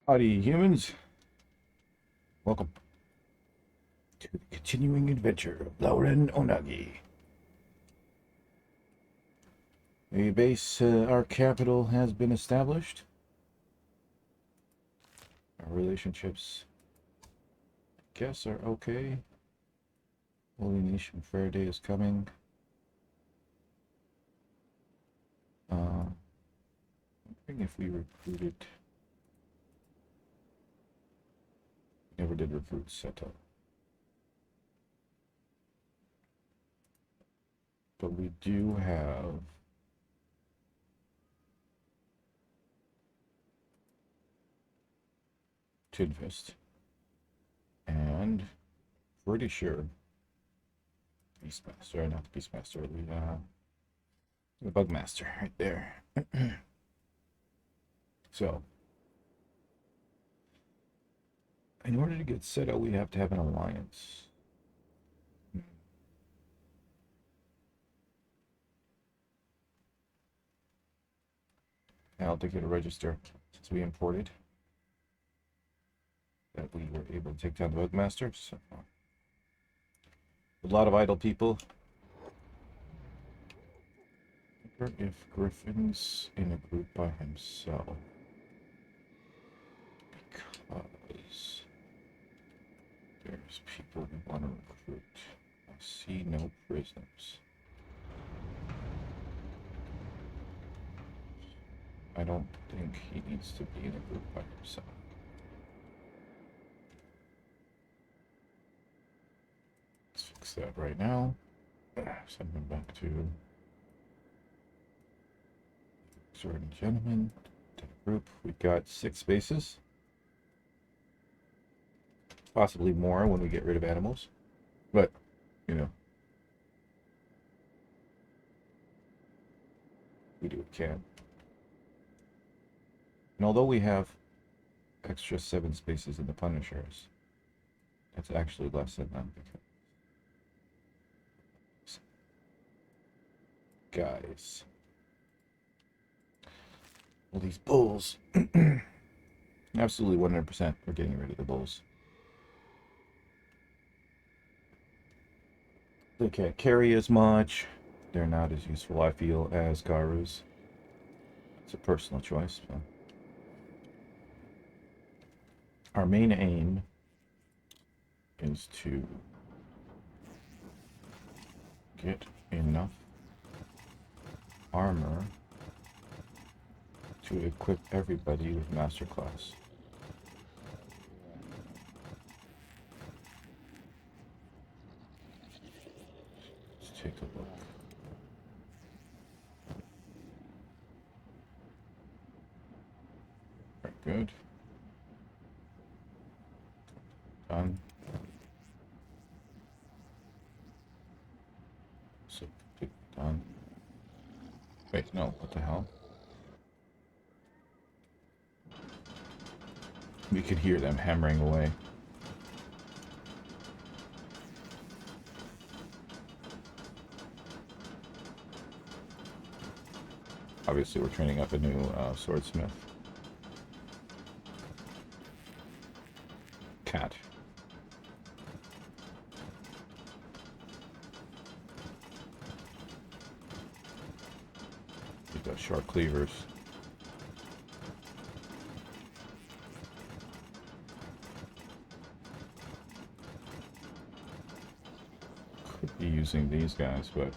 Howdy, humans. Welcome to the continuing adventure of Lao Ren Onagi. A base, our capital has been established. Our relationships, I guess, are okay. Holy Nation Fair Day is coming. Wondering if we recruited. Never did recruit Seto. But we do have Tidfist. And pretty sure Beastmaster, not the Beastmaster, the Bugmaster right there. So, in order to get Seto, we have to have an alliance. I don't think it'll register since we imported that we were able to take down the Bugmaster. So, a lot of idle people. I wonder if Griffin's in a group by himself. Because there's people we want to recruit. I see no prisoners. I don't think he needs to be in a group by himself. Let's fix that right now. Send him back to Sword and Gentlemen. To the group. We've got 6 spaces. Possibly more when we get rid of animals. But, you know. We do what we can. And although we have extra 7 spaces in the Punishers, that's actually less than them. Guys. Well, these bulls. Absolutely 100% we're getting rid of the bulls. They can't carry as much. They're not as useful, I feel, as Garus. It's a personal choice. So. Our main aim is to get enough armor to equip everybody with Master Class. Let's take a look. Very good. Done. So, done. Wait, no, what the hell? We could hear them hammering away. Obviously, we're training up a new swordsmith. Cat. He does sharp cleavers. Could be using these guys, but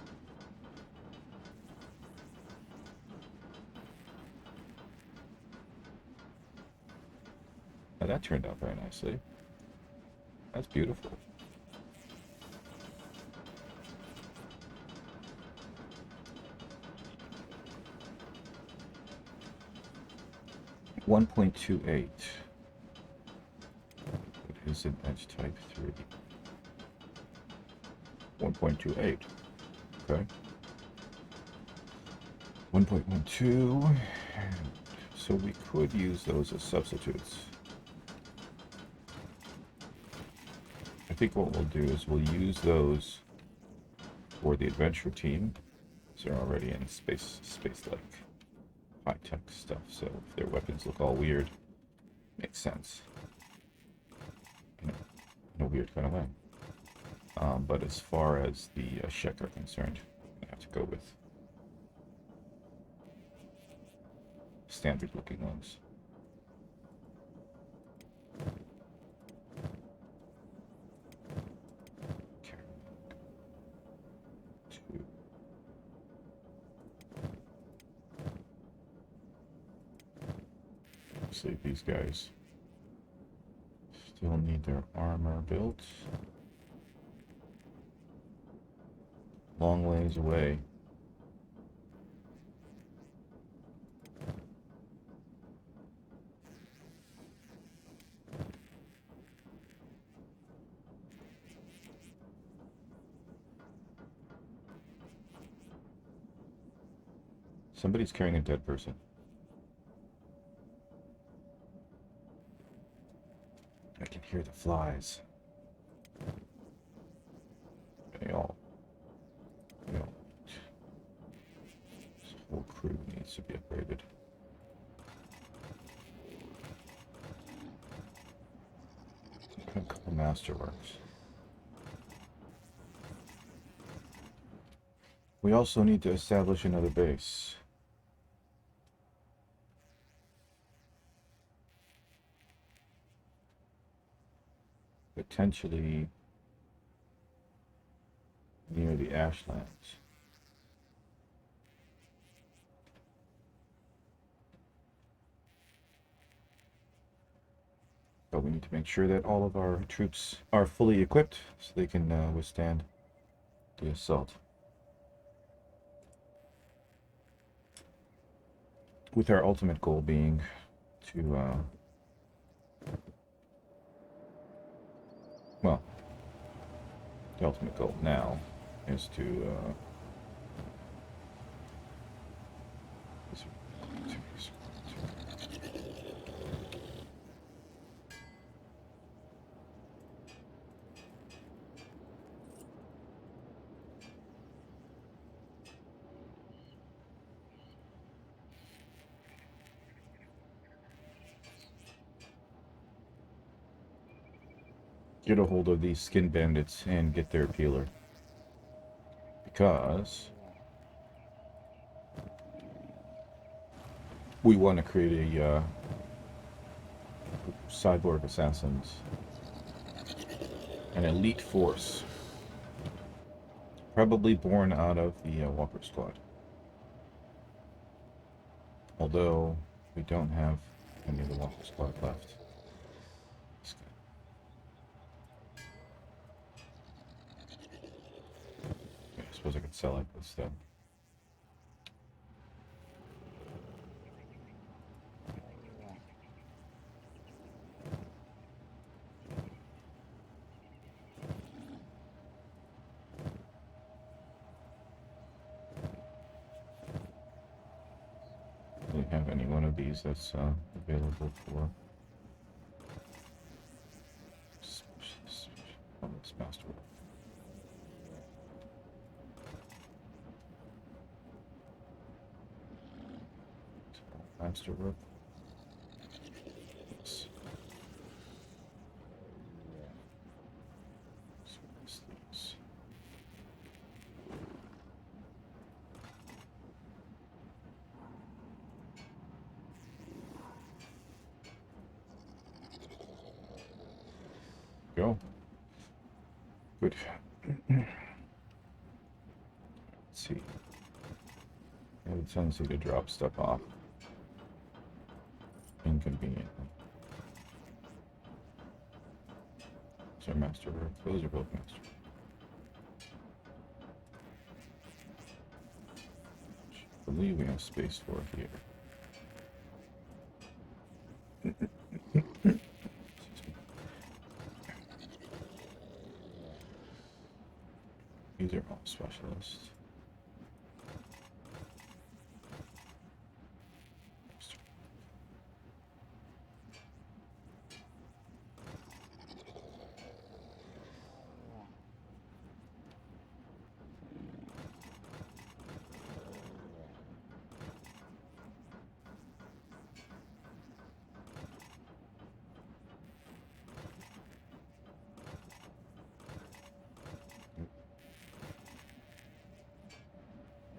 now that turned out very nicely. That's beautiful. .28. It is an edge type 3. 1.28. Okay. 1.12. So we could use those as substitutes. I think what we'll do is we'll use those for the adventure team. They're already in space-like high-tech stuff, so if their weapons look all weird, Makes sense. In a weird kind of way. But as far as the Shek are concerned, I have to go with standard looking ones. See, these guys still need their armor built. Long ways away. Somebody's carrying a dead person. I can hear the flies. They all. This whole crew needs to be upgraded. A couple masterworks. We also need to establish another base. Potentially near the Ashlands. But we need to make sure that all of our troops are fully equipped so they can withstand the assault. With our ultimate goal being to well, the ultimate goal now is to get a hold of these skin bandits and get their peeler. Because we want to create a cyborg assassins, an elite force, probably born out of the Walker Squad. Although we don't have any of the Walker Squad left. I suppose I could sell it instead. Do we have any one of these that's available for? Oh, it's masterwork. Masterwork. Yes. These. Go. Good. Let's see. I have a tendency to drop stuff off inconveniently. Those are masterwork. Those are both masterwork. I believe we have space for here. These are all specialists.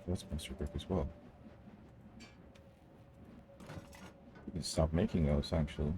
that's masterwork as well. We can stop making those, actually.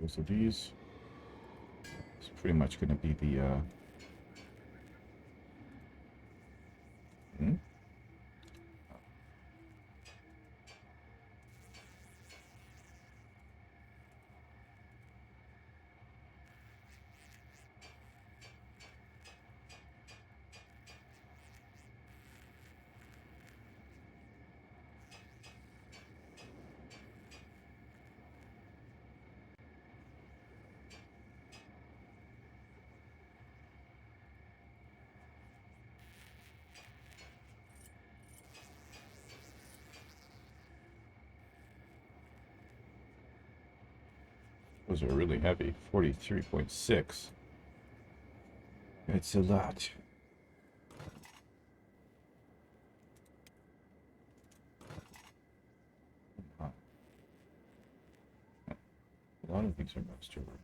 So these, it's pretty much going to be the, those are really heavy. 43.6. It's a lot. A lot of these are masterwork.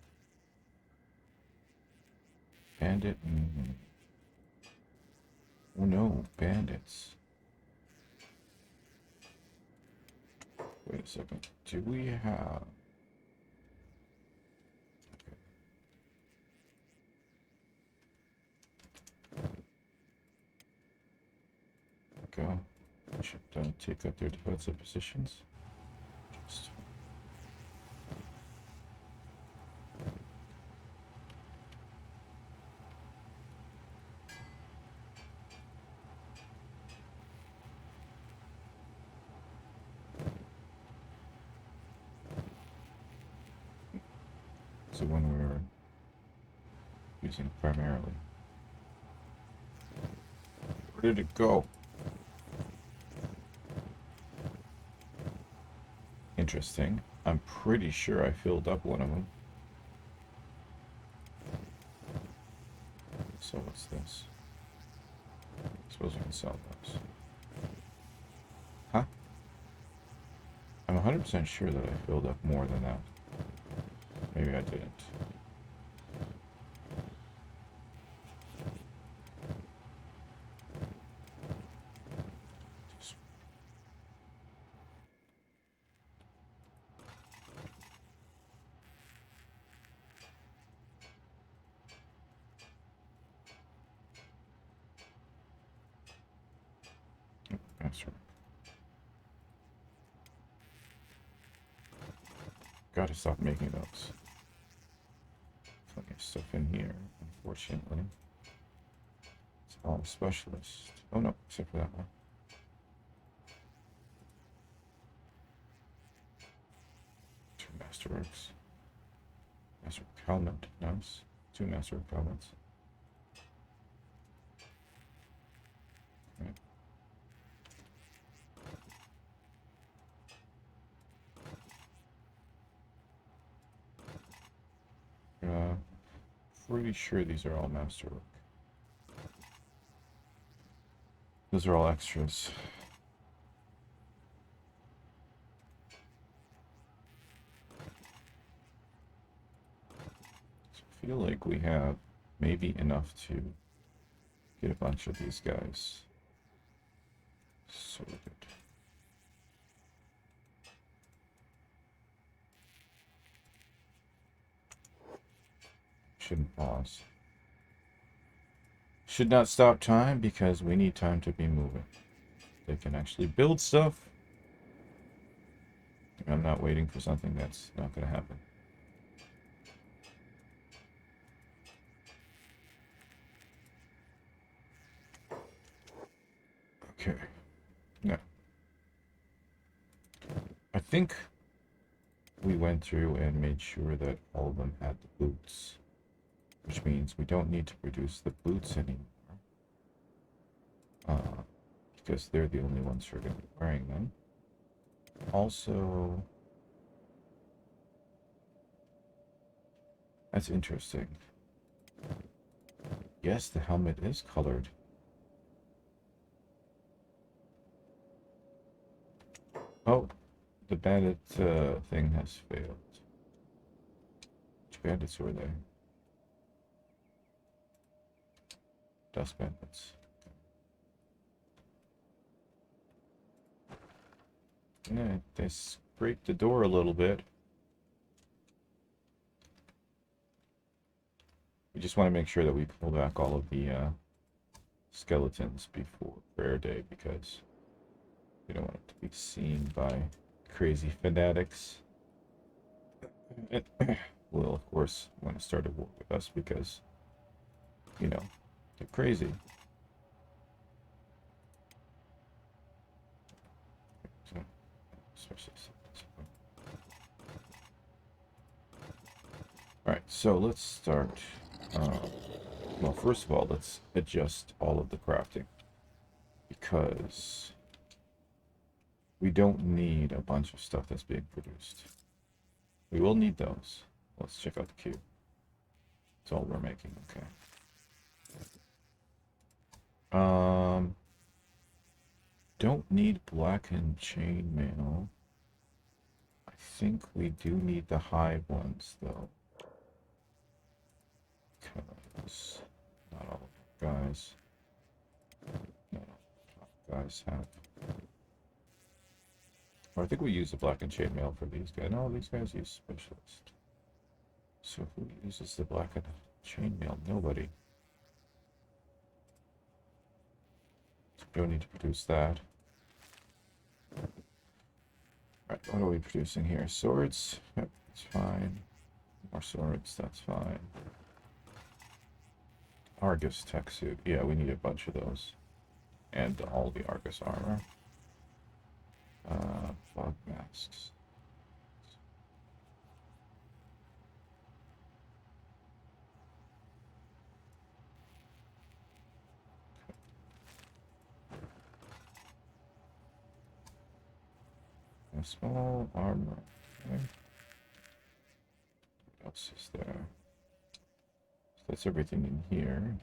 Bandit. Oh no, bandits. Wait a second. Do we have... Go. I should take up their defensive positions. Just... So when we're using primarily. Where did it go? Interesting. I'm pretty sure I filled up one of them. So what's this? I suppose we can sell those. Huh? I'm 100% sure that I filled up more than that. Maybe I didn't. That's right. Gotta stop making those. Plenty of stuff in here, unfortunately. It's all specialist. Oh no, except for that one. Two masterworks. Masterwork helmet, nice. Two masterwork helmets. Right. Pretty sure these are all masterwork. Those are all extras. So I feel like we have maybe enough to get a bunch of these guys sorted. shouldn't pause. Should not stop time because we need time to be moving. They can actually build stuff. I'm not waiting for something that's not going to happen. Okay. Now, I think we went through and made sure that all of them had the boots, which means we don't need to produce the boots anymore, because they're the only ones who are going to be wearing them. Also, that's interesting. Yes, the helmet is colored. Oh, the bandit thing has failed. Which bandits were they? Dust bandits. Yeah, they scraped the door a little bit. We just want to make sure that we pull back all of the skeletons before prayer day, because we don't want it to be seen by crazy fanatics. Will, of course, want to start a war with us because, you know, they're crazy. Alright, so let's start. Well, first of all, let's adjust all of the crafting, because we don't need a bunch of stuff that's being produced. We will need those. Let's check out the queue. That's all we're making, okay. Don't need blackened chainmail. I think we do need the hive ones, though. Because not all of the guys. No, guys have. Or I think we use the blackened chainmail for these guys. No, these guys use specialist. So who uses the blackened chainmail? Nobody. So we don't need to produce that. Alright, what are we producing here? Swords? Yep, that's fine. More swords, that's fine. Argus tech suit. Yeah, we need a bunch of those. And all the Argus armor. Fog masks. A small armor. Okay. What else is there? So that's everything in here.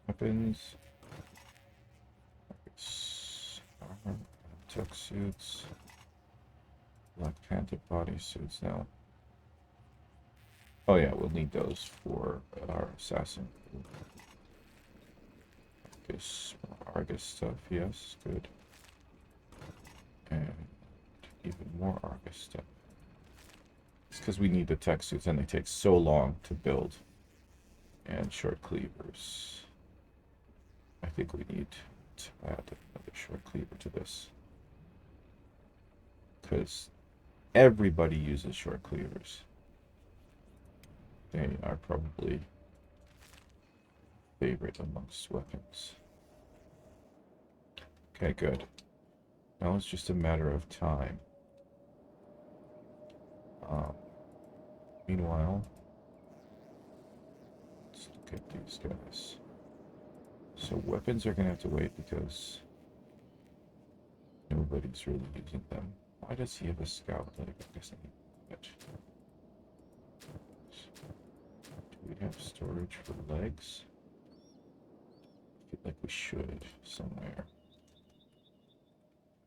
Weapons. Armor. Tech suits. Black Panther bodysuits now. Oh yeah, we'll need those for our assassin. Argus stuff, yes, good. And even more Argus stuff. It's because we need the tech suits and they take so long to build. And short cleavers. I think we need to add another short cleaver to this. Because everybody uses short cleavers. They are probably favorite amongst weapons. Okay, good. Now it's just a matter of time. Meanwhile, let's look at these guys. So weapons are gonna have to wait because nobody's really using them. Why does he have a scout leg? I guess I need it. Do we have storage for legs? I feel like we should somewhere.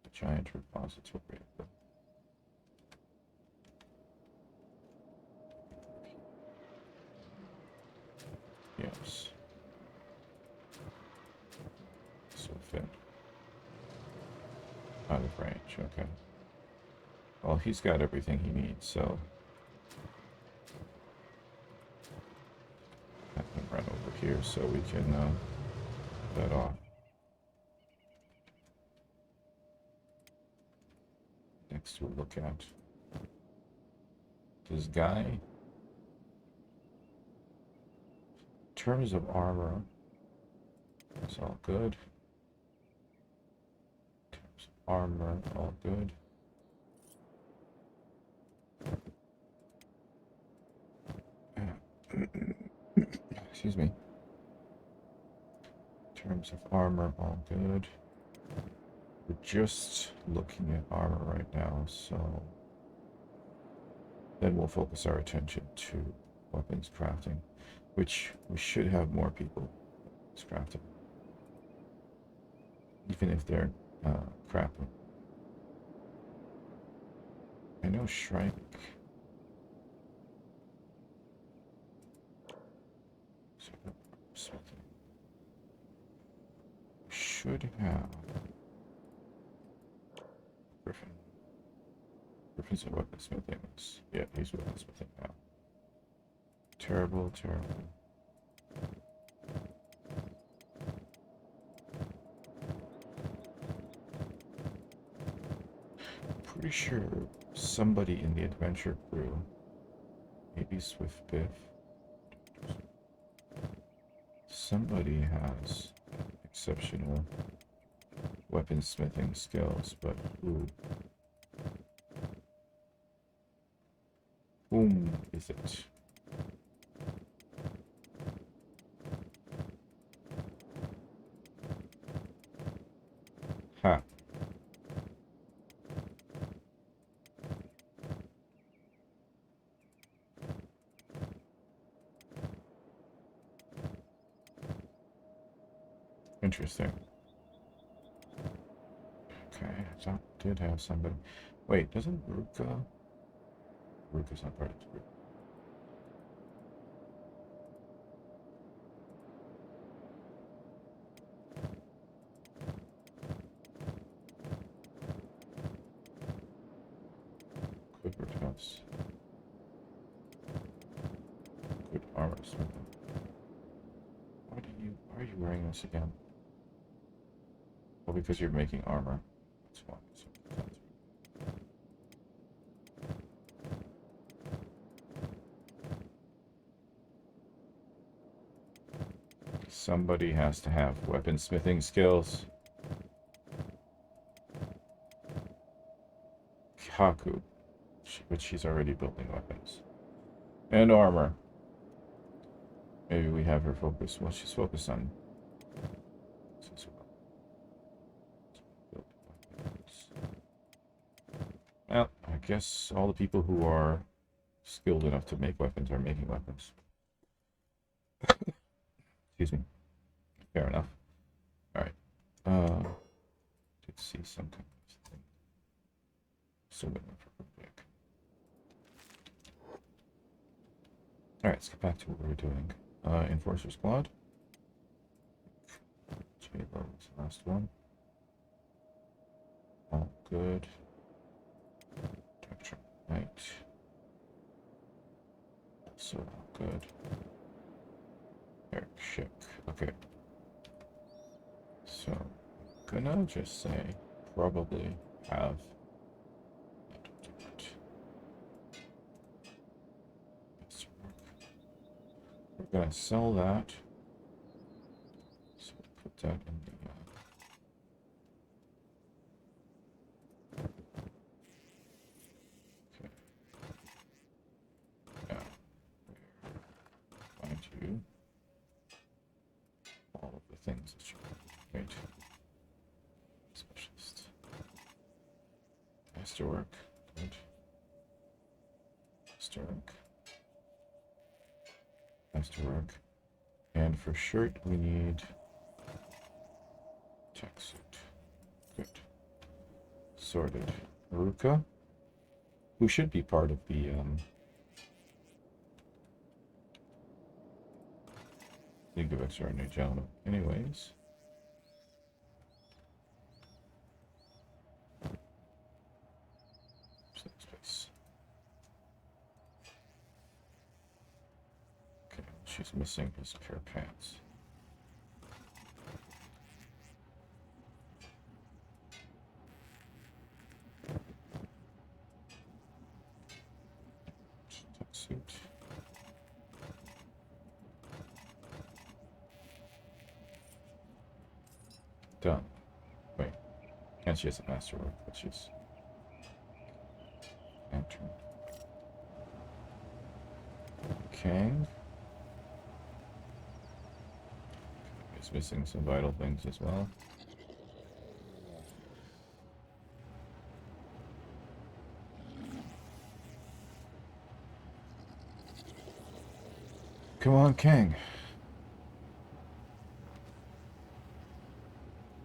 A giant repository of them. Yes. So fit. Out of range, okay. Well, he's got everything he needs, so here so we can put that off. Next we'll look at this guy. In terms of armor, it's all good. In terms of armor, all good. Excuse me. In terms of armor, all good. We're just looking at armor right now, so then we'll focus our attention to weapons crafting, which we should have more people crafting, even if they're crapping. I know Shrike. Should have Griffin. Griffin's a weaponsmithing. Yeah, he's weaponsmithing now. Terrible, terrible. Pretty sure somebody in the adventure crew, maybe Swift Biff, somebody has exceptional weaponsmithing skills, but whom is it? Ha. Interesting. Okay, I thought I did have somebody. Wait, doesn't Ruka's not part of the group. Quicker test. Good armor smithing. Why are you wearing this again? Well, because you're making armor. That's why. Somebody has to have weaponsmithing skills. Kaku, but she's already building weapons. And armor. Maybe we have her focus. Well, she's focused on. Well, I guess all the people who are skilled enough to make weapons are making weapons. Excuse me. Fair enough. Alright. Did see some kind of thing. Still waiting for a break. Alright, let's get back to what we were doing. Enforcer Squad. J-Lo was the last one. All good. Right. So all good. Eric Schick. Okay. So I'm gonna just say probably have we're gonna sell that. So put that in the you all of the things that you wait. Specialist. Has to work. Good. Has to work. Has to work. And for shirt we need tech suit. Good. Sorted. Aruka, who should be part of the League of Extraordinary Gentlemen. Anyways. Space. Okay, She's missing his pair of pants. Suit. Done. Wait. And she has a masterwork, but she's entering. Okay. He's missing some vital things as well. Come on, Kang.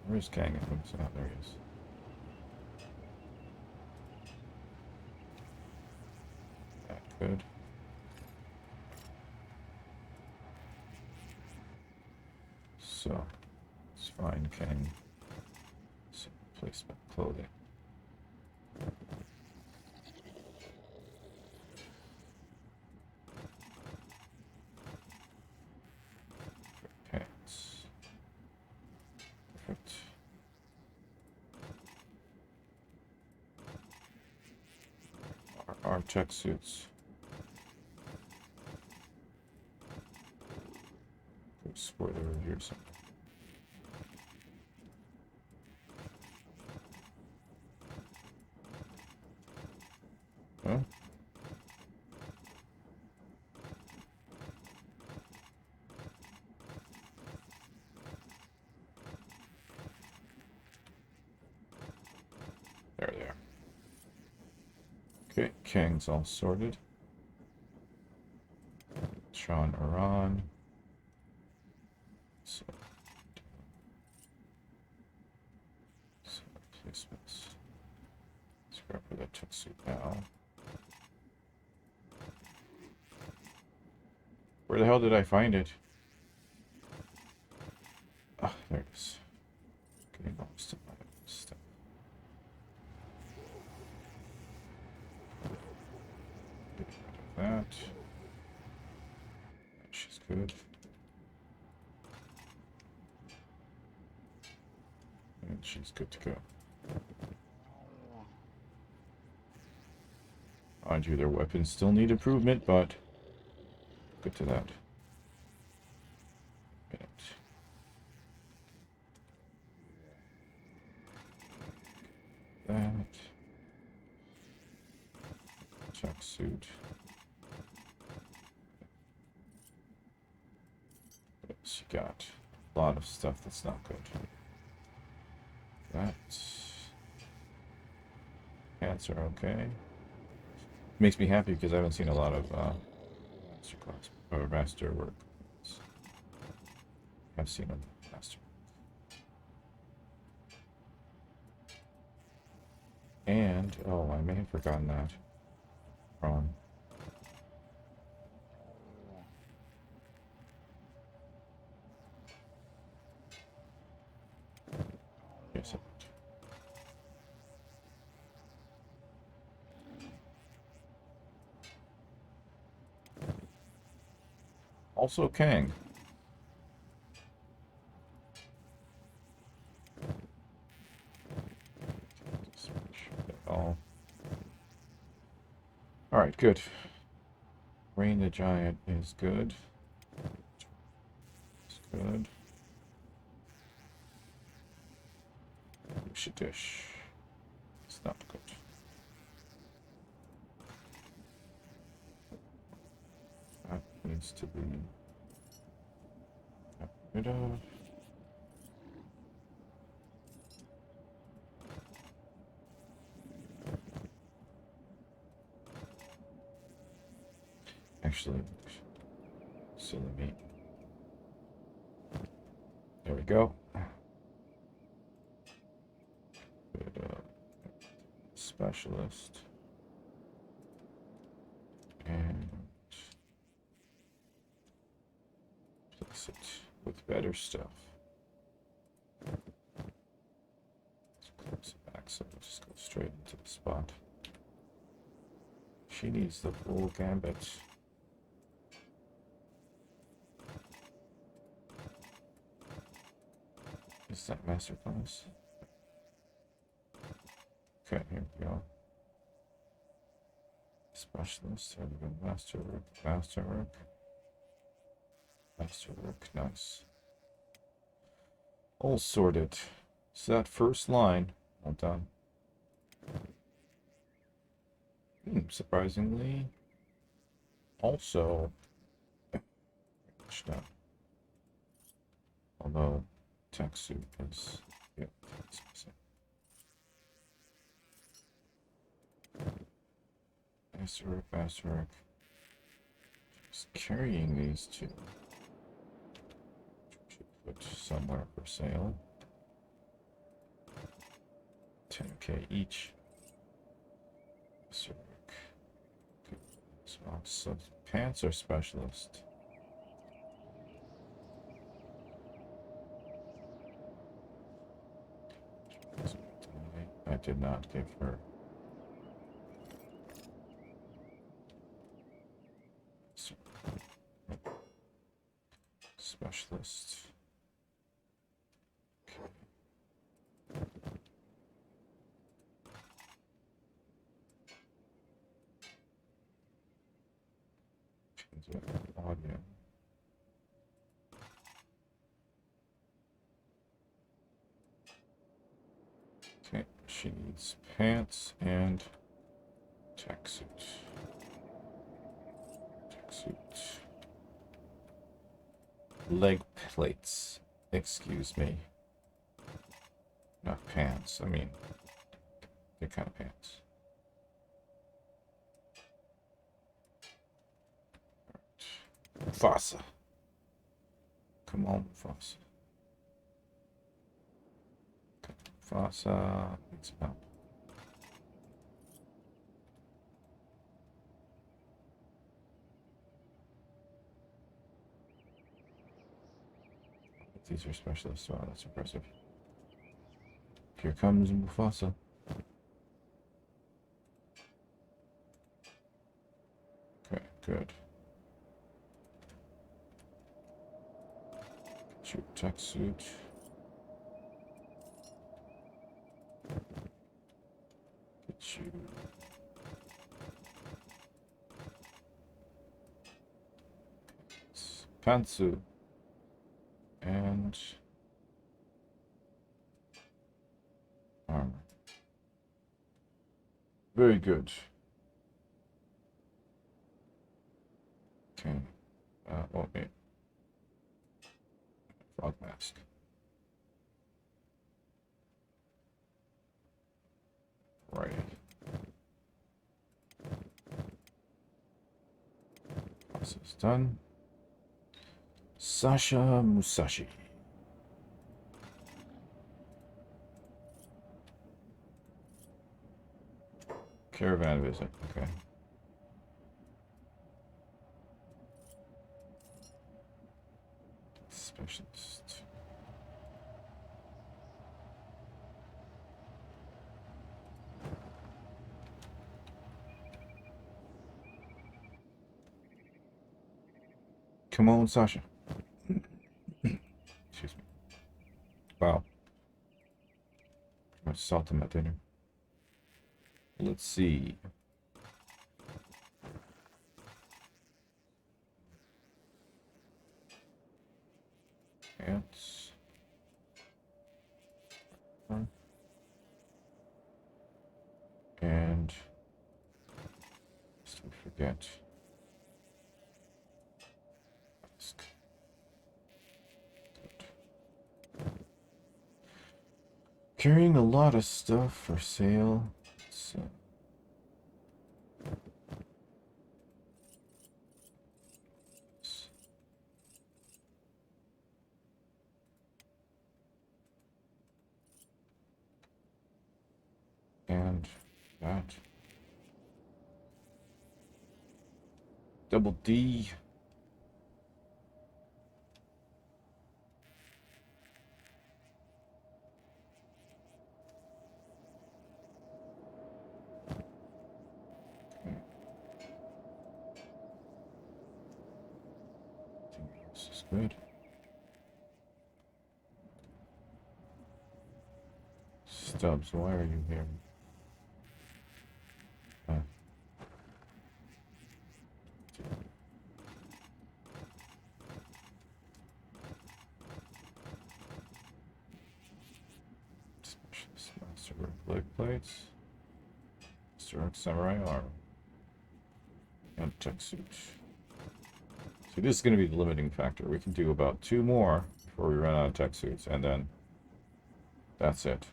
Where's Kang? Oh, there he is. That good. So, let's find Kang. Some replacement clothing. Pants. Perfect. Our tech suits. Spoiler review or something. Huh? There they are. Okay, Kang's all sorted. Sean Iran. So replacements. Let's grab for that tech suit now. Where the hell did I find it? Ah, there it is. Getting lost in my stuff. Get rid of that. She's good. And she's good to go. Mind you, their weapons still need improvement, but good to that. That. Tracksuit. She got a lot of stuff that's not good. That. Pants are okay. Makes me happy because I haven't seen a lot of master class or master work. I've seen them master. And oh, I may have forgotten that. Wrong. Yes. Also Kang. All right, good. Rain the Giant is good. It's good. Dish. It's not good. That needs to be got rid of. Actually, silly me. There we go. Good, specialist. And place it with better stuff. Let's close it back so we'll just go straight into the spot. She needs the full gambit. Is that masterclass? Okay, here we go. Specialist, there we go. Masterwork, masterwork. Masterwork, nice. All sorted. So that first line, all done. Surprisingly, also done. Although tech suit is, yep, that's missing. Masterwork, masterwork. Just carrying these two. Should put somewhere for sale. 10k each. Masterwork. So pants are specialist. I did not give her. Specialist. Okay. Audio. Okay, she needs pants and tracksuit. Tracksuit. Leg plates. Excuse me. Not pants. I mean, they're kind of pants. Right. Mufasa. Come on, Mufasa. Mufasa needs help. These are specialists. Wow, that's impressive. Here comes Mufasa. Okay, good. Get your tech suit. Get you. Pantsuit. And armor. Very good. Okay. Oh, wait. Frog mask. Right. Process done. Sasha Musashi. Caravan visit. Okay. Specialist. Come on, Sasha. Excuse me. Wow. Too much salt in my dinner. Let's see. Ants. And just don't forget. Carrying a lot of stuff for sale. So. And that. Double D. This is good. Stubbs, why are you here? Master leg plates. Historic samurai armor. And tech suit. So this is going to be the limiting factor. We can do about 2 more before we run out of tech suits, and then that's it.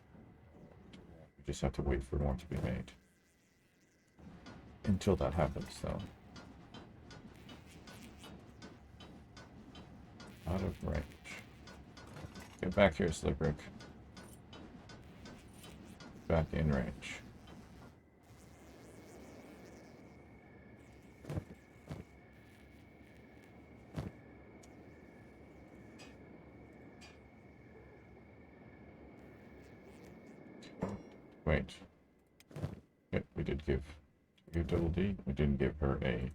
We just have to wait for more to be made. Until that happens, though. Out of range. Get back here, Slickrick. Back in range. Wait. Yep, we did give Double D. We didn't give her a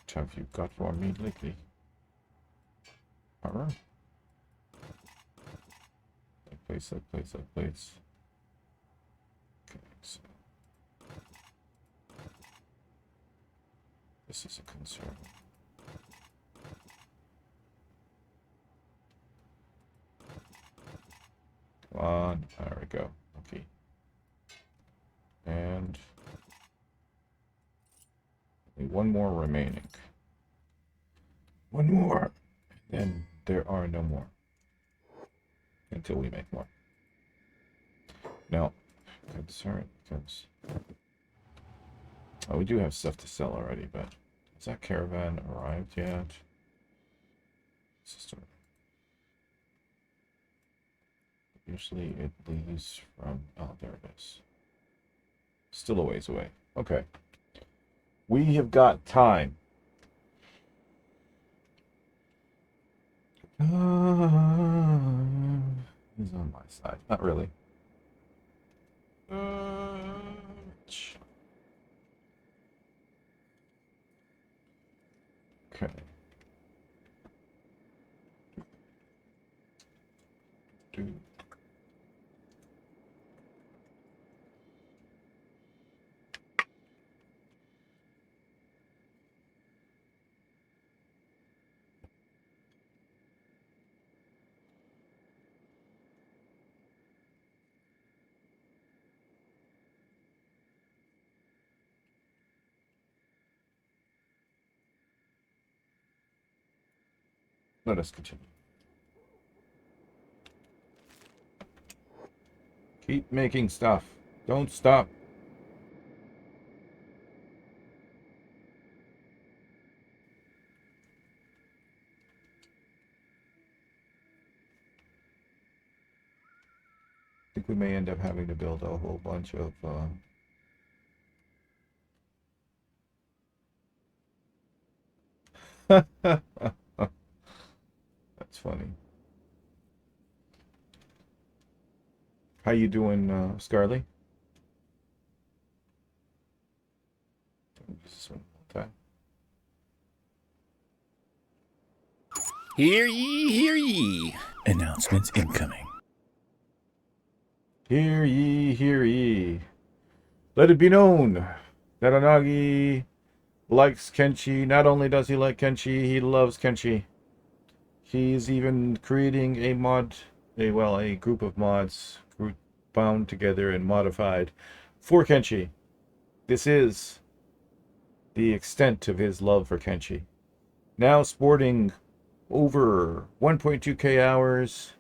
what have you got for me lately? Armor? Place. Okay, so this is a concern. Come on, there we go. Okay. And only 1 more remaining. 1 more. And then there are no more. Until we make more. Now, concern because we do have stuff to sell already, but has that caravan arrived yet? System. Usually it leaves from... Oh, there it is. Still a ways away. Okay. We have got time. He's on my side. Not really. Okay. Let us continue. Keep making stuff. Don't stop. I think we may end up having to build a whole bunch of That's funny. How you doing, Scarly? Hear ye, hear ye. Announcements incoming. Hear ye, hear ye. Let it be known that Onagi likes Kenshi. Not only does he like Kenshi, he loves Kenshi. He's even creating a a group of mods bound together and modified for Kenshi. This is the extent of his love for Kenshi. Now sporting over 1.2k hours,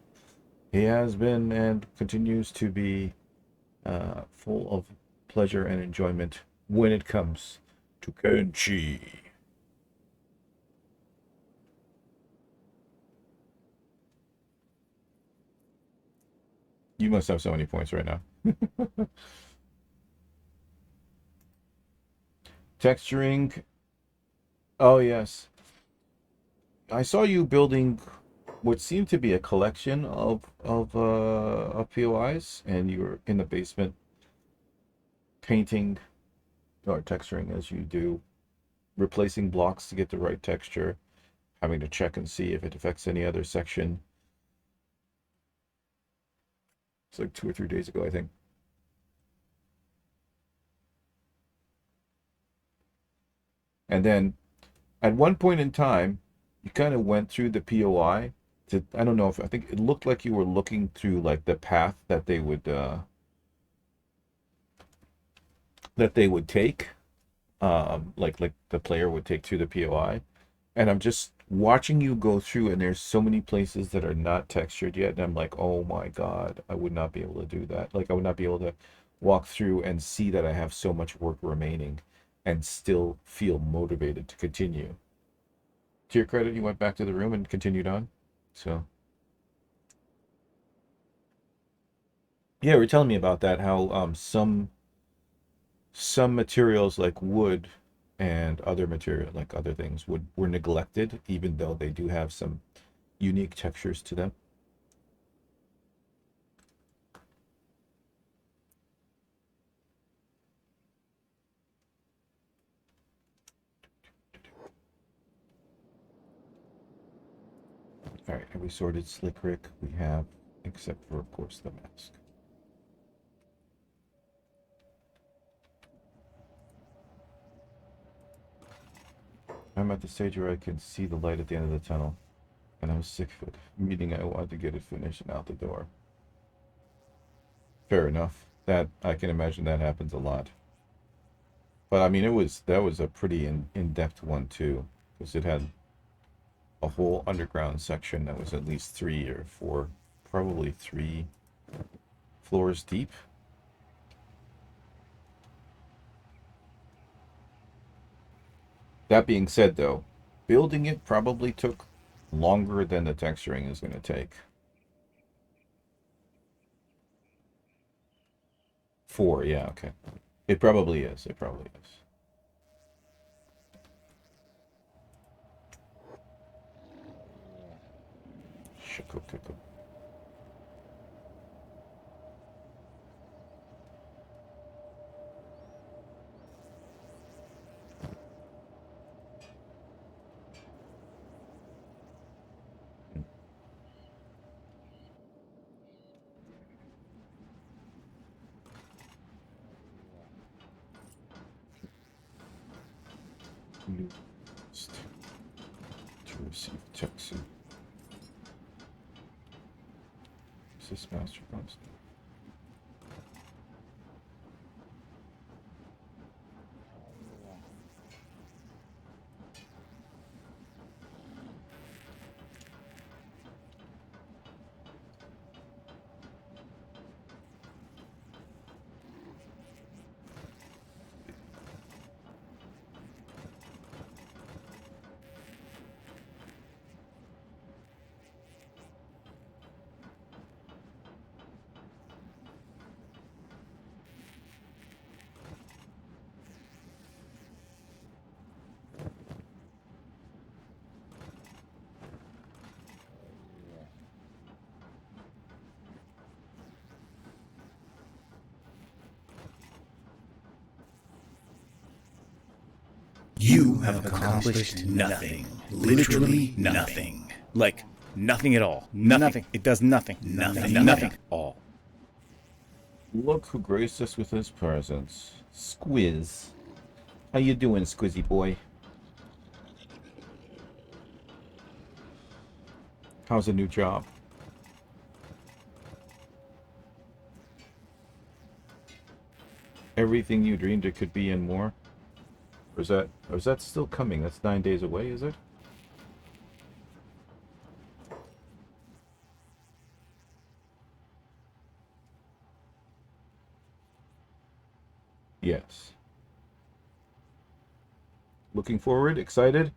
he has been and continues to be full of pleasure and enjoyment when it comes to Kenshi. You must have so many points right now. Texturing. Oh, yes. I saw you building what seemed to be a collection of POIs, and you were in the basement painting or texturing as you do replacing blocks to get the right texture, having to check and see if it affects any other section. It's like 2 or 3 days ago, I think. And then at one point in time, you kind of went through the POI. I don't know if I think it looked like you were looking through like the path that they would take, like the player would take through the POI. And I'm just watching you go through, and there's so many places that are not textured yet, and I'm like, oh my God, I would not be able to do that. Like I would not be able to walk through and see that I have so much work remaining and still feel motivated to continue. To your credit, you went back to the room and continued on. So yeah, you were telling me about that, how some materials like wood and other material like other things were neglected, even though they do have some unique textures to them. All right, have we sorted Slick Rick? We have, except for of course the mask. I'm at the stage where I can see the light at the end of the tunnel, and I'm sick of it, meaning I want to get it finished and out the door. Fair enough. That I can imagine that happens a lot. But I mean, that was a pretty in-depth one too, because it had a whole underground section that was at least 3 or 4, probably 3 floors deep. That being said, though, building it probably took longer than the texturing is going to take. 4, yeah, okay. It probably is. It probably is. Shakokoko. Used to receive text. Is this master post? You have accomplished nothing. Literally nothing. Like, nothing at all. Nothing. It does nothing. Nothing. Nothing. All. Look who graced us with his presence. Squiz. How you doing, Squizzy boy? How's the new job? Everything you dreamed it could be and more? Or is that still coming? That's 9 days away, is it? Yes. Looking forward, excited,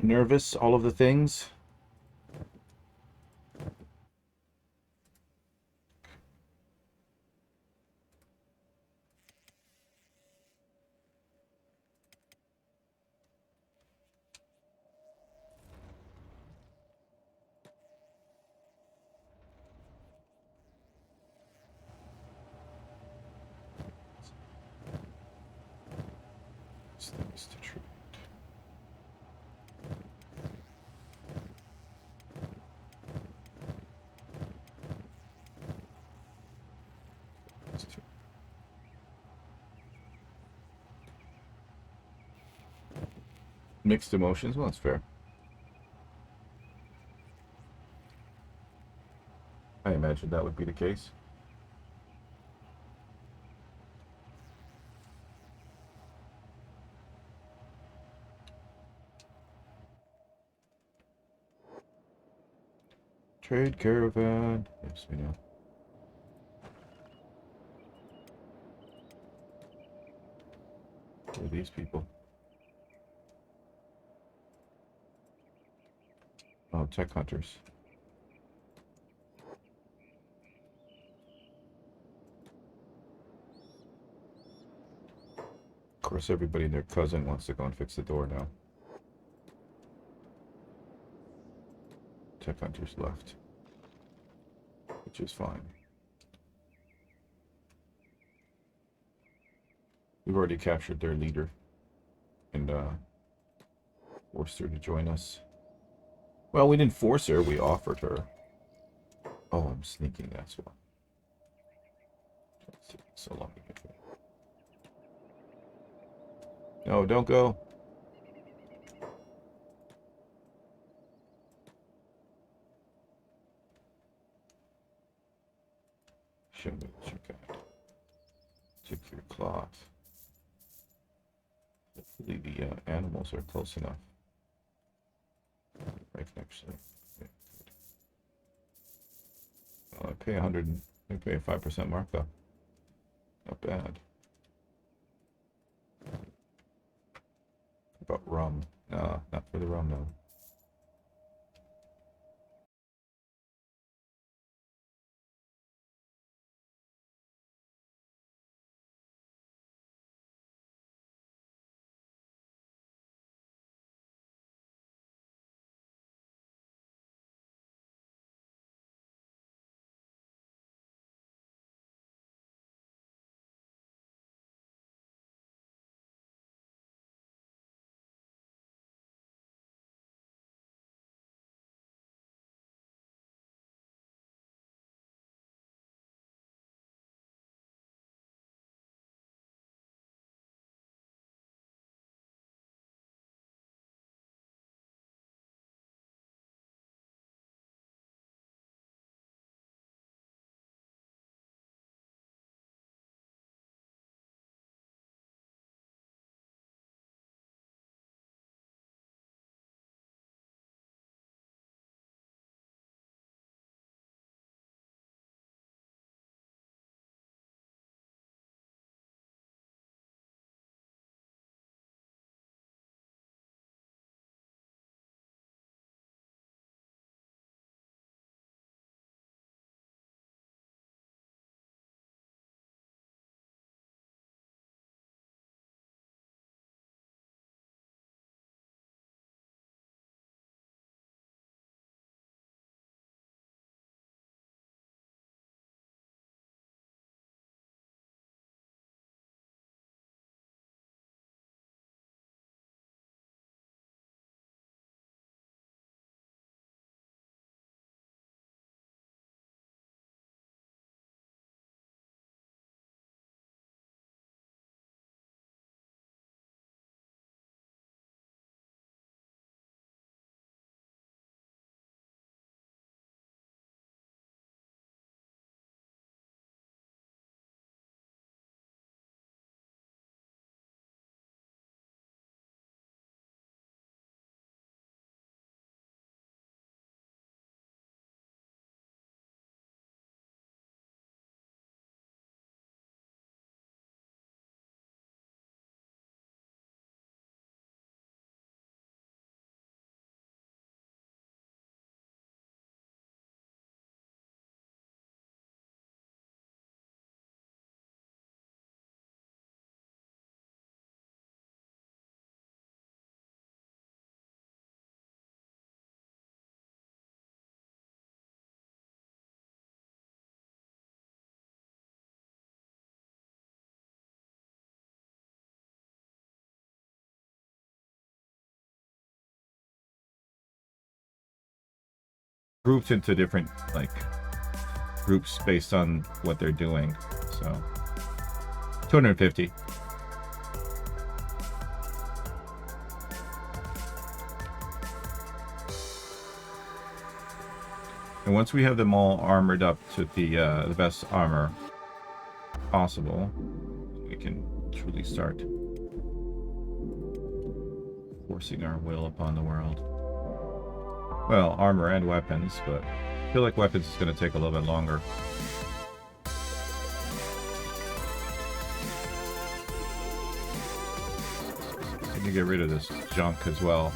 nervous, all of the things. These things to trade. These two. Mixed emotions. Well, that's fair. I imagine that would be the case. Trade caravan. Yes, we know. Who are these people? Oh, tech hunters. Of course, everybody and their cousin wants to go and fix the door now. Tech hunters left, which is fine. We've already captured their leader and forced her to join us. Well, we didn't force her, we offered her. Oh, I'm sneaking, that's why. It's taking so long to get there. No, don't go. Show me what you got. Secure cloth. Hopefully the animals are close enough. I can actually. Yeah, I pay 100. I pay a 5% markup. Not bad. About rum? Nah, not for the rum though. grouped into different like groups based on what they're doing. So 250. And once we have them all armored up to the best armor possible, we can truly start forcing our will upon the world. Well, armor and weapons, but I feel like weapons is going to take a little bit longer. I need to get rid of this junk as well.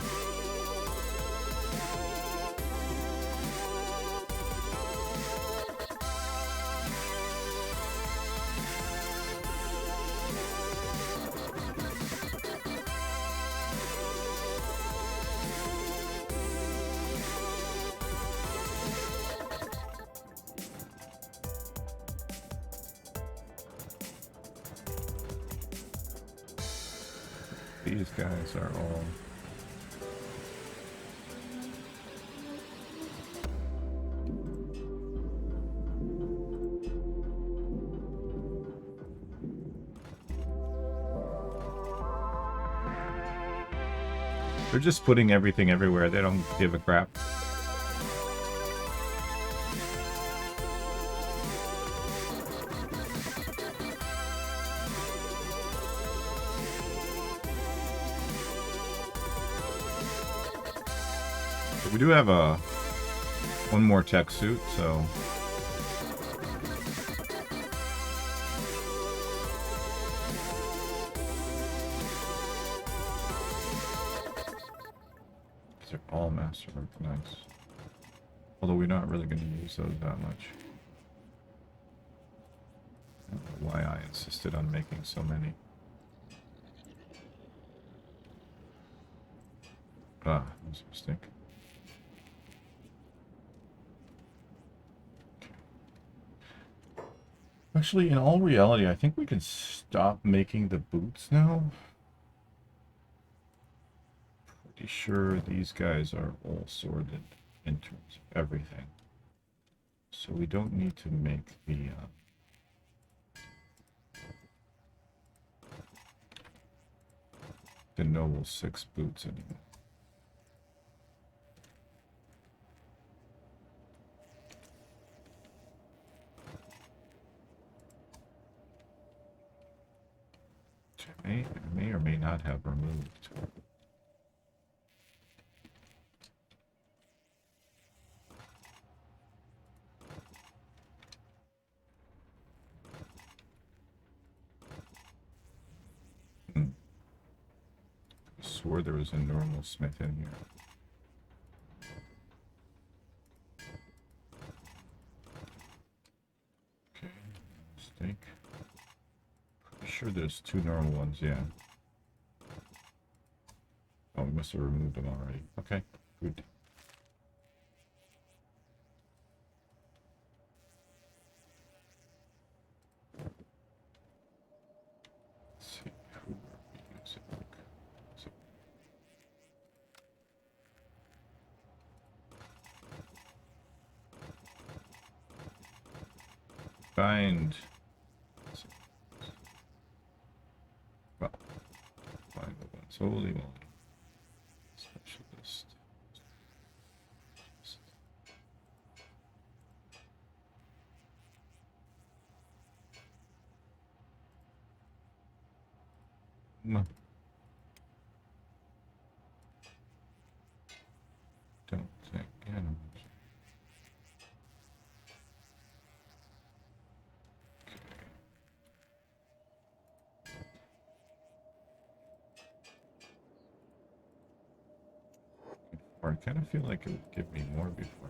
These guys are all... They're just putting everything everywhere. They don't give a crap. We do have one more tech suit, so these are all masterwork knives. Although we're not really going to use those that much. I don't know why I insisted on making so many. Ah, that was a mistake. Actually, in all reality, I think we can stop making the boots now. Pretty sure these guys are all sorted in terms of everything. So we don't need to make the Noble 6 boots anymore. I may or may not have removed. I swore there was a normal smith in here. Okay, mistake. Sure there's two normal ones, yeah. Oh, we must have removed them already. Okay, good. Let's see, who are we using? So, find... Holy moly. Specialist. No. Don't think animals. Or I kind of feel like it would give me more before.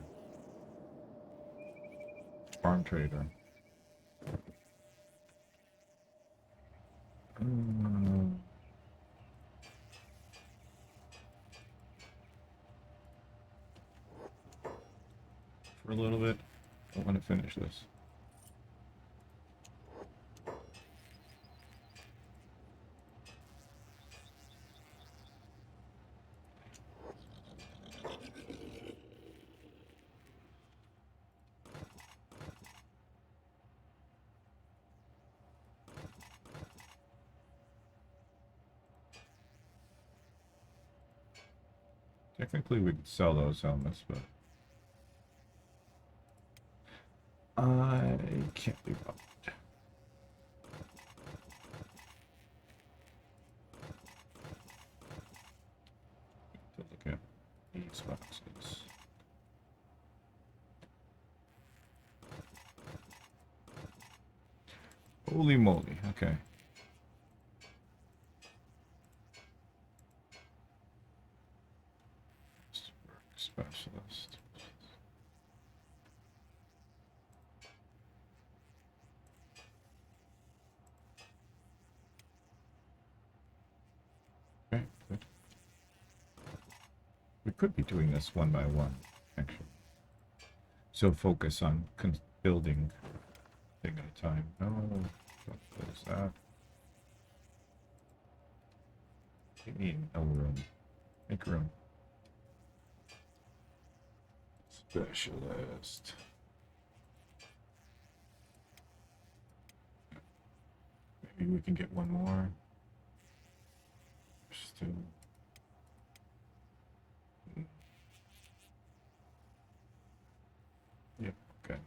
Farm trader. For a little bit. I want to finish this. Technically, we could sell those helmets, but I can't be bothered. To look at these boxes. Holy moly! Okay. Specialist. Okay, good. We could be doing this one by one, actually. So focus on building thing at a time. No, don't close that. Give me no room. Make room. Specialist. Maybe we can get one more. Still. Yep, okay.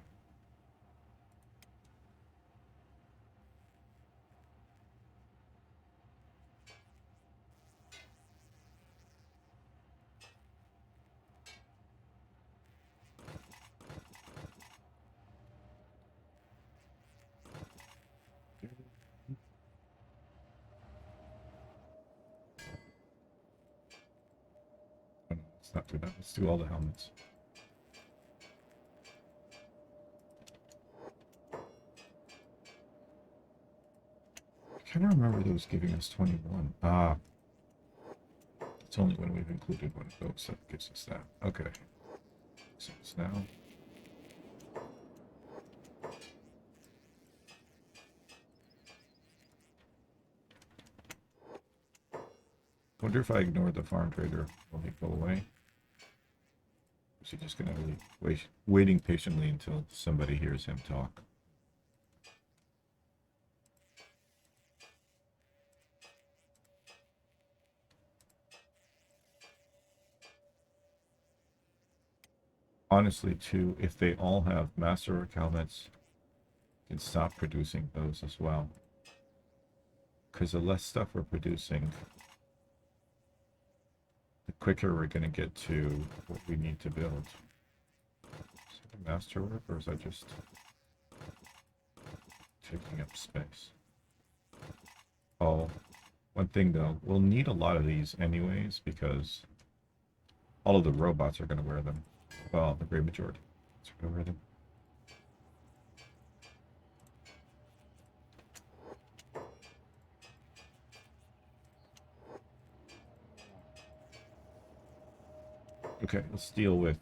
Oh, no, let's not do that. Let's do all the helmets. I kind of remember those giving us 21. Ah. It's only when we've included one of those that gives us that. Okay. So it's now. Wonder if I ignore the farm trader, will he go away? Is he just gonna be waiting patiently until somebody hears him talk? Honestly, too, if they all have masterwork helmets, you can stop producing those as well. Because the less stuff we're producing, the quicker we're going to get to what we need to build. Is it a masterwork, or is that just taking up space? Oh, one thing though, we'll need a lot of these anyways, because all of the robots are going to wear them. Well, the great majority are going to wear them. Okay, let's deal with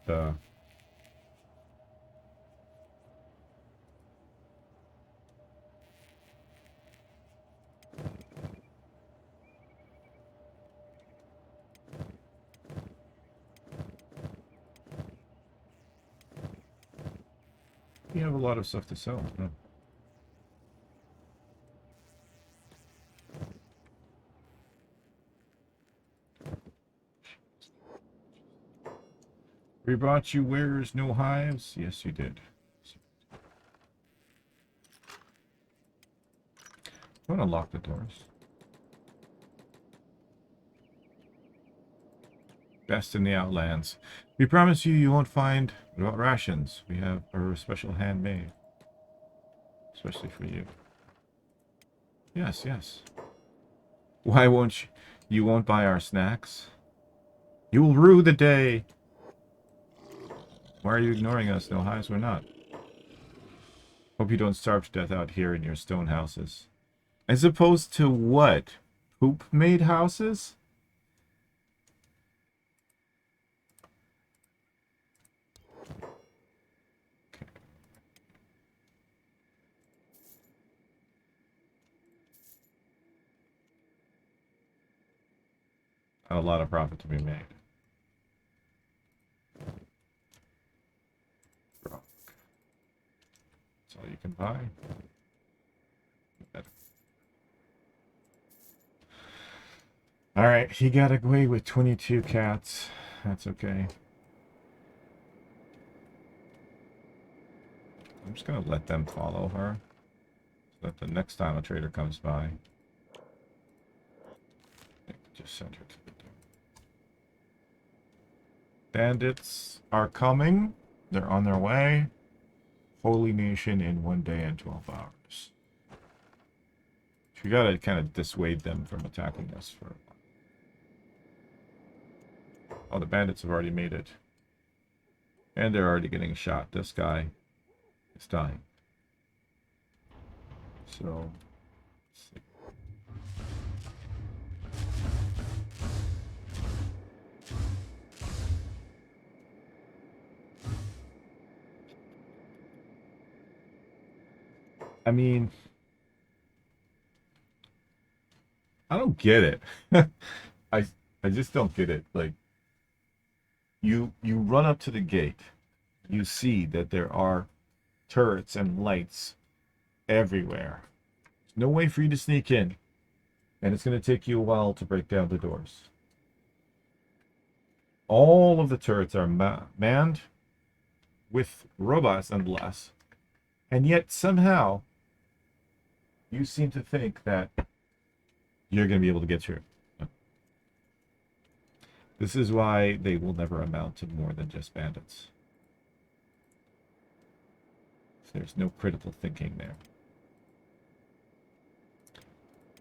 we have a lot of stuff to sell. No. We brought you wares, no hives? Yes, you did. I'm gonna lock the doors. Best in the Outlands. We promise you, you won't find. What about rations? We have our special handmade. Especially for you. Yes, yes. Why won't you? You won't buy our snacks? You will rue the day. Why are you ignoring us? No hives, we're not. Hope you don't starve to death out here in your stone houses. As opposed to what? Poop-made houses? Okay. A lot of profit to be made. Rock. That's all you can buy. Alright, he got away with 22 cats. That's okay. I'm just gonna let them follow her. So that the next time a trader comes by, they can just send her to the door. Bandits are coming. They're on their way. Holy Nation in 1 day and 12 hours. We gotta kind of dissuade them from attacking us for a while. Oh, the bandits have already made it. And they're already getting shot. This guy is dying. So, let's see. I mean, I don't get it. I just don't get it. Like, you run up to the gate, you see that there are turrets and lights everywhere. There's no way for you to sneak in, and it's going to take you a while to break down the doors. All of the turrets are manned with robots and less, and yet somehow you seem to think that you're going to be able to get through. This is why they will never amount to more than just bandits. There's no critical thinking there.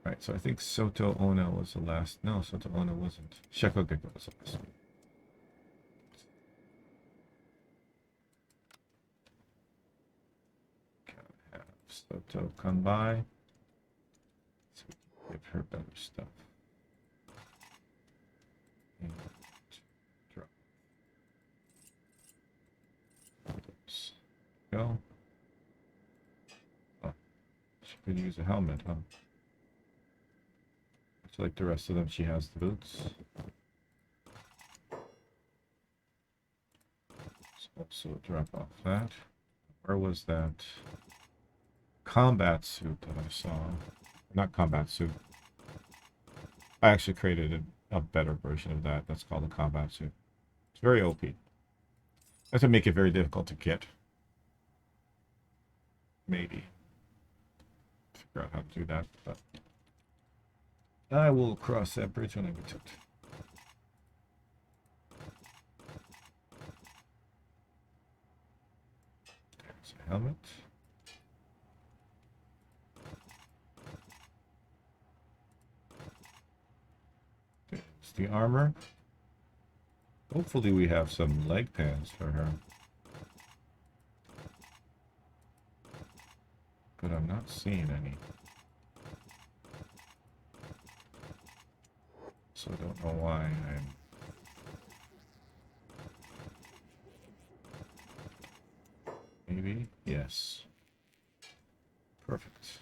Right, so I think Soto Ono was the last. No, Soto Ono wasn't. Shekogeko was the last. Gotta have Soto come by so we can give her better stuff. And drop. Oops. Go. Oh, she could use a helmet, huh? It's like the rest of them, she has the boots. Let's also drop off that. Where was that combat suit that I saw? Not combat suit. I actually created a better version of that. That's called a combat suit. It's very OP. That's to make it very difficult to get. Maybe. Figure out how to do that, but I will cross that bridge when I get to it. There's a helmet. There's the armor. Hopefully we have some leg pants for her. But I'm not seeing any. So I don't know why I'm... Maybe? Yes. Perfect.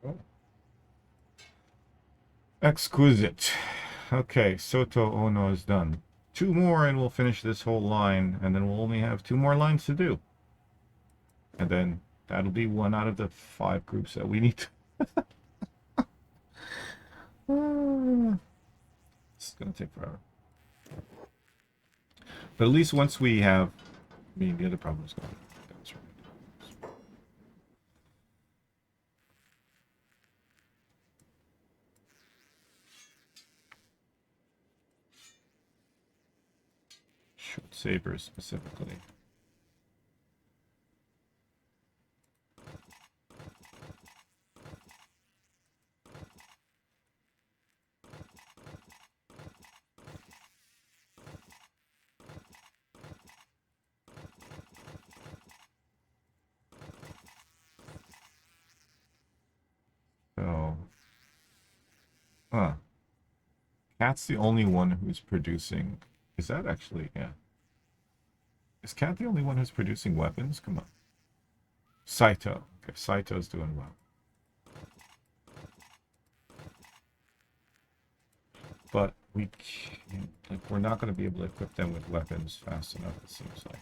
Oh. Exquisite. Okay, Soto Ono is done. 2 more and we'll finish this whole line, and then we'll only have 2 more lines to do. And then that'll be 1 out of the 5 groups that we need to... It's gonna take forever. But at least once we have... I mean, the other problem is going to... That's right. Short sabers specifically. So, Cat's the only one who's producing. Is that actually, yeah. Is Cat the only one who's producing weapons? Come on. Saito. Okay, Saito's doing well. But we can't, like, we're not going to be able to equip them with weapons fast enough, it seems like.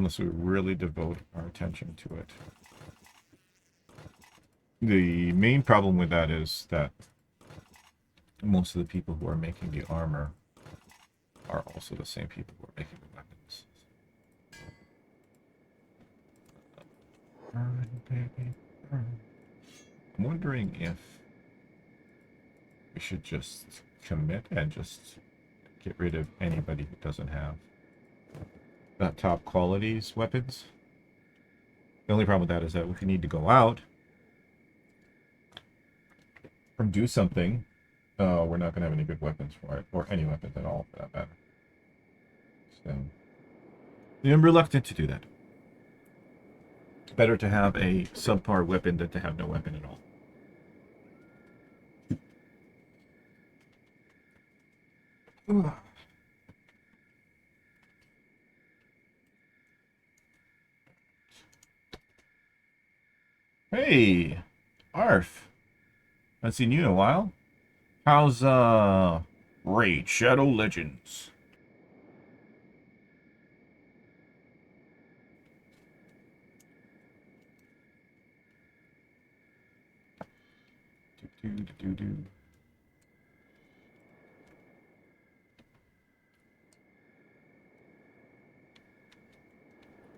unless we really devote our attention to it. The main problem with that is that most of the people who are making the armor are also the same people who are making the weapons. Burn, baby, burn. I'm wondering if we should just commit and just get rid of anybody who doesn't have that top qualities weapons. The only problem with that is that if you need to go out or do something, we're not going to have any good weapons for it, or any weapons at all for that matter. So I'm reluctant to do that. Better to have a subpar weapon than to have no weapon at all. Hey, Arf. Haven't seen you in a while. How's, Raid Shadow Legends? Do.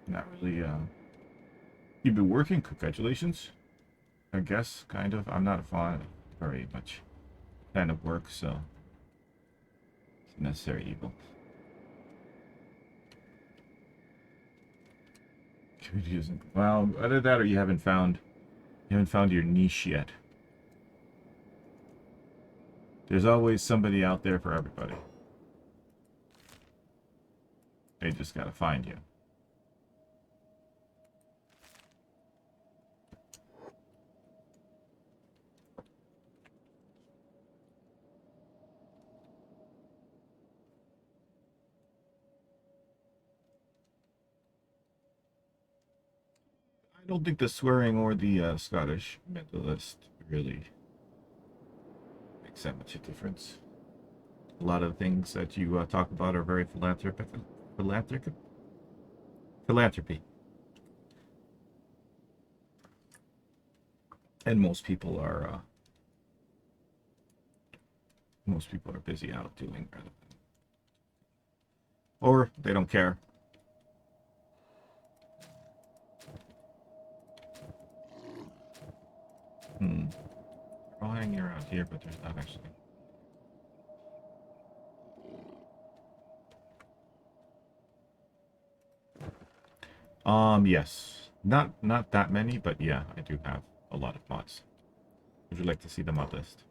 Not really, You've been working? Congratulations. I guess, kind of. I'm not a fan of very much kind of work, so it's a necessary evil. Community isn't, well, either that or you haven't found your niche yet. There's always somebody out there for everybody. They just gotta find you. I don't think the swearing or the Scottish mentalist really makes that much a difference. A lot of the things that you talk about are very philanthropy. And most people are busy out doing rather than, or they don't care. They're all hanging around here, but there's not actually. Yes. Not that many, but yeah, I do have a lot of mods. Would you like to see the mod list?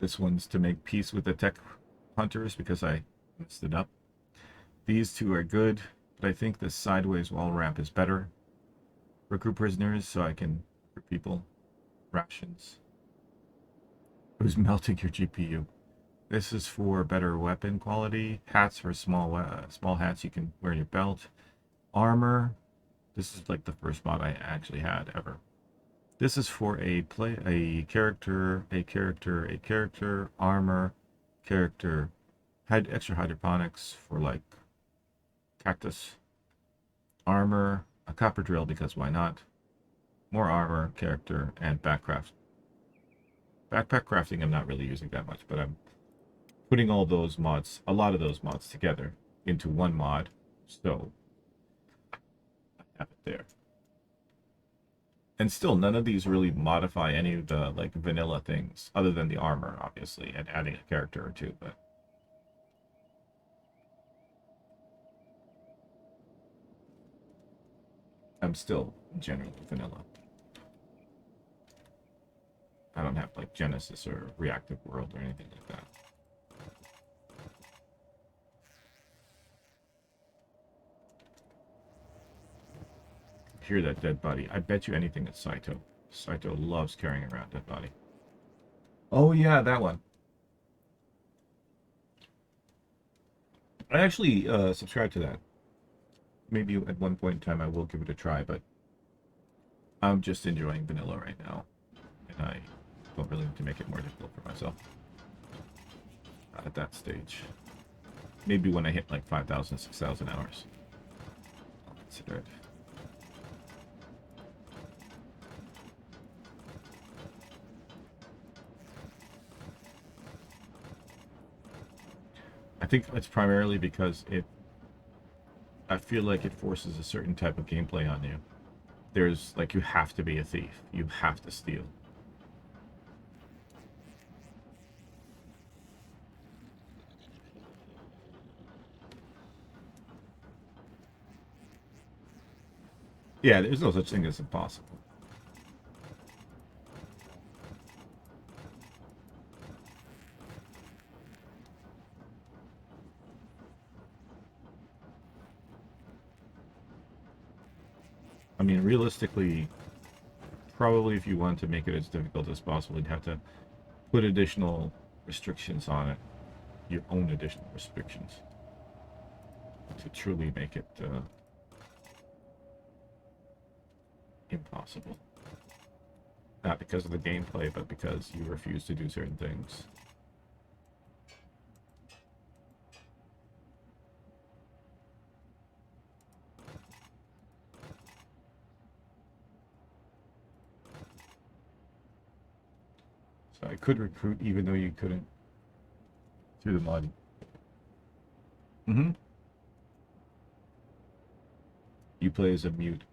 This one's to make peace with the tech hunters because I messed it up. These two are good, but I think the sideways wall ramp is better. Recruit prisoners so I can recruit people. Rations. Who's melting your GPU? This is for better weapon quality. Hats for small hats you can wear in your belt. Armor. This is like the first mod I actually had ever. This is for a character, armor, character, extra hydroponics for like cactus, armor, a copper drill because why not? More armor, character, and backpack crafting. I'm not really using that much, but I'm putting all those mods, a lot of those mods together into one mod, so I have it there. And still, none of these really modify any of the like vanilla things, other than the armor, obviously, and adding a character or two. But I'm still generally vanilla. I don't have like Genesis or Reactive World or anything like that. Hear that dead body. I bet you anything it's Saito. Saito loves carrying around dead body. Oh yeah, that one. I actually subscribe to that. Maybe at one point in time I will give it a try, but I'm just enjoying vanilla right now. And I don't really need to make it more difficult for myself. Not at that stage. Maybe when I hit like 5,000, 6,000 hours. I'll consider it. I think it's primarily because I feel like it forces a certain type of gameplay on you. There's like, you have to be a thief. You have to steal. Yeah, there's no such thing as impossible. I mean, realistically, probably if you want to make it as difficult as possible, you'd have to put additional restrictions on it. Your own additional restrictions. To truly make it impossible. Not because of the gameplay, but because you refuse to do certain things. So I could recruit even though you couldn't through the mud. Mm-hmm. You play as a mute.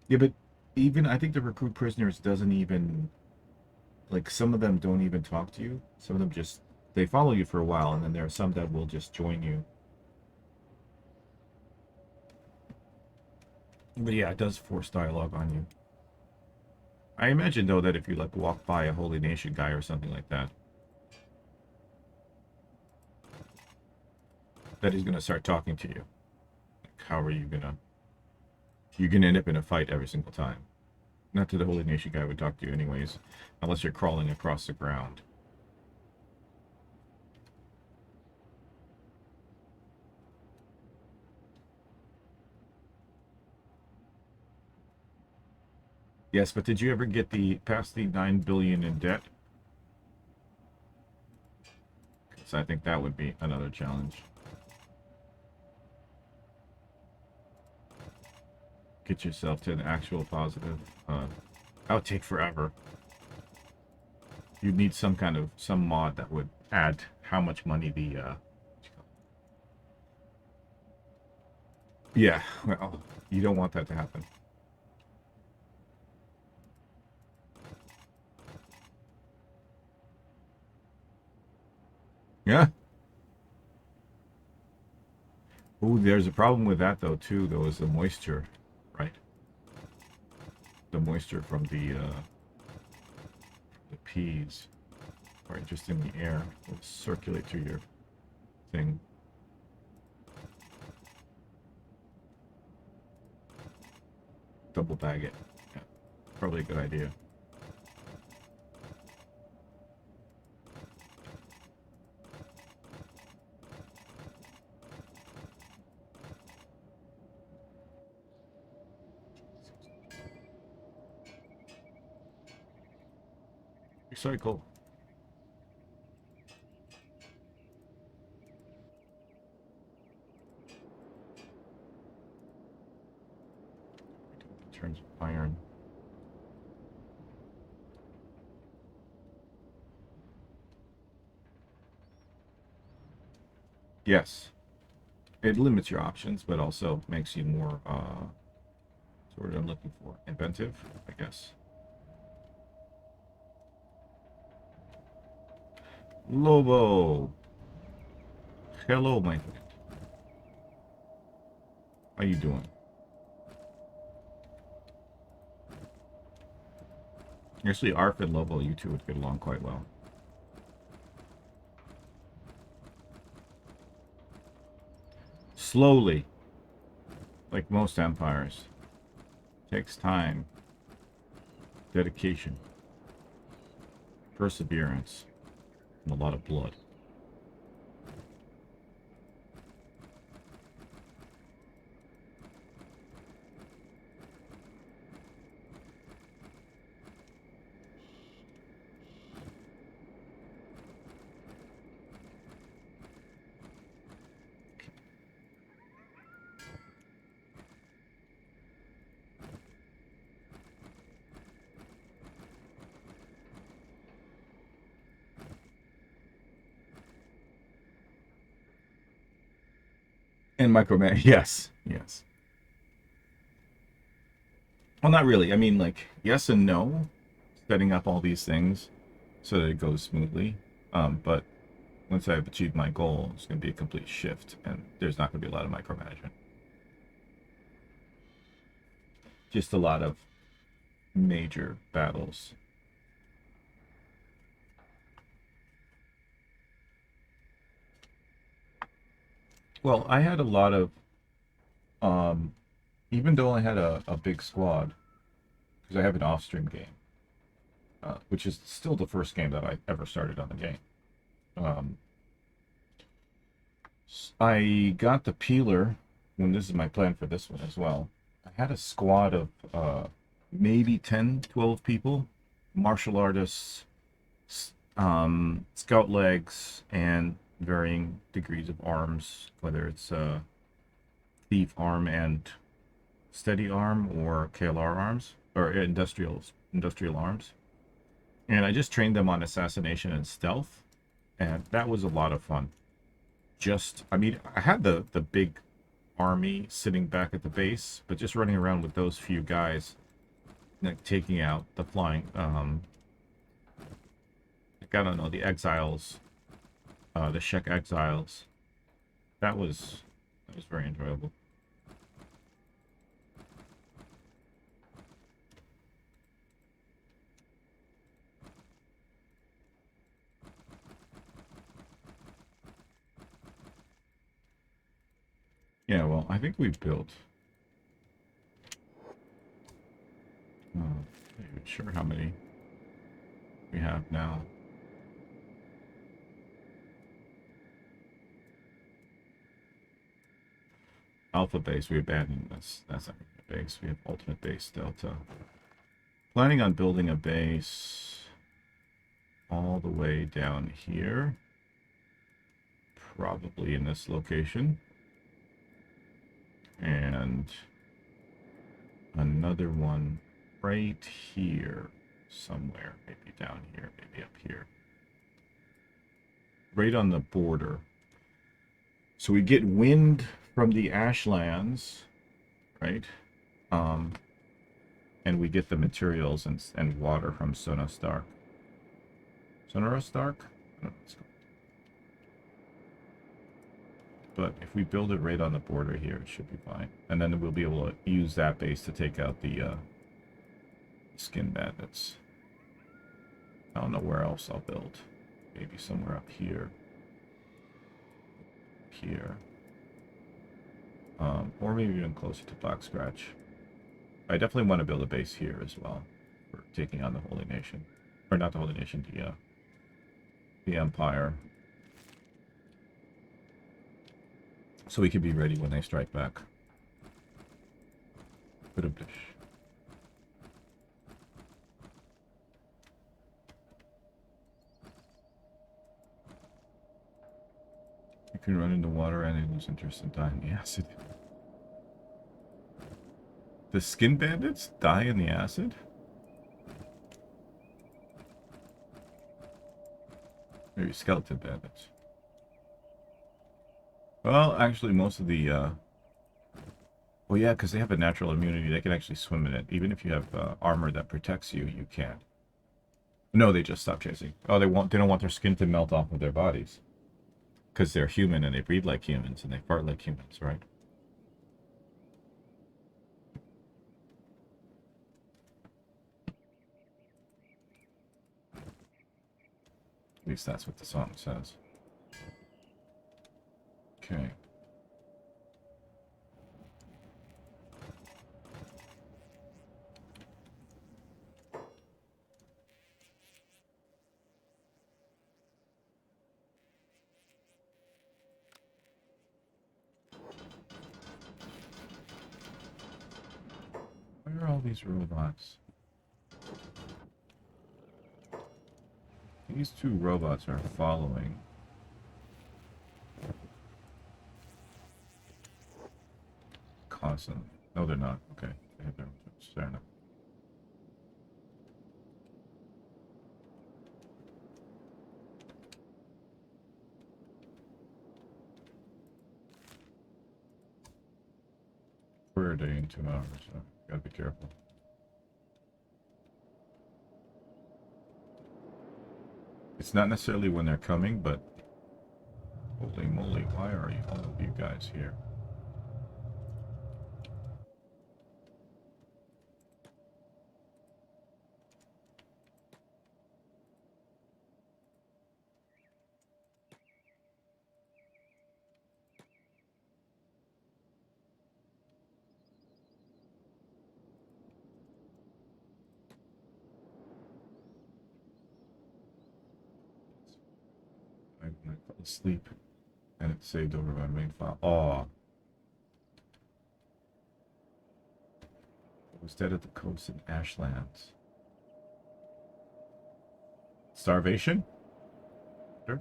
Yeah, but even I think the recruit prisoners doesn't even, like, some of them don't even talk to you. Some of them just, they follow you for a while, and then there are some that will just join you. But yeah, it does force dialogue on you. I imagine though that if you like walk by a Holy Nation guy or something like that, that he's gonna start talking to you. Like, how are you gonna? You're gonna end up in a fight every single time. Not that the Holy Nation guy would talk to you anyways, unless you're crawling across the ground. Yes, but did you ever get past the 9 billion in debt? Because I think that would be another challenge. Get yourself to an actual positive. That would take forever. You'd need some mod that would add how much money the yeah, well, you don't want that to happen. Yeah. Ooh, there's a problem with that though too, though, is the moisture, right? The moisture from the peas, right, just in the air, will circulate through your thing. Double bag it. Yeah, probably a good idea. Recycle. In terms of iron. Yes. It limits your options, but also makes you more, sort of I'm looking for. Inventive, I guess. Lobo. Hello, my friend. How you doing? Actually, Arf and Lobo, you two would get along quite well. Slowly. Like most empires. Takes time. Dedication. Perseverance. And a lot of blood. And micromanage. Yes, yes. Well, not really. I mean, like, yes and no. Setting up all these things so that it goes smoothly. But once I've achieved my goal, it's going to be a complete shift, and there's not going to be a lot of micromanagement. Just a lot of major battles. Well, I had a lot of, even though I had a big squad, because I have an off-stream game, which is still the first game that I ever started on the game. Um, I got the peeler, and this is my plan for this one as well. I had a squad of maybe 10, 12 people, martial artists, scout legs, and varying degrees of arms, whether it's thief arm and steady arm or KLR arms or industrial arms. And I just trained them on assassination and stealth, and that was a lot of fun. I mean, I had the big army sitting back at the base, but just running around with those few guys, like taking out the flying, like, I don't know, the exiles, the Shek exiles. That was very enjoyable. Yeah, well, I think we've built. I'm not even sure how many we have now. Alpha base, we abandoned this. That's not a base. We have ultimate base delta. Planning on building a base all the way down here. Probably in this location. And another one right here somewhere. Maybe down here, maybe up here. Right on the border. So we get wind from the Ashlands, right? And we get the materials and water from Sonos Stark. Sonoros Stark? I don't know what it's called. But if we build it right on the border here, it should be fine. And then we'll be able to use that base to take out the skin bandits. I don't know where else I'll build. Maybe somewhere up here. Here. Or maybe even closer to Black Scratch. I definitely want to build a base here as well for taking on the Holy Nation. Or not the Holy Nation, the Empire. So we can be ready when they strike back. Ba-dum-dish. You can run into water and they lose interest and die in the acid. The skin bandits die in the acid? Maybe skeleton bandits. Well, actually, most of the, well, yeah, because they have a natural immunity. They can actually swim in it. Even if you have armor that protects you, you can't. No, they just stop chasing. Oh, they don't want their skin to melt off of their bodies. Because they're human and they breathe like humans and they fart like humans, right? At least that's what the song says. Okay. Where are all these robots? These two robots are following. Constantly. No, they're not. Okay. They have their own ships. Fair enough. in 2 hours, so gotta be careful. It's not necessarily when they're coming, but holy moly, why are all of you guys here? I fell asleep and it saved over my main file. Oh. I was dead at the coast in Ashlands. Starvation? Sure.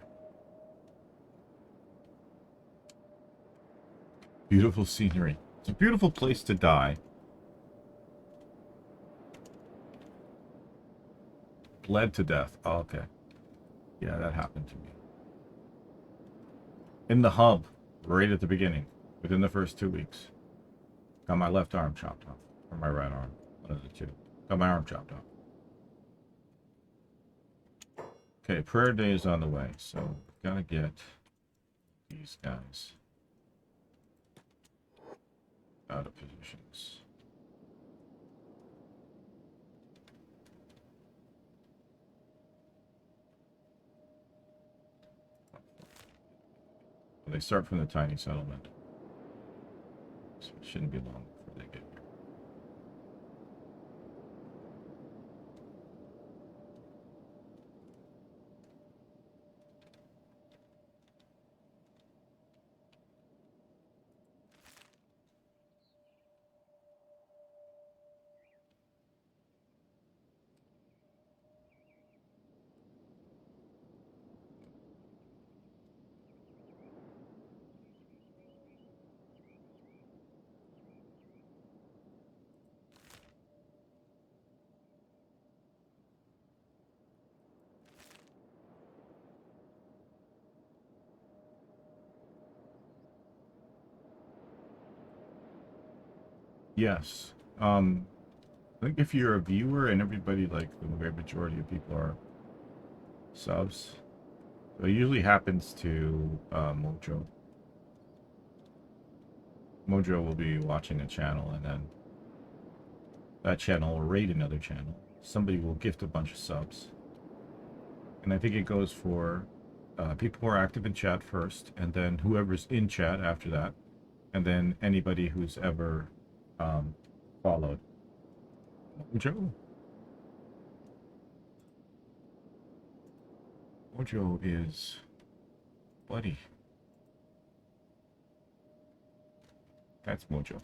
Beautiful scenery. It's a beautiful place to die. Bled to death. Oh, okay. Yeah, that happened to me. In the hub, right at the beginning, within the first 2 weeks. Got my left arm chopped off. Or my right arm. One of the two. Got my arm chopped off. Okay, prayer day is on the way, so gotta get these guys out of positions. They start from the tiny settlement, so it shouldn't be long before they get here. Yes. I think if you're a viewer and everybody, like the great majority of people are subs, so it usually happens to Mojo. Mojo will be watching a channel and then that channel will raid another channel. Somebody will gift a bunch of subs. And I think it goes for people who are active in chat first, and then whoever's in chat after that, and then anybody who's ever followed. Mojo. Mojo is buddy. That's Mojo.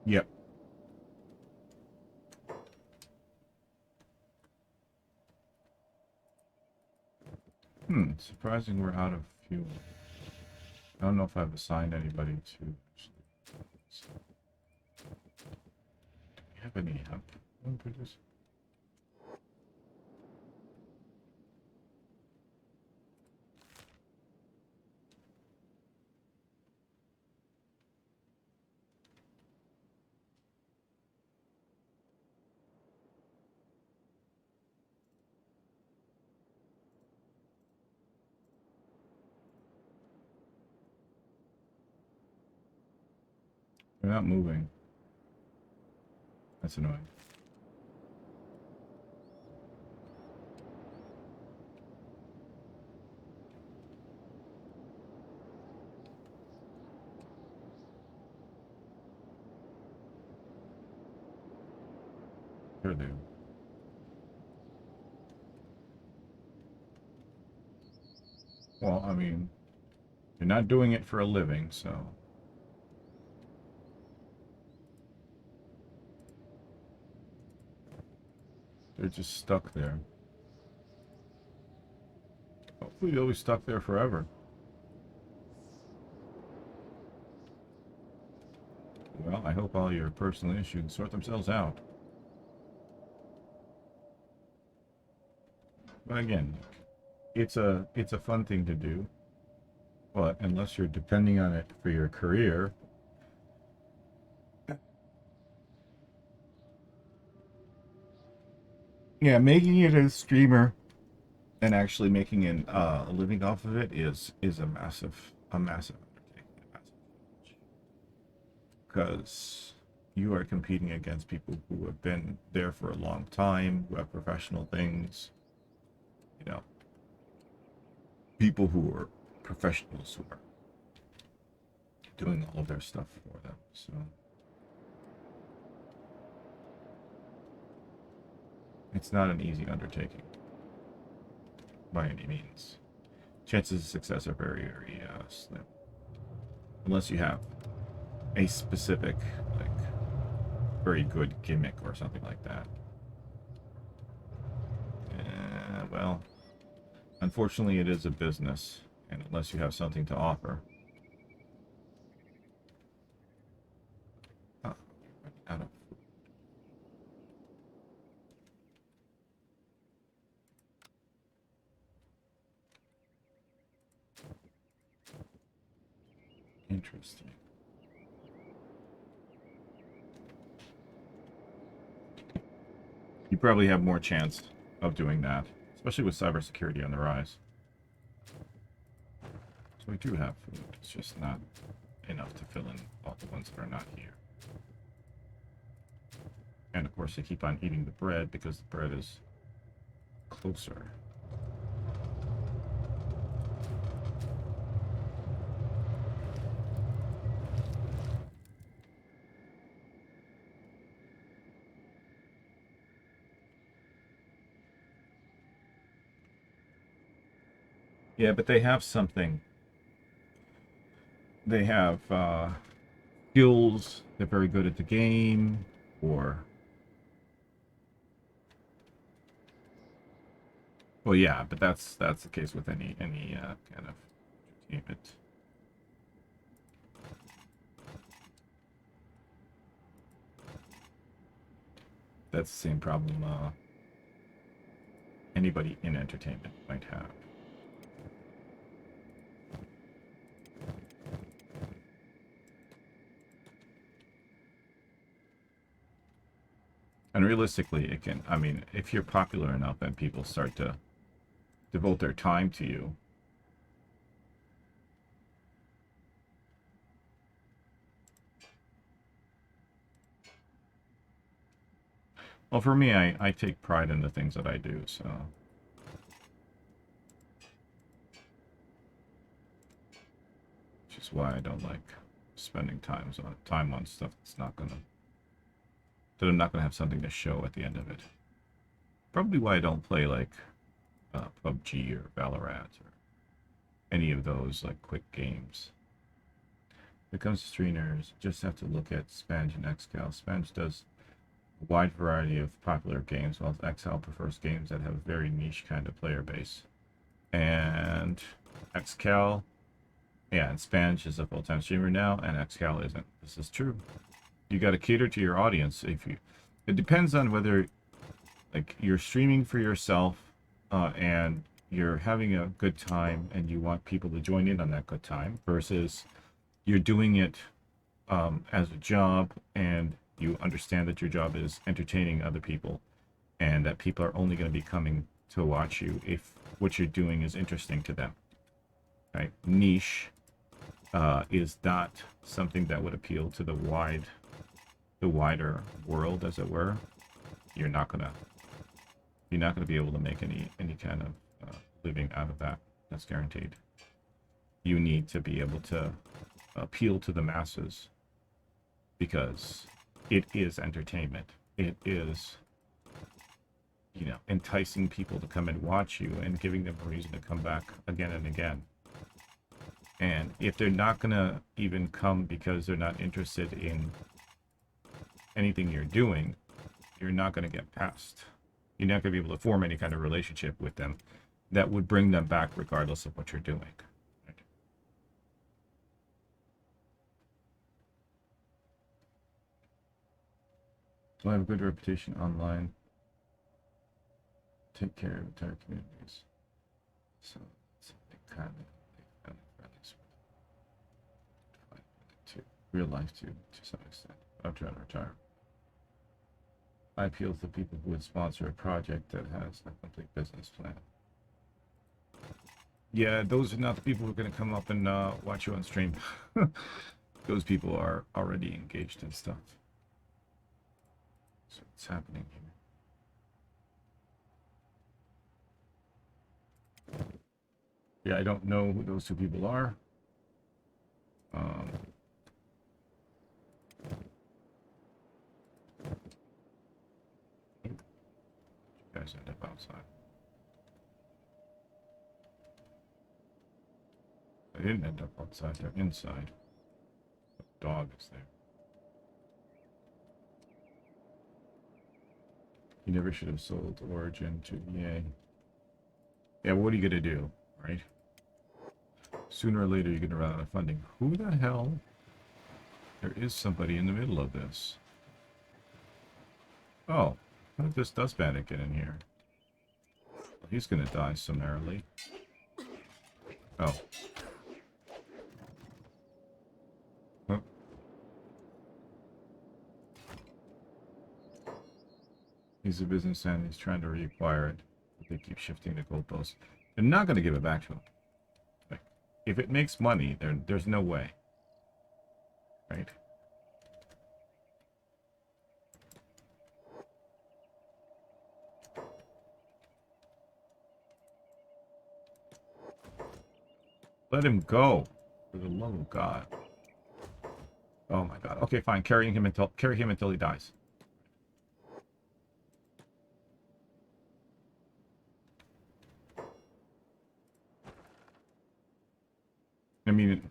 Yep. Surprising we're out of fuel. I don't know if I've assigned anybody to. Do you have any hemp? They're not moving. That's annoying. Sure do. Well, I mean, you're not doing it for a living, so. They're just stuck there. Hopefully they'll be stuck there forever. Well, I hope all your personal issues sort themselves out. again, it's a fun thing to do, but unless you're depending on it for your career, yeah, making it a streamer and actually making a living off of it is a massive undertaking, because you are competing against people who have been there for a long time, who have professional things, you know, people who are professionals who are doing all of their stuff for them. So it's not an easy undertaking by any means. Chances of success are very, very slim, unless you have a specific, like, very good gimmick or something like that. Well, unfortunately, it is a business, and unless you have something to offer, out of interesting. You probably have more chance of doing that, especially with cybersecurity on the rise. So we do have food. It's just not enough to fill in all the ones that are not here. And of course, they keep on eating the bread because the bread is closer. Yeah, but they have something. They have skills. They're very good at the game, or well, yeah, but that's the case with any kind of entertainment. That's the same problem anybody in entertainment might have. And realistically, it can, I mean, if you're popular enough and people start to devote their time to you, well, for me, I take pride in the things that I do, so. Which is why I don't like spending time on stuff that's not gonna, that I'm not gonna have something to show at the end of it. Probably why I don't play like PUBG or Valorant or any of those like quick games. When it comes to streamers, just have to look at Spange and XCal. Spange does a wide variety of popular games, while XCal prefers games that have a very niche kind of player base. And XCal, yeah, and Spange is a full-time streamer now, and XCal isn't. This is true. You got to cater to your audience. It depends on whether, like, you're streaming for yourself, and you're having a good time, and you want people to join in on that good time, versus you're doing it as a job, and you understand that your job is entertaining other people, and that people are only going to be coming to watch you if what you're doing is interesting to them. Right? Niche is not something that would appeal to the wider world, as it were. You're not gonna be able to make any kind of living out of that. That's guaranteed. You need to be able to appeal to the masses, because it is entertainment. It is, you know, enticing people to come and watch you and giving them a reason to come back again and again. And if they're not gonna even come because they're not interested in anything you're doing, you're not gonna get past. You're not gonna be able to form any kind of relationship with them that would bring them back regardless of what you're doing. Right? So I have a good reputation online. take care of entire communities. So it's a kind of to real life to some extent. I'm trying to retire. I appeal to people who would sponsor a project that has a complete business plan. Yeah, those are not the people who are going to come up and watch you on stream. Those people are already engaged in stuff. So what's happening here? Yeah, I don't know who those two people are. You guys end up outside. They didn't end up outside, they're inside. The dog is there. You never should have sold Origin to EA. Yeah, what are you gonna do, right? Sooner or later you're gonna run out of funding. Who the hell? There is somebody in the middle of this. Oh, how did this dust bandit get in here? Well, he's gonna die summarily. Oh. Huh. He's a businessman. He's trying to reacquire it. But they keep shifting the goalposts. They're not going to give it back to him. Like, if it makes money, there's no way. Right? Let him go. For the love of God. Oh my God. Okay, fine. Carry him until he dies. I mean,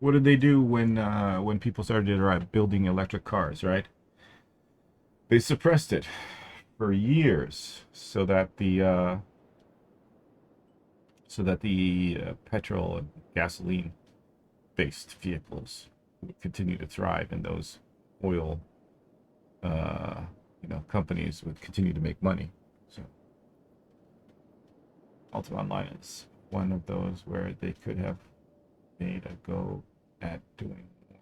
what did they do when people started building electric cars, right? They suppressed it for years so that the petrol and gasoline based vehicles would continue to thrive, and those oil companies would continue to make money. So Ultima Online is one of those where they could have made a go at doing more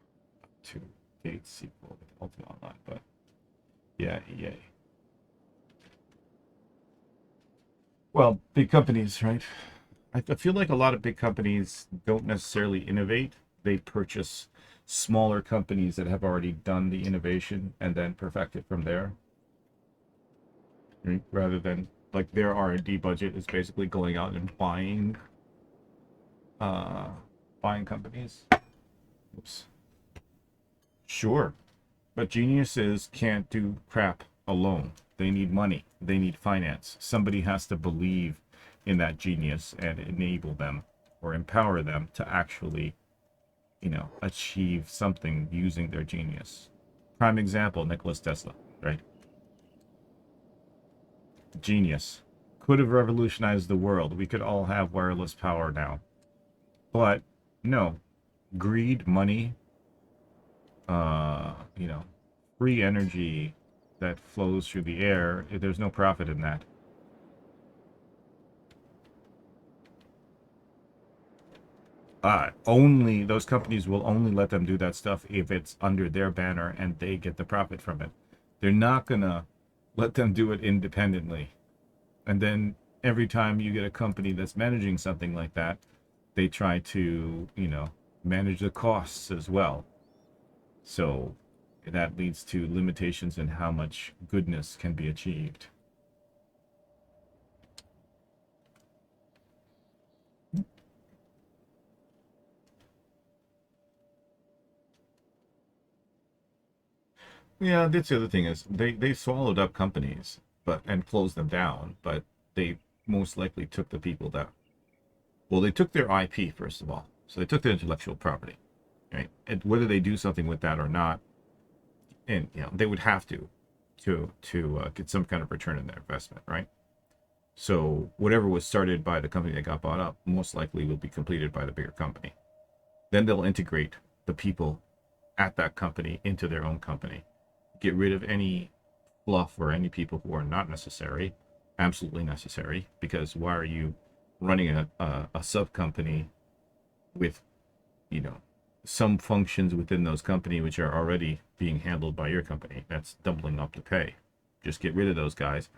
to date sequel with Ultima Online, but yeah, EA. Well, big companies, right? I feel like a lot of big companies don't necessarily innovate. They purchase smaller companies that have already done the innovation and then perfect it from there. Right? Rather than, like, their R&D budget is basically going out and buying companies. Oops. Sure. But geniuses can't do crap alone. They need money. They need finance. Somebody has to believe in that genius and enable them or empower them to actually, achieve something using their genius. Prime example, Nikola Tesla, right? Genius. Could have revolutionized the world. We could all have wireless power now. But no. Greed, money, free energy that flows through the air, there's no profit in that. Only those companies will only let them do that stuff if it's under their banner and they get the profit from it. They're not gonna let them do it independently. And then every time you get a company that's managing something like that, they try to, manage the costs as well. So that leads to limitations in how much goodness can be achieved. Yeah, that's the other thing is they swallowed up companies and closed them down, but they most likely took the people that, well, they took their IP first of all. So they took their intellectual property, right? And whether they do something with that or not, and they would have to get some kind of return in their investment, right? So whatever was started by the company that got bought up most likely will be completed by the bigger company. Then they'll integrate the people at that company into their own company, get rid of any fluff or any people who are not necessary, absolutely necessary, because why are you running a sub company with, you know, some functions within those company which are already being handled by your company? That's doubling up the pay. Just get rid of those guys,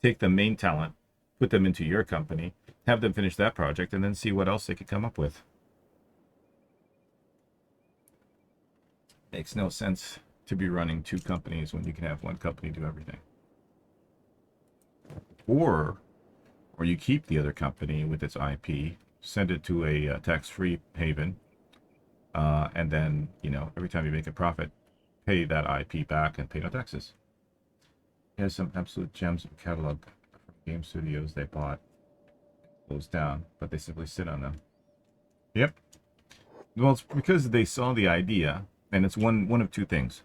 take the main talent, put them into your company, have them finish that project, and then see what else they could come up with. Makes no sense to be running two companies when you can have one company do everything. Or you keep the other company with its IP, send it to a tax-free haven, and then, you know, every time you make a profit, pay that IP back and pay no taxes. Here's some absolute gems of catalog from game studios they bought, closed down, but they simply sit on them. Yep. Well, it's because they saw the idea, and it's one of two things.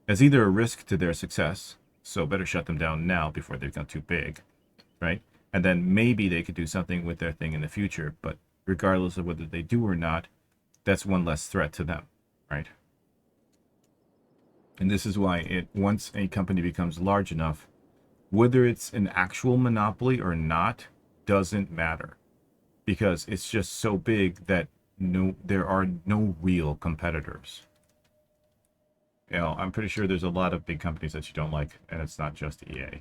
As either a risk to their success, so better shut them down now before they become too big, right? And then maybe they could do something with their thing in the future, but regardless of whether they do or not, that's one less threat to them, right? And this is why once a company becomes large enough, whether it's an actual monopoly or not doesn't matter, because it's just so big that there are no real competitors. You know, I'm pretty sure there's a lot of big companies that you don't like, and it's not just EA.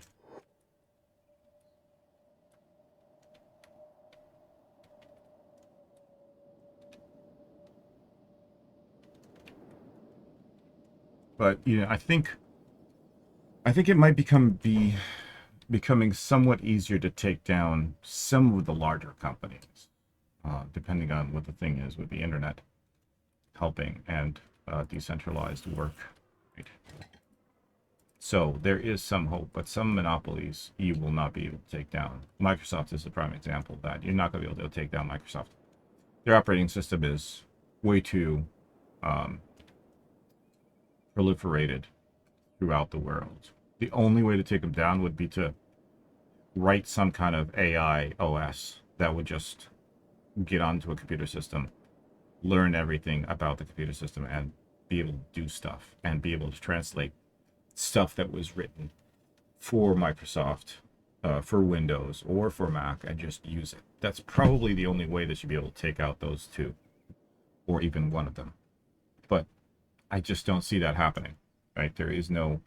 But, you know, I think it might becoming somewhat easier to take down some of the larger companies, depending on what the thing is with the internet helping and decentralized work. Right? So there is some hope, but some monopolies you will not be able to take down. Microsoft is a prime example of that. You're not going to be able to take down Microsoft. Their operating system is way too proliferated throughout the world. The only way to take them down would be to write some kind of AI OS that would just get onto a computer system, learn everything about the computer system, and be able to do stuff, and be able to translate stuff that was written for Microsoft, for Windows, or for Mac, and just use it. That's probably the only way that you'd be able to take out those two, or even one of them. But I just don't see that happening, right? There is no,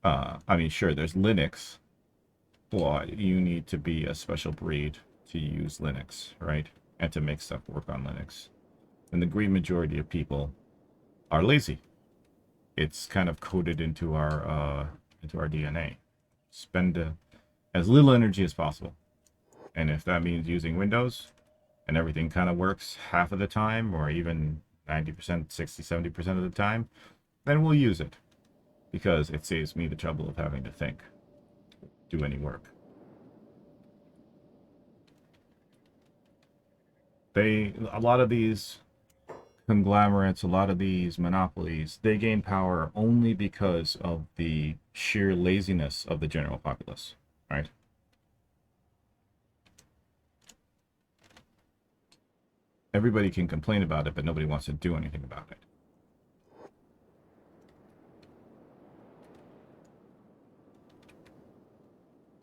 I mean, sure, there's Linux, but you need to be a special breed to use Linux, right? And to make stuff work on Linux. And the great majority of people are lazy. It's kind of coded into our DNA. Spend as little energy as possible. And if that means using Windows and everything kind of works half of the time, or even 90%, 60, 70% of the time, then we'll use it, because it saves me the trouble of having to think, do any work. A lot of these conglomerates, a lot of these monopolies, they gain power only because of the sheer laziness of the general populace, right? Everybody can complain about it, but nobody wants to do anything about it.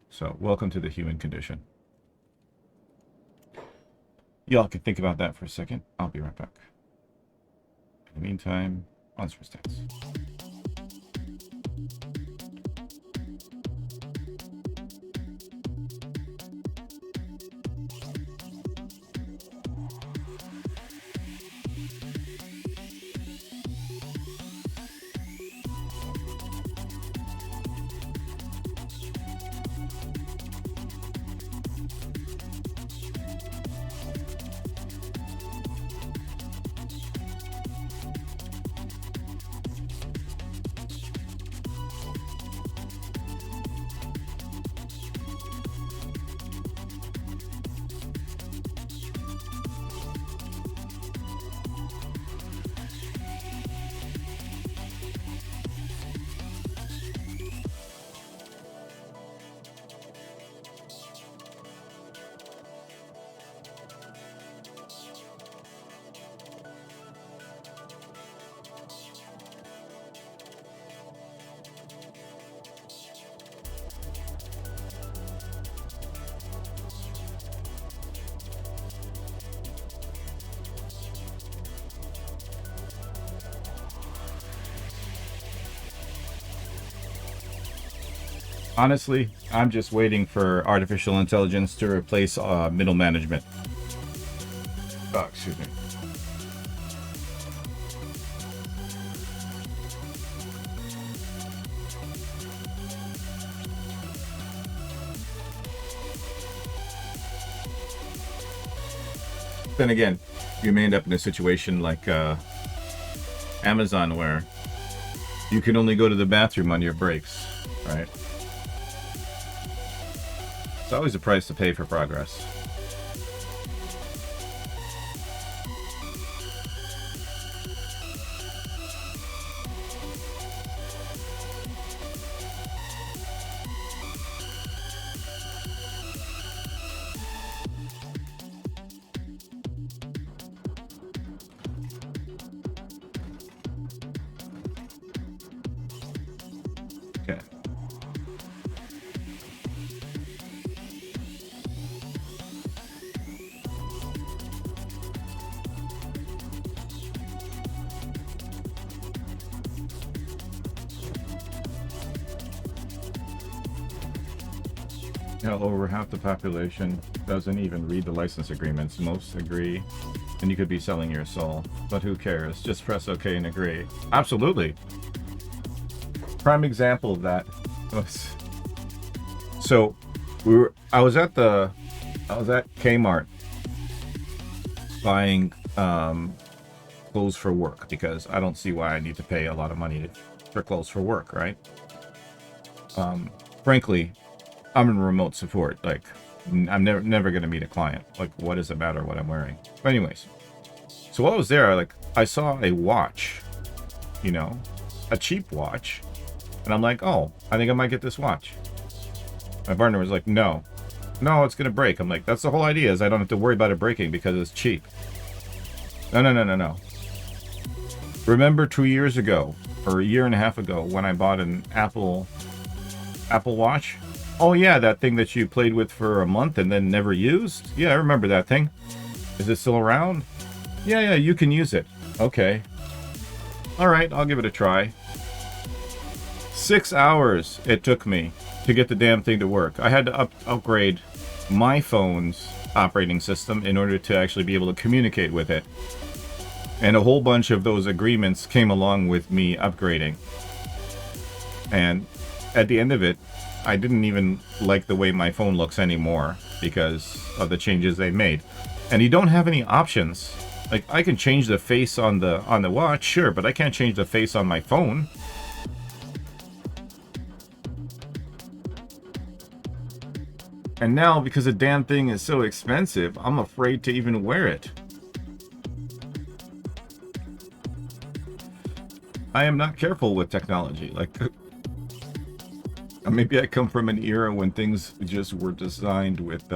So, welcome to the human condition. Y'all can think about that for a second. I'll be right back. In the meantime, on Resistance. Honestly, I'm just waiting for artificial intelligence to replace middle management. Oh, excuse me. Then again, you may end up in a situation like Amazon where you can only go to the bathroom on your breaks, right? It's always a price to pay for progress. Okay. Yeah, over half the population doesn't even read the license agreements. Most agree, and you could be selling your soul. But who cares? Just press OK and agree. Absolutely. Prime example of that was, so I was at Kmart buying clothes for work because I don't see why I need to pay a lot of money for clothes for work, right? Frankly, I'm in remote support. Like, I'm never gonna meet a client. Like, what does it matter what I'm wearing? But anyways, so while I was there, I saw a watch, you know, a cheap watch, and I'm like, oh, I think I might get this watch. My partner was like, no, it's gonna break. I'm like, that's the whole idea, is I don't have to worry about it breaking because it's cheap. No. Remember 2 years ago, or a year and a half ago, when I bought an Apple Watch? Oh yeah, that thing that you played with for a month and then never used? Yeah, I remember that thing. Is it still around? Yeah, you can use it. Okay. Alright, I'll give it a try. 6 hours it took me to get the damn thing to work. I had to upgrade my phone's operating system in order to actually be able to communicate with it. And a whole bunch of those agreements came along with me upgrading. And at the end of it, I didn't even like the way my phone looks anymore because of the changes they made. And you don't have any options. Like, I can change the face on the watch, sure, but I can't change the face on my phone. And now, because the damn thing is so expensive, I'm afraid to even wear it. I am not careful with technology. Like, maybe I come from an era when things just were designed with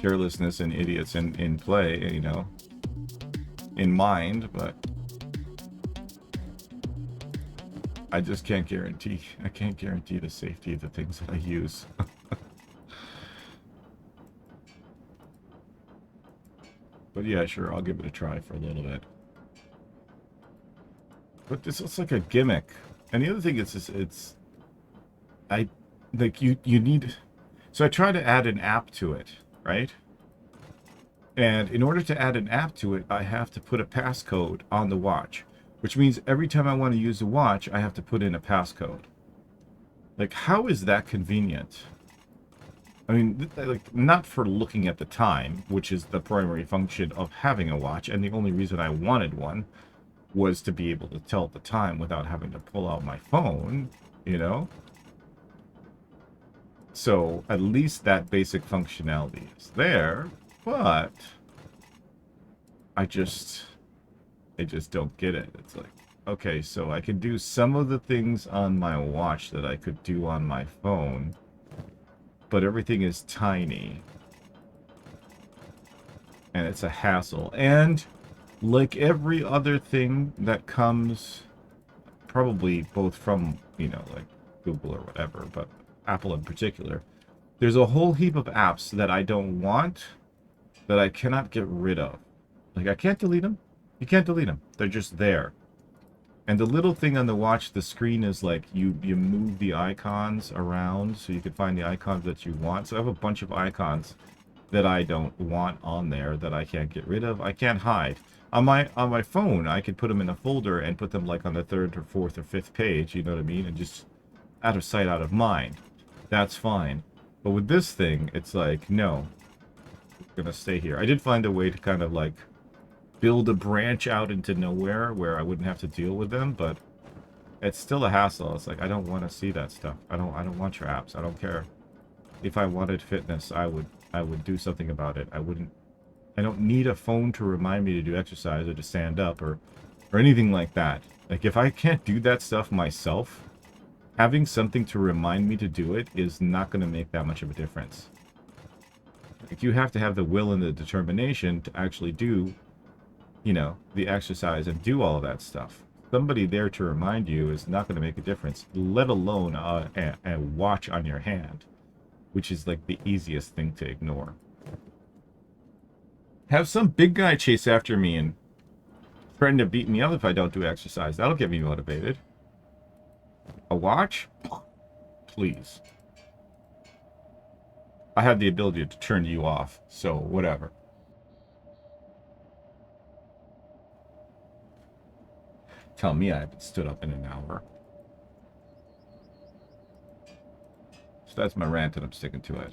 carelessness and idiots in play, you know, in mind, but I just can't guarantee. I can't guarantee the safety of the things that I use. But yeah, sure, I'll give it a try for a little bit. But this looks like a gimmick. And the other thing is, you need. So I try to add an app to it, right? And in order to add an app to it, I have to put a passcode on the watch, which means every time I want to use the watch, I have to put in a passcode. Like, how is that convenient? I mean, like, not for looking at the time, which is the primary function of having a watch, and the only reason I wanted one was to be able to tell the time without having to pull out my phone, you know? So at least that basic functionality is there, but I just don't get it. It's like, okay, so I can do some of the things on my watch that I could do on my phone, but everything is tiny. And it's a hassle. And like every other thing that comes, probably both from, you know, like Google or whatever, but Apple in particular, there's a whole heap of apps that I don't want, that I cannot get rid of. Like, I can't delete them. You can't delete them. They're just there. And the little thing on the watch, the screen is like you move the icons around so you can find the icons that you want. So I have a bunch of icons that I don't want on there that I can't get rid of. I can't hide. On my phone, I could put them in a folder and put them like on the 3rd or 4th or 5th page, you know what I mean? And just out of sight, out of mind. That's fine. But with this thing, it's like, no, we're gonna stay here. I did find a way to kind of like build a branch out into nowhere where I wouldn't have to deal with them, but it's still a hassle. It's like, I don't want to see that stuff. I don't want your apps. I don't care. If I wanted fitness, I would do something about it. I don't need a phone to remind me to do exercise or to stand up or anything like that. Like, if I can't do that stuff myself, having something to remind me to do it is not going to make that much of a difference. Like, you have to have the will and the determination to actually do, you know, the exercise and do all of that stuff. Somebody there to remind you is not going to make a difference, let alone a watch on your hand, which is like the easiest thing to ignore. Have some big guy chase after me and threaten to beat me up if I don't do exercise. That'll get me motivated. A watch? Please. I have the ability to turn you off, so whatever. Tell me I haven't stood up in an hour. So that's my rant and I'm sticking to it.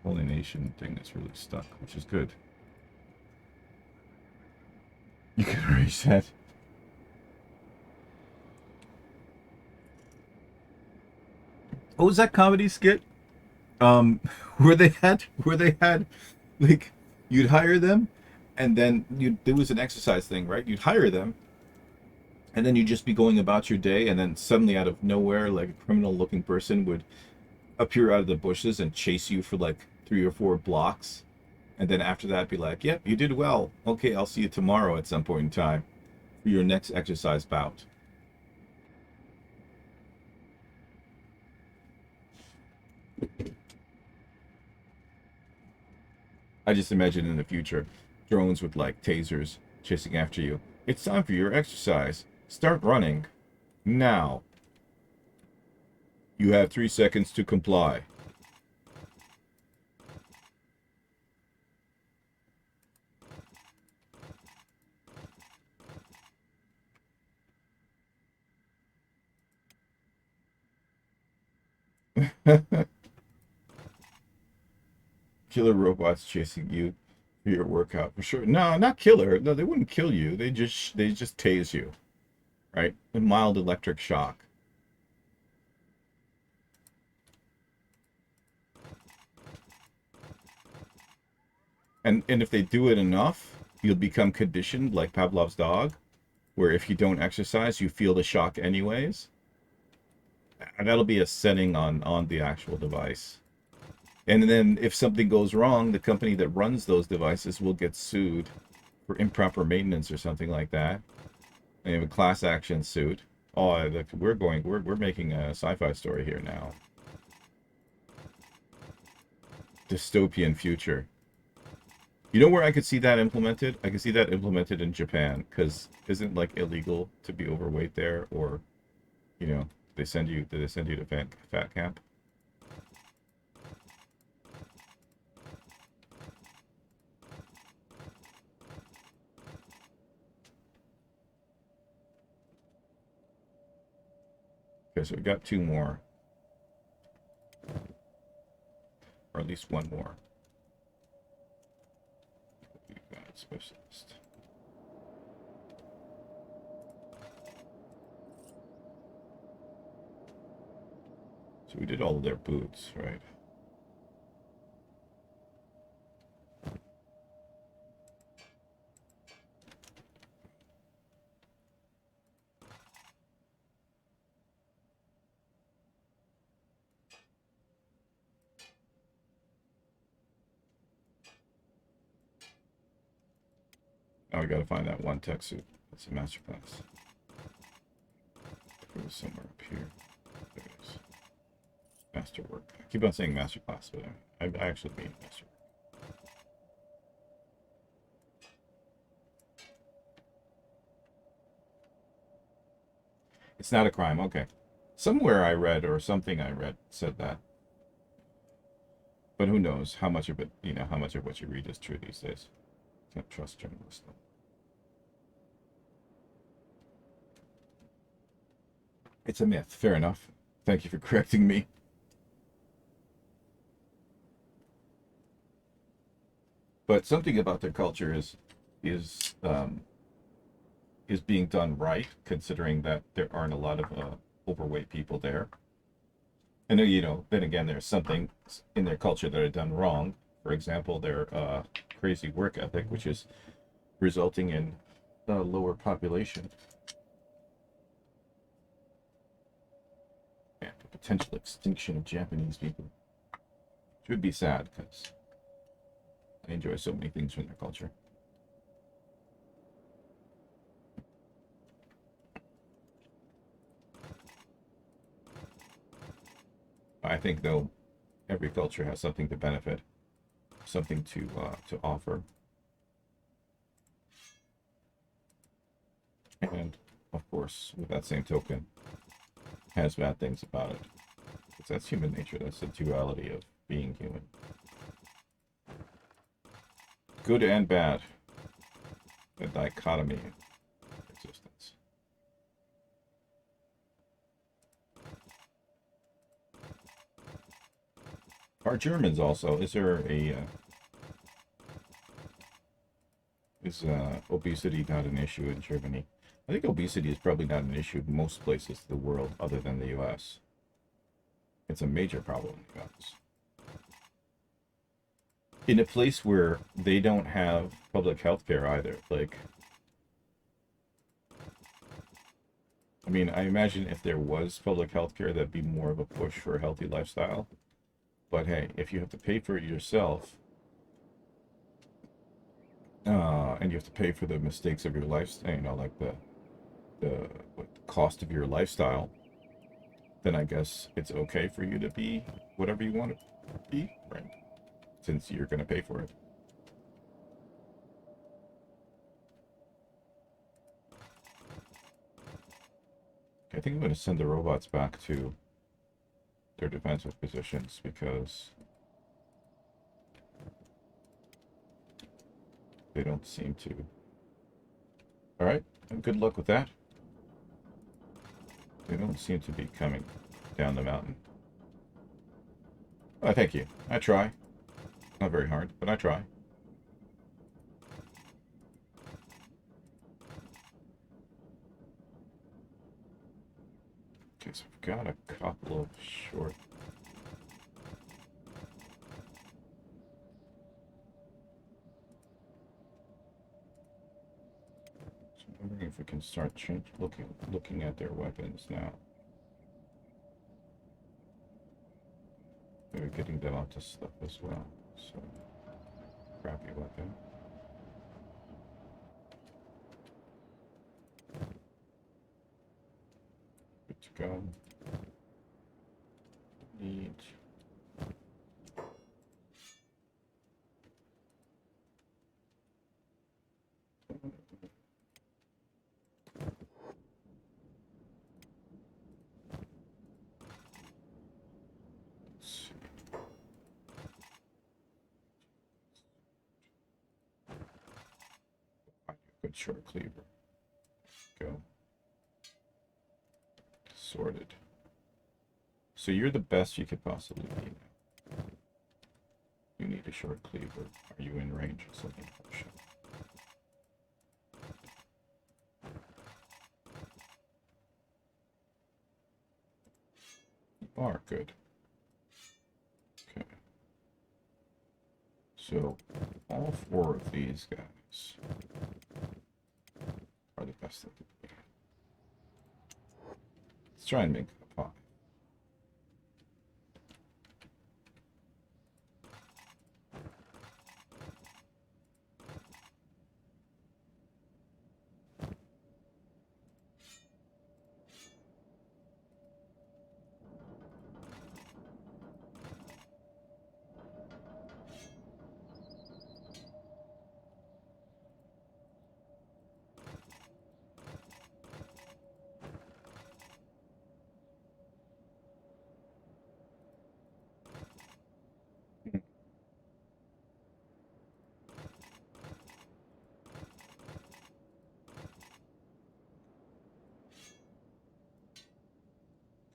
Holy Nation thing that's really stuck, which is good. You can reset. What was that comedy skit? Where they had like, you'd hire them, and then there was an exercise thing, right? You'd hire them, and then you'd just be going about your day, and then suddenly out of nowhere, like a criminal-looking person would appear out of the bushes and chase you for like 3 or 4 blocks, and then after that be like, yep, you did well. Okay, I'll see you tomorrow at some point in time for your next exercise bout. I just imagine in the future, drones with like tasers chasing after you. It's time for your exercise. Start running. Now. You have 3 seconds to comply. Killer robots chasing you for your workout for sure. No, not killer. No, they wouldn't kill you. They just tase you, right? A mild electric shock. And if they do it enough, you'll become conditioned like Pavlov's dog, where if you don't exercise, you feel the shock anyways. And that'll be a setting on the actual device. And then if something goes wrong, the company that runs those devices will get sued for improper maintenance or something like that. They have a class action suit. Oh, we're making a sci-fi story here now. Dystopian future. You know where I could see that implemented? I could see that implemented in Japan, because isn't like illegal to be overweight there, or, you know, they send you to fat camp. Okay, so we got 2 more. Or at least 1 more. We got specialist. So we did all of their boots, right? Now we gotta find that one tech suit. That's a master class. It was somewhere up here. There it is. Yeah. masterwork. I keep on saying masterclass, but I actually mean masterwork. It's not a crime. Okay. Somewhere I read, or something I read, said that. But who knows how much of it, how much of what you read is true these days. Can't trust journalists, though. It's a myth. Fair enough. Thank you for correcting me. But something about their culture is being done right, considering that there aren't a lot of overweight people there. And then again, there's something in their culture that are done wrong. For example, their crazy work ethic, which is resulting in lower population and the potential extinction of Japanese people. Which would be sad, because I enjoy so many things from their culture. I think, though, every culture has something to benefit, something to offer, and of course, with that same token, has bad things about it. Because that's human nature. That's the duality of being human. Good and bad. The dichotomy of existence. Are Germans also? Is there a is obesity not an issue in Germany? I think obesity is probably not an issue in most places of the world other than the U.S. It's a major problem in the U.S. In a place where they don't have public health care either. Like, I mean, I imagine if there was public health care, that'd be more of a push for a healthy lifestyle. But hey, if you have to pay for it yourself, and you have to pay for the mistakes of your lifestyle, like the cost of your lifestyle, then I guess it's okay for you to be whatever you want to be, right? Since you're going to pay for it. I think I'm going to send the robots back to their defensive positions because they don't seem to. All right, and good luck with that. They don't seem to be coming down the mountain. Oh, thank you. I try. Not very hard, but I try. Okay, so we've got a couple of short. So I'm wondering if we can start looking at their weapons now. They're getting them onto stuff as well. So, crappy weapon. Good to go. Need. Good short cleaver. Go. Sorted. So you're the best you could possibly be now. You need a short cleaver. Are you in range of something? You are good. Okay. So all four of these guys are the best that could be. Let's try and make a pie.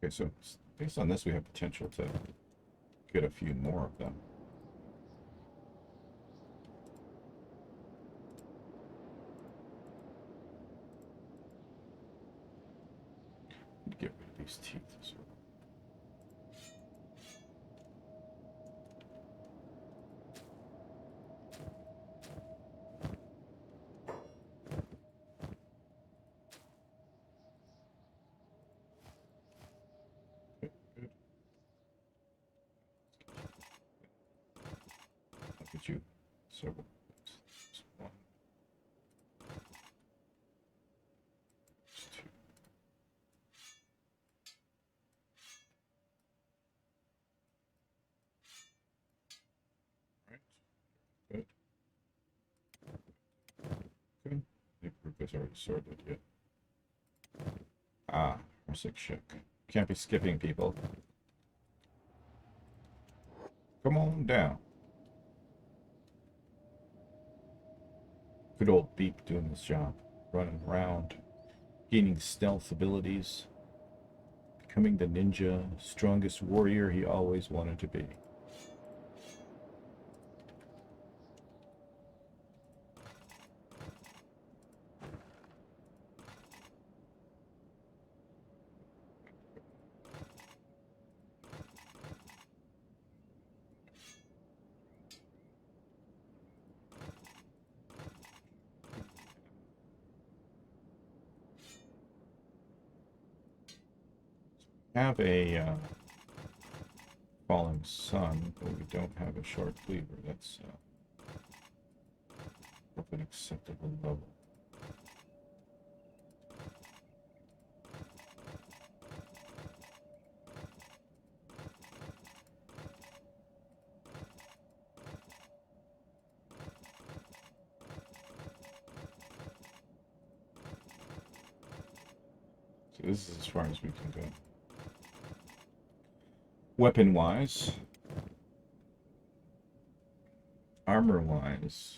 Okay, so based on this, we have potential to get a few more of them. Get rid of these teeth as well. Okay, good. I'll get you several. Just one. Just two. Right. Good. Good. The group has already sorted yet. Ah, our sick ship. Can't be skipping people. Come on down. Good old Beep doing his job. Running around. Gaining stealth abilities. Becoming the ninja, strongest warrior he always wanted to be. Have a falling sun, but we don't have a short cleaver. That's of an acceptable level. So this is as far as we can go. Weapon-wise, armor-wise,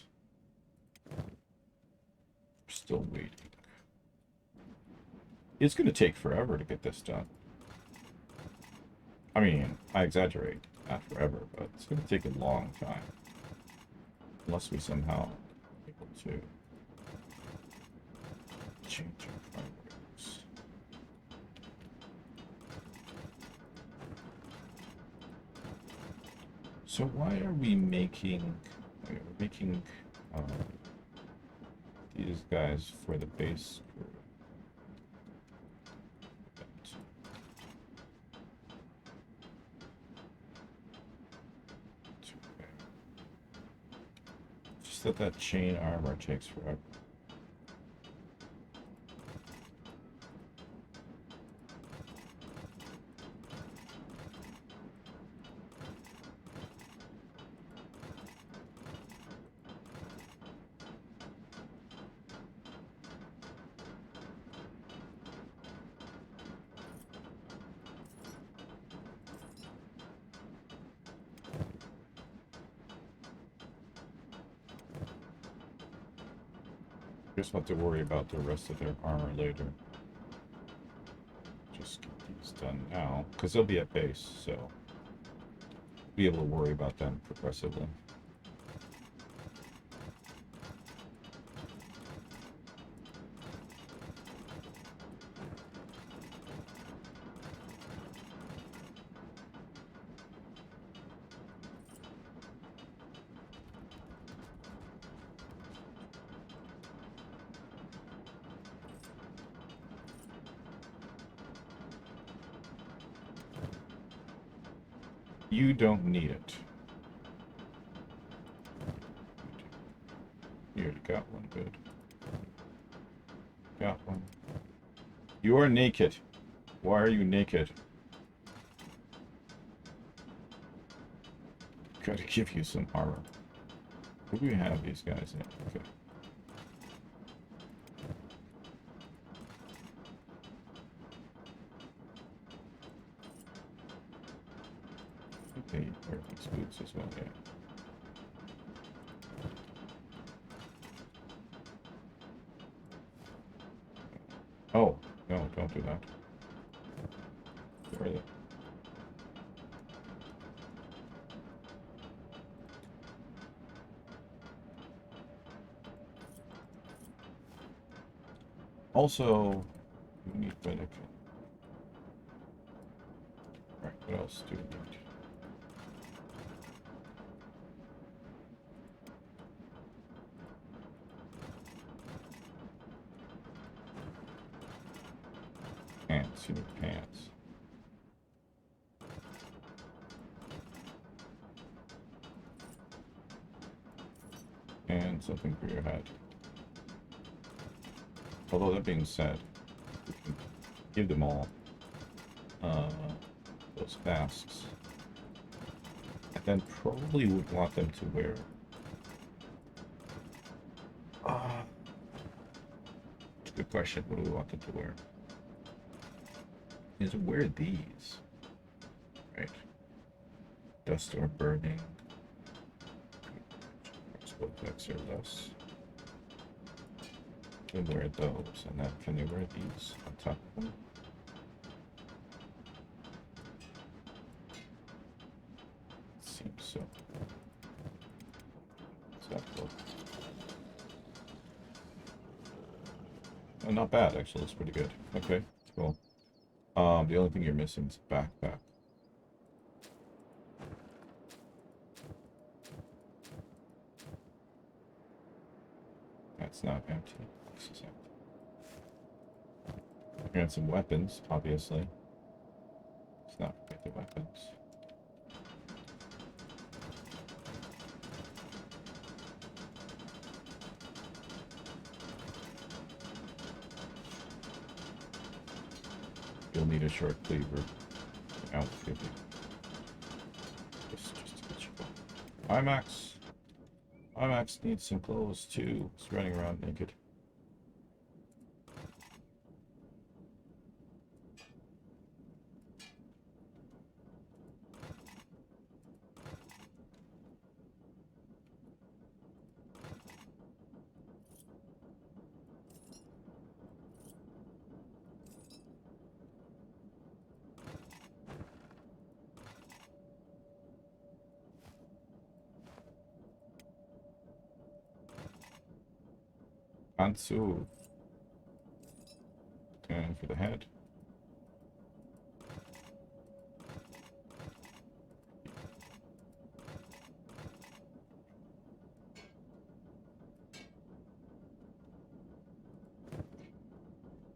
still waiting. It's going to take forever to get this done. I mean, I exaggerate, not forever, but it's going to take a long time. Unless we somehow are able to change our priorities. So why are we making... We're making these guys for the base crew. Just that chain armor takes forever. Just have to worry about the rest of their armor later. Just get these done now, because they'll be at base, so be able to worry about them progressively. You don't need it. You already got one, good. Got one. You are naked. Why are you naked? Gotta give you some armor. Who do we have these guys in? Okay. Okay, wear these boots as well, yeah. Oh, no, don't do that. There. Also, we need vinegar. Alright, what else do we need? Pants, you need pants. And something for your head. Although that being said, we can give them all those masks. And then probably would want them to wear it's a good question. What do we want them to wear? Is wear these. Right. Dust or burning. Explode effects or less. Can wear those, and then can they wear these on top of them? Seems so. What's that look? Oh, not bad, actually. Looks pretty good. Okay, cool. The only thing you're missing is a backpack. That's not empty. This is empty. And some weapons, obviously. Let's not forget the weapons. You'll need a short cleaver. Outfit. Just to get you going. IMAX needs some clothes too. He's running around naked. Ansu. And for the head.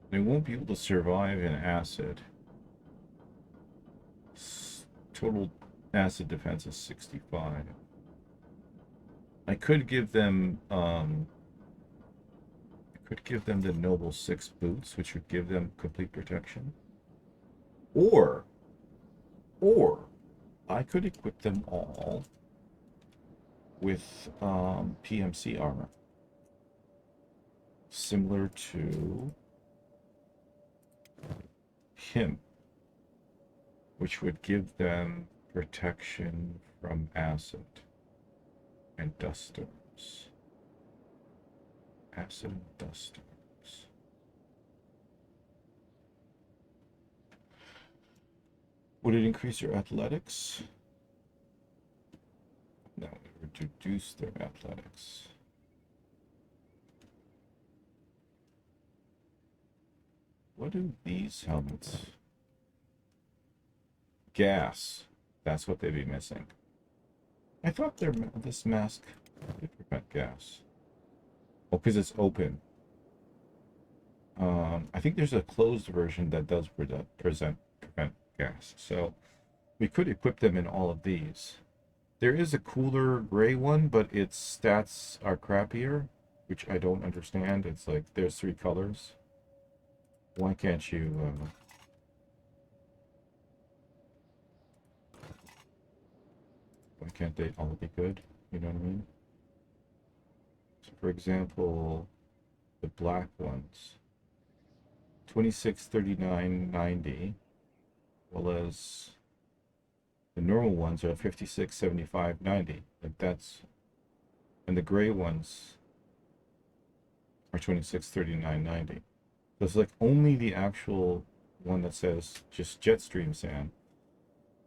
They won't be able to survive in acid. Total acid defense is 65. I could give them the Noble 6 boots, which would give them complete protection. Or I could equip them all with PMC armor. Similar to him, which would give them protection from acid and dust storms. Acid and dust storms. Would it increase your athletics? No, it would reduce their athletics. What do these helmets? Gas. That's what they'd be missing. I thought this mask did prevent gas. Oh, because it's open. I think there's a closed version that does prevent gas. So we could equip them in all of these. There is a cooler gray one, but its stats are crappier, which I don't understand. It's like there's 3 colors. Why can't you why can't they all be good? You know what I mean? So for example, the black ones, 26, 39, 90, well as the normal ones are 56, 75, 90. Like that's, and the gray ones are 26, 39, 90. So it's like only the actual one that says just Jetstream Sand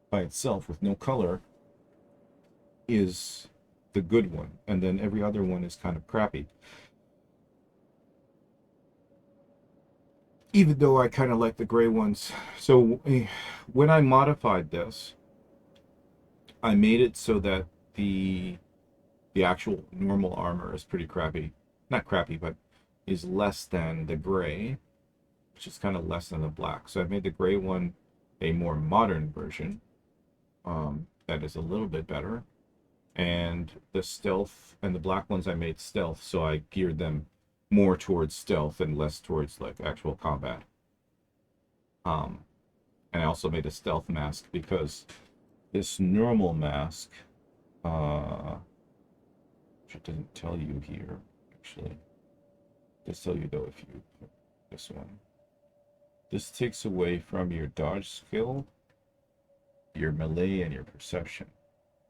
by itself with no color is the good one, and then every other one is kind of crappy. even though I kind of like the gray ones. So when I modified this, I made it so that the actual normal armor is pretty crappy. Not crappy, but is less than the gray, which is kind of less than the black. So I made the gray one a more modern version that is a little bit better. And the stealth and the black ones I made stealth, so I geared them more towards stealth and less towards like actual combat. And I also made a stealth mask because this normal mask, which it doesn't tell you here, actually. It does tell you though if you put this one. This takes away from your dodge skill, your melee, and your perception.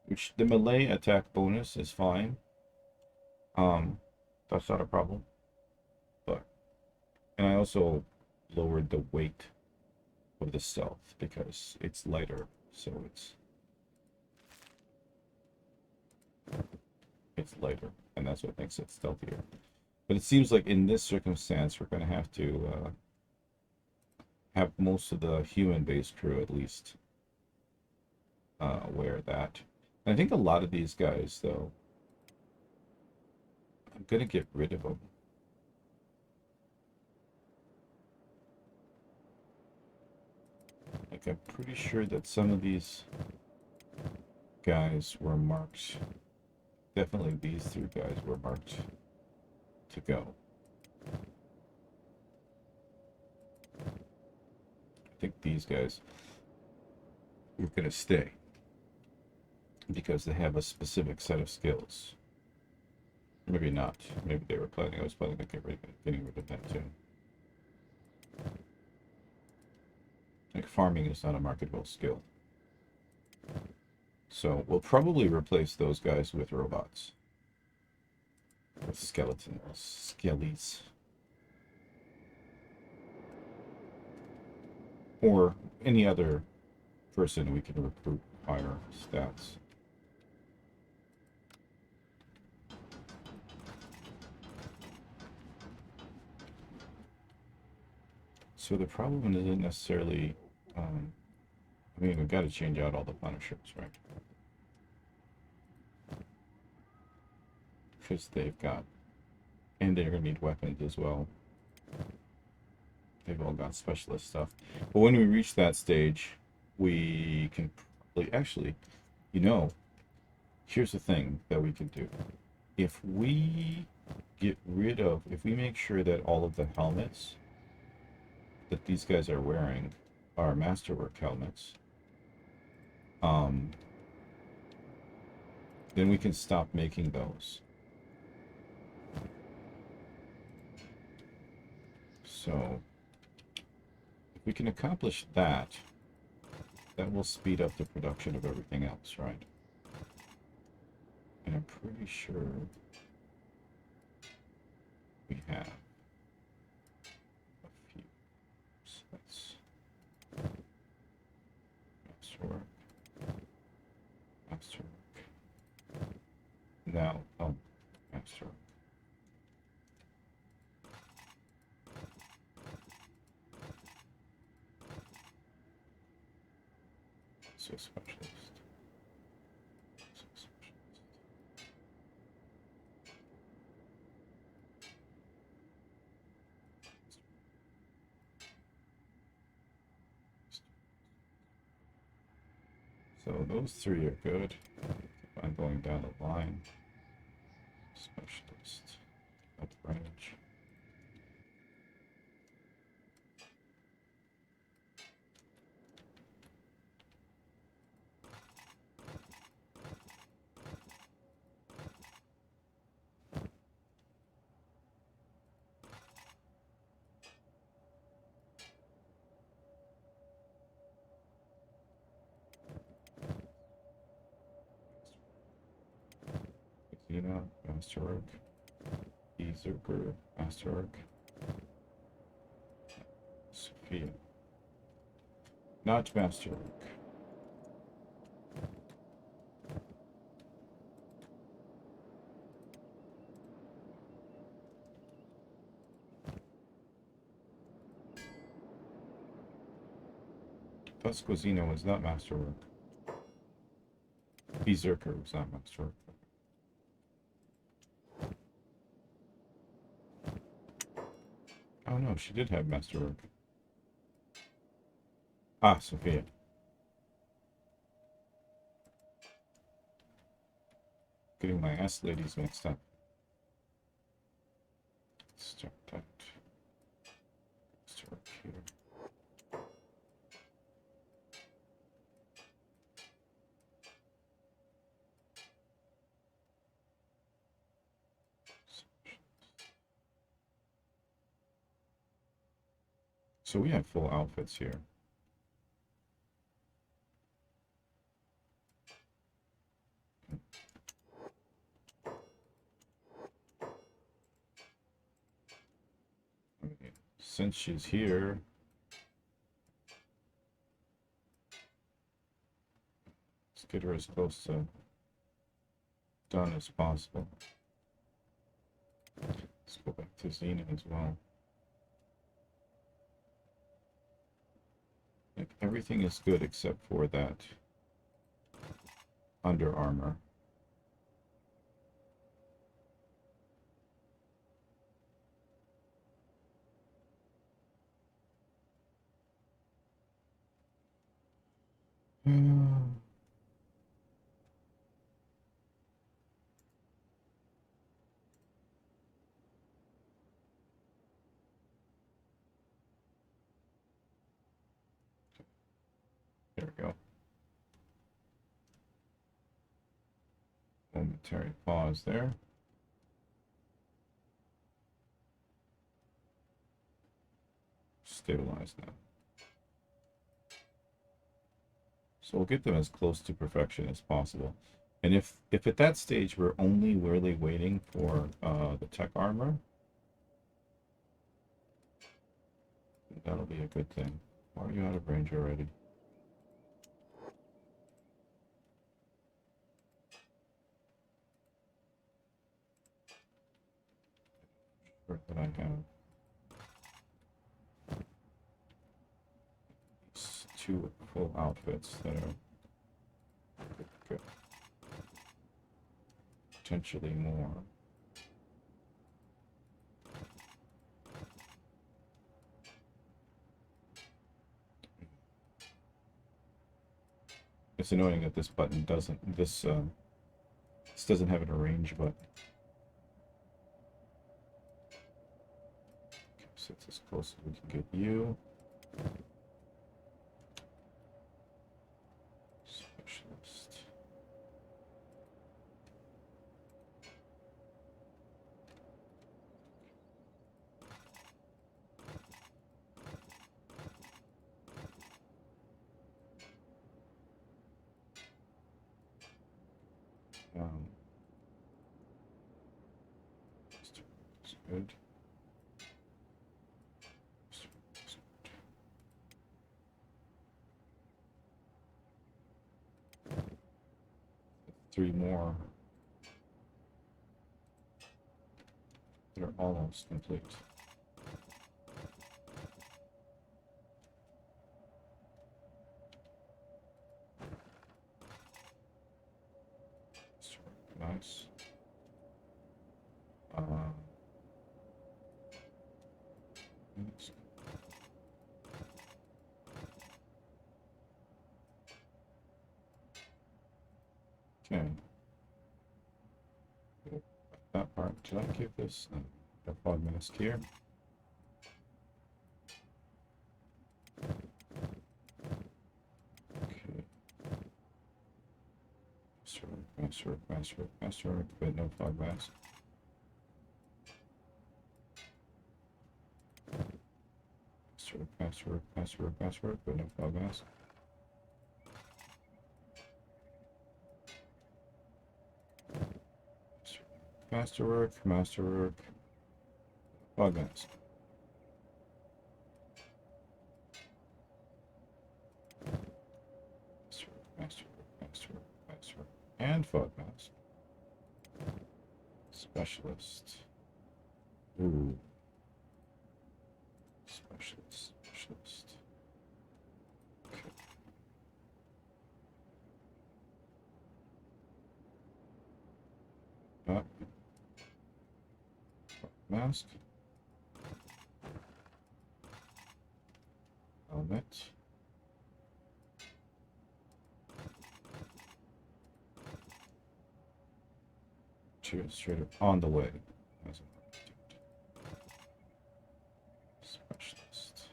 Which the melee attack bonus is fine. That's not a problem. But and I also lowered the weight of the stealth because it's lighter, so it's lighter, and that's what makes it stealthier. But it seems like in this circumstance, we're going to have most of the human-based crew at least wear that. And I think a lot of these guys, though, I'm going to get rid of them. Like, I'm pretty sure that some of these guys were marked. Definitely these three guys were marked to go. I think these guys were going to stay because they have a specific set of skills. Maybe not. Maybe they were planning. I was planning on getting rid of that too. Like farming is not a marketable skill. So we'll probably replace those guys with robots. With skeletons. Skellies. Or any other person we can recruit higher stats. So the problem isn't necessarily, I mean, we've got to change out all the Punishers, right? Because they've got, and they're going to need weapons as well. They've all got specialist stuff. But when we reach that stage, we can probably, actually, you know, here's the thing that we can do. If we if we make sure that all of the helmets that these guys are wearing are masterwork helmets, then we can stop making those. So if we can accomplish that, that will speed up the production of everything else, right? And I'm pretty sure we have a few. So that's masterwork. Masterwork. Now, masterwork. So specialist. So specialist. So those three are good. If I'm going down the line. Specialist. At range. Athena, Masterwork. Ezerker, Masterwork. Sophia. Not Masterwork. Pasquozino was not masterwork. Berserker was not masterwork. Oh no, she did have masterwork. Ah, Sophia. Getting my ass ladies mixed up. Let's start that. Start here. So we have full outfits here. Since she's here, let's get her as close to done as possible. Let's go back to Xena as well. Like, everything is good except for that under armor. There we go. Momentary pause there. Stabilize now. So we'll get them as close to perfection as possible. And if at that stage we're only really waiting for the tech armor, that'll be a good thing. Why are you out of range already? Sure that I have these two full outfits that are good. Potentially more. It's annoying that this button doesn't, this doesn't have an arrange button. Okay, so it's as close as we can get you. Specialist. It's good. Three more. They're almost complete. Nice. Okay. That part, did I give this a fog mask here? Okay. Master, but no fog mask. Master, but no fog mask. Masterwork, fog mask. Masterwork, and fog mask. Specialist. Ooh. Specialist. Okay. Up. Mask. Helmet. Straight on the way. Specialist.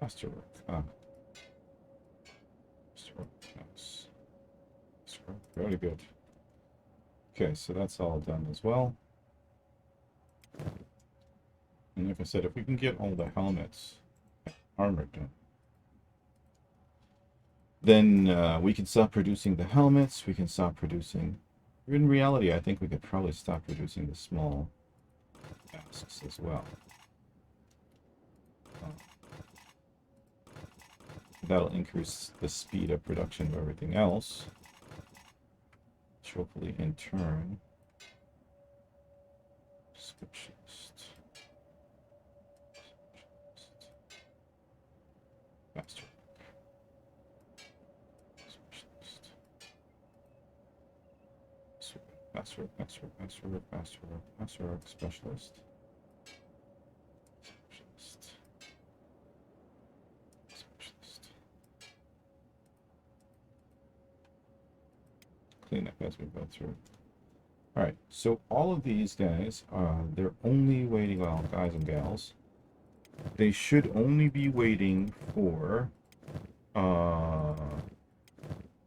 Masterwork. Masterwork. Yes. Masterwork. Very good. Okay, so that's all done as well. And like I said, if we can get all the helmets, armor done, then we can stop producing the helmets. We can stop producing. In reality, I think we could probably stop producing the small masks as well. That'll increase the speed of production of everything else, which hopefully in turn. Specialist. Master. Specialist. Master, specialist. Specialist. Clean up as we go through. Alright, so all of these guys, they're only waiting, well, guys and gals, they should only be waiting for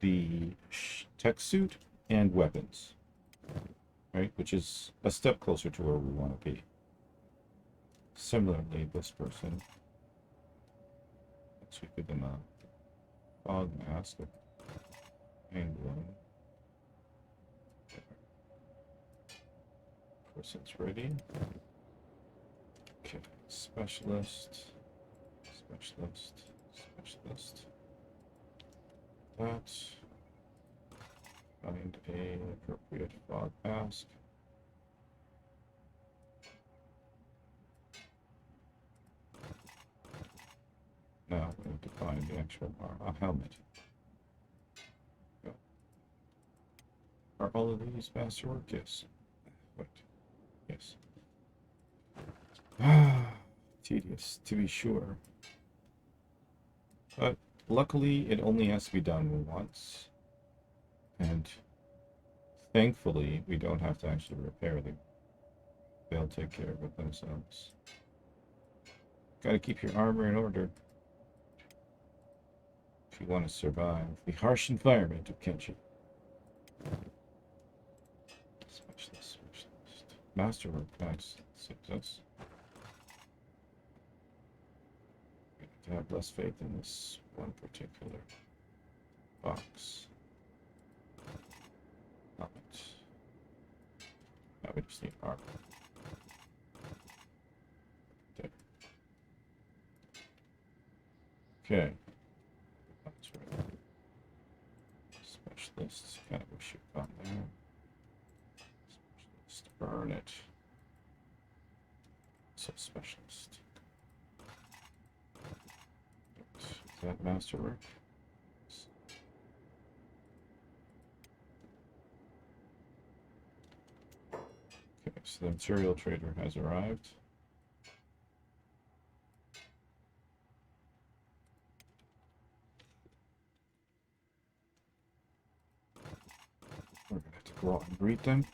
the tech suit and weapons, right? Which is a step closer to where we want to be. Similarly, this person, let's give them a fog mask, and one. Person's ready. Okay, specialist. That. Find a appropriate fog mask. Now we need to find the actual helmet. Go. Are all of these masterwork? Yes. Wait. Yes. Tedious, to be sure. But luckily, it only has to be done once. And thankfully, we don't have to actually repair them. They'll take care of it themselves. Gotta keep your armor in order if you want to survive the harsh environment of Kenshi. Specialist. Masterwork, nice. Success. We need to have less faith in this one particular box. Helmet. Now we just need armor. There. Okay. That's right. Specialists, kind of wish you'd gone there. Specialist, burn it. So specialist. Is that masterwork? Okay, so the material trader has arrived. We're gonna have to go out and greet them.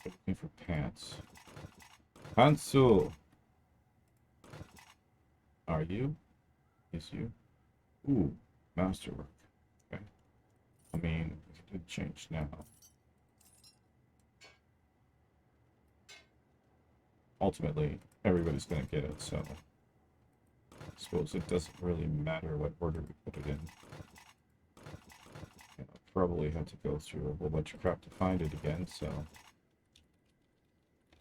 Looking for pants. Pantsu! Are you? Is you? Ooh, masterwork. Okay. I mean, it did change now. Ultimately, everybody's gonna get it, so I suppose it doesn't really matter what order we put it in. You know, probably had to go through a whole bunch of crap to find it again, so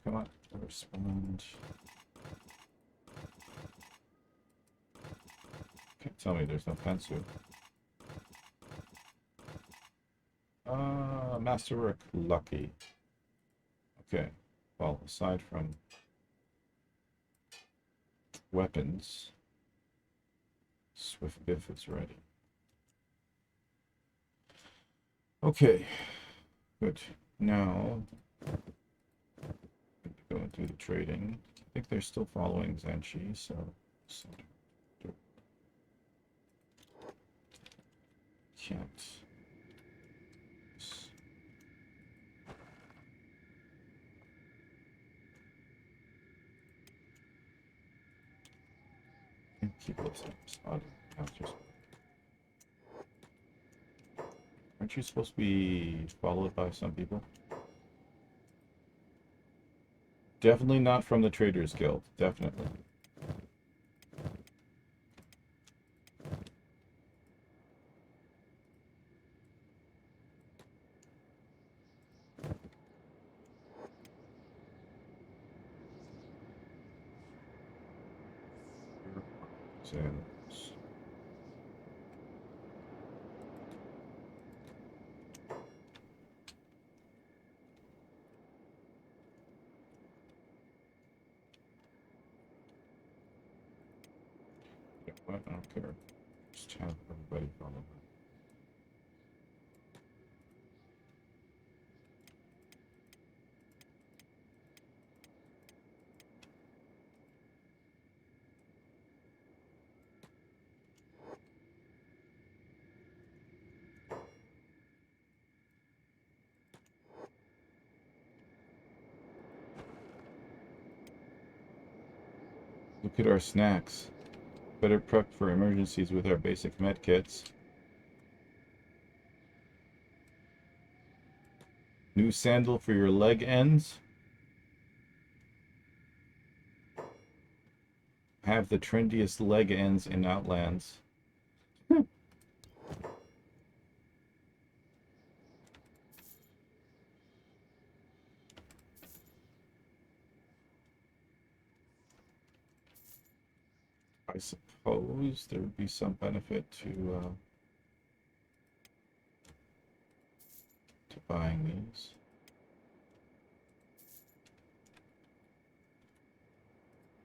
come on, respond. tell me there's no pantsuit. Masterwork lucky. Okay. Well, aside from weapons, Swift Biff is ready. Okay. Good. Now, going through the trading. I think they're still following Zenshi, so can't. Keep those things on. Aren't you supposed to be followed by some people? Definitely not from the Traders Guild. Definitely. Exams. Yeah, what? I don't care. Just have everybody follow her. Look at our snacks. Better prep for emergencies with our basic med kits. New sandal for your leg ends. Have the trendiest leg ends in Outlands. I suppose there would be some benefit to buying these.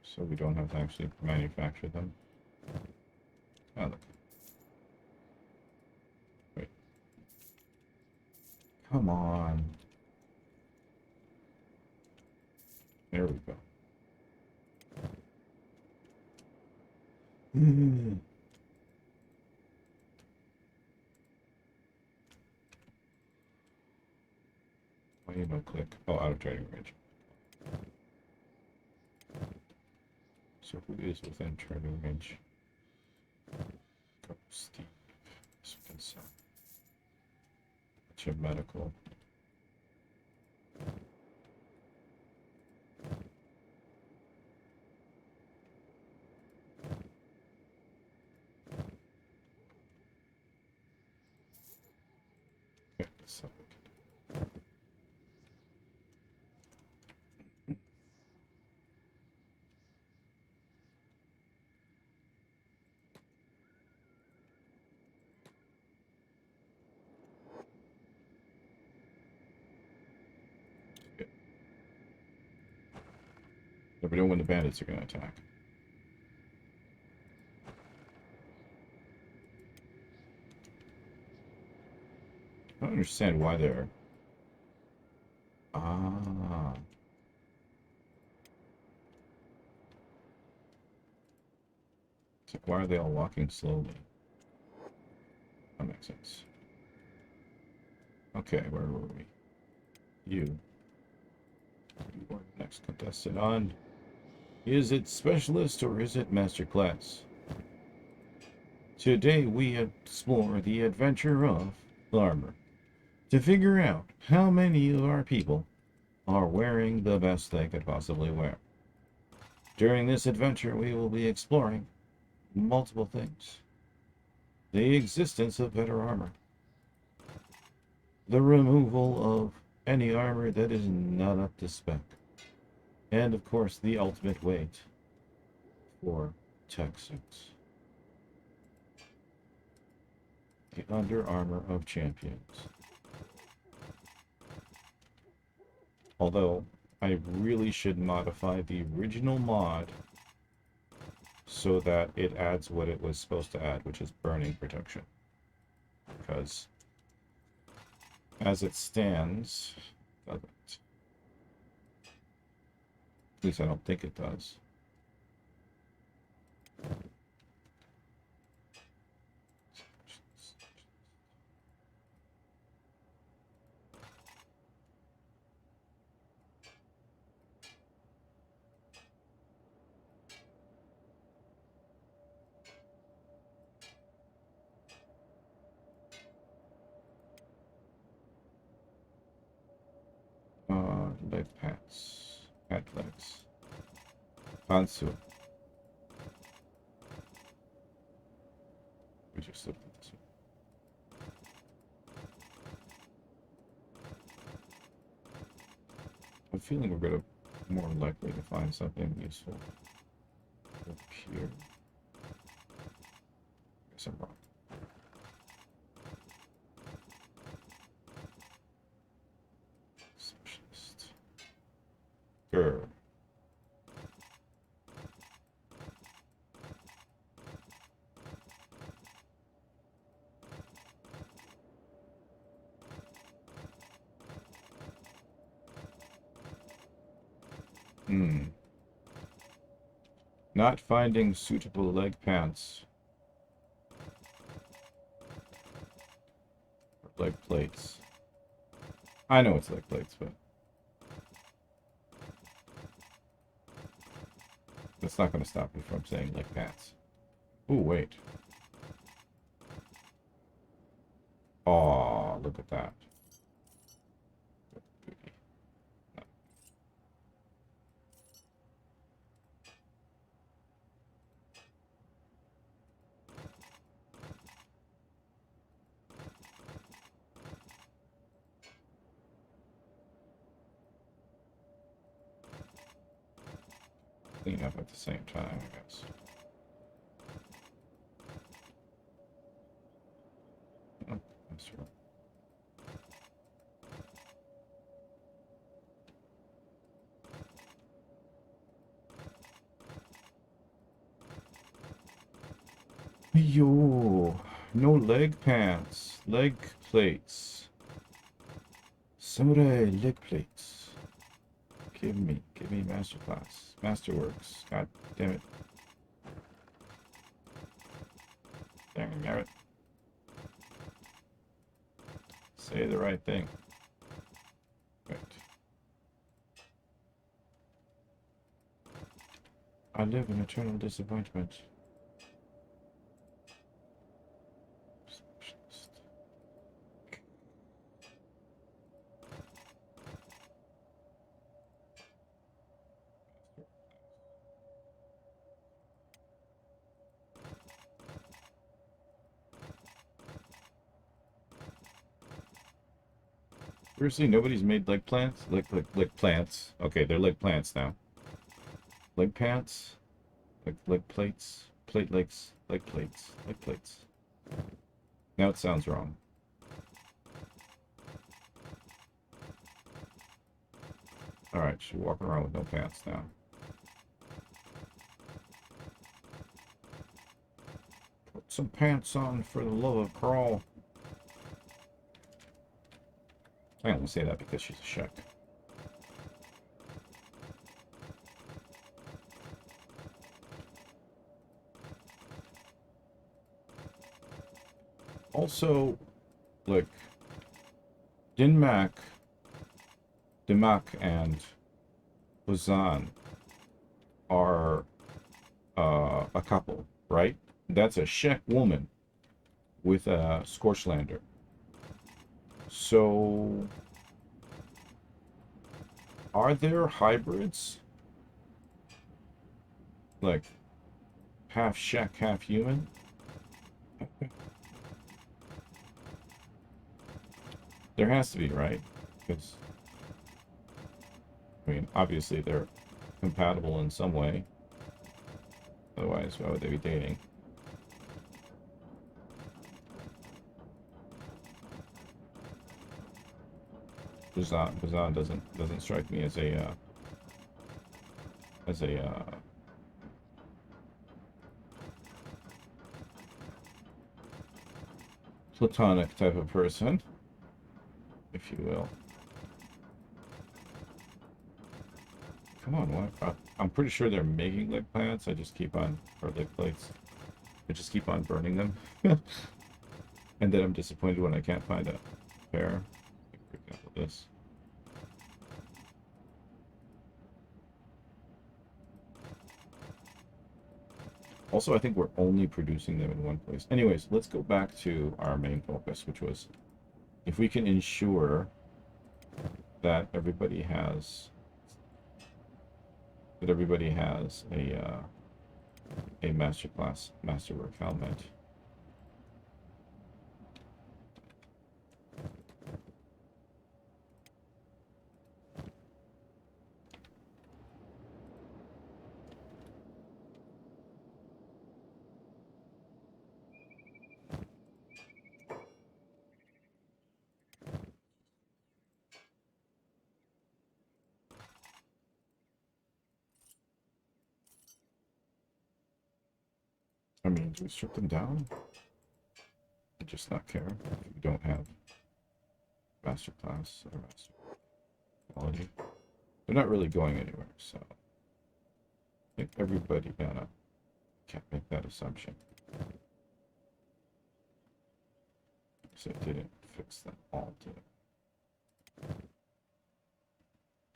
So we don't have to actually manufacture them. Oh, look. Wait. Come on. There we go. Why you don't click? Oh, out of trading range. So who is within trading range? Go Steve. So we can sell. Your medical. Okay, so never know when the bandits are going to attack. I don't understand why they're... Ah. It's like, why are they all walking slowly? That makes sense. Okay, where were we? You are the next contestant on. Is it specialist or is it masterclass? Today we explore the adventure of armor to figure out how many of our people are wearing the best they could possibly wear. During this adventure we will be exploring multiple things. The existence of better armor. The removal of any armor that is not up to spec. And of course the ultimate weight for tech suits. The Under Armor of Champions. Although, I really should modify the original mod so that it adds what it was supposed to add, which is burning protection. Because, as it stands, it doesn't. At least I don't think it does. Leg pants. Pant legs. Pantsu. We just looked at this one. I'm feeling we're gonna more likely to find something useful up here. Guess I'm wrong. Specialist. Grr. Not finding suitable leg pants. Or leg plates. I know it's leg plates, but that's not going to stop me from saying leg pants. Ooh, wait. Aw, look at that. Clean up at the same time, I guess. Oh, that's right. Yo, no leg pants, leg plates. Samurai leg plates. Give me masterclass, masterworks. God damn it. Dang it. Say the right thing. Right. I live in eternal disappointment. Seriously, nobody's made leg plants? Leg plants. Okay, they're leg plants now. Leg pants? Leg plates? Plate legs? Leg plates? Leg plates. Now it sounds wrong. Alright, she's walking around with no pants now. Put some pants on for the love of crawl. I only say that because she's a Shek. Also, like, Dimak and Bazan are a couple, right? That's a Shek woman with a Scorchlander. So, are there hybrids? Like, half Shek, half human? There has to be, right? Because, I mean, obviously they're compatible in some way. Otherwise, why would they be dating? Buzan doesn't strike me as a platonic type of person, if you will. Come on, what? I'm pretty sure they're making leg plants. I just keep on, or leg plates. I just keep on burning them. And then I'm disappointed when I can't find a pair. For example, this. Also, I think we're only producing them in one place. Anyways, let's go back to our main focus, which was if we can ensure that everybody has a masterwork helmet. I mean, do we strip them down? I just not care if you don't have master class or master quality. They're not really going anywhere, so I think everybody can't make that assumption. So I didn't fix them all, did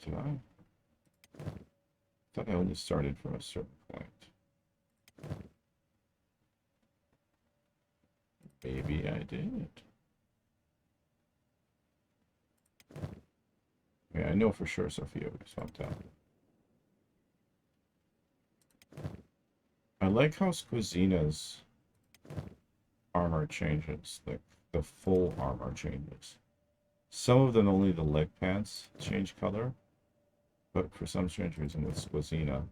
I? I thought I only started from a certain point. Maybe I did. I mean, I know for sure Sophia was swapped out. I like how Squizina's armor changes, like the full armor changes. Some of them only the leg pants change color, but for some strange reason with Squizina,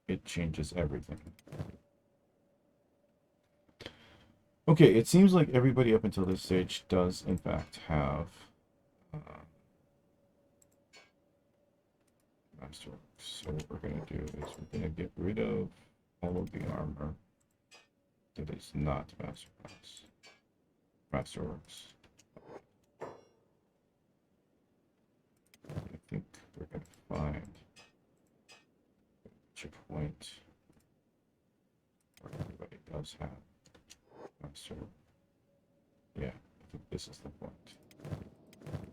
it changes everything. Okay, it seems like everybody up until this stage does in fact have masterworks. So what we're going to do is we're going to get rid of all of the armor that is not masterworks. I think we're going to find a point where everybody does have master. Yeah, I think this is the point.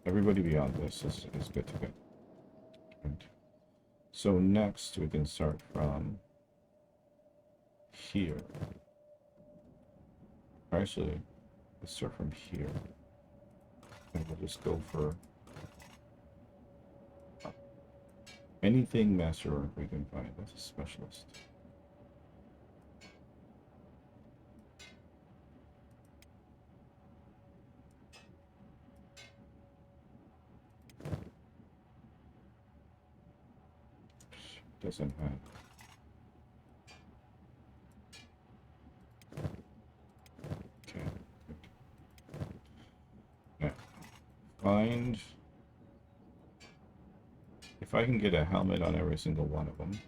Everybody beyond this is good to go. Right. So next we can start from here. Actually, let's start from here. And we'll just go for anything masterwork we can find. That's a specialist. Doesn't have. Okay. Now, find if I can get a helmet on every single one of them.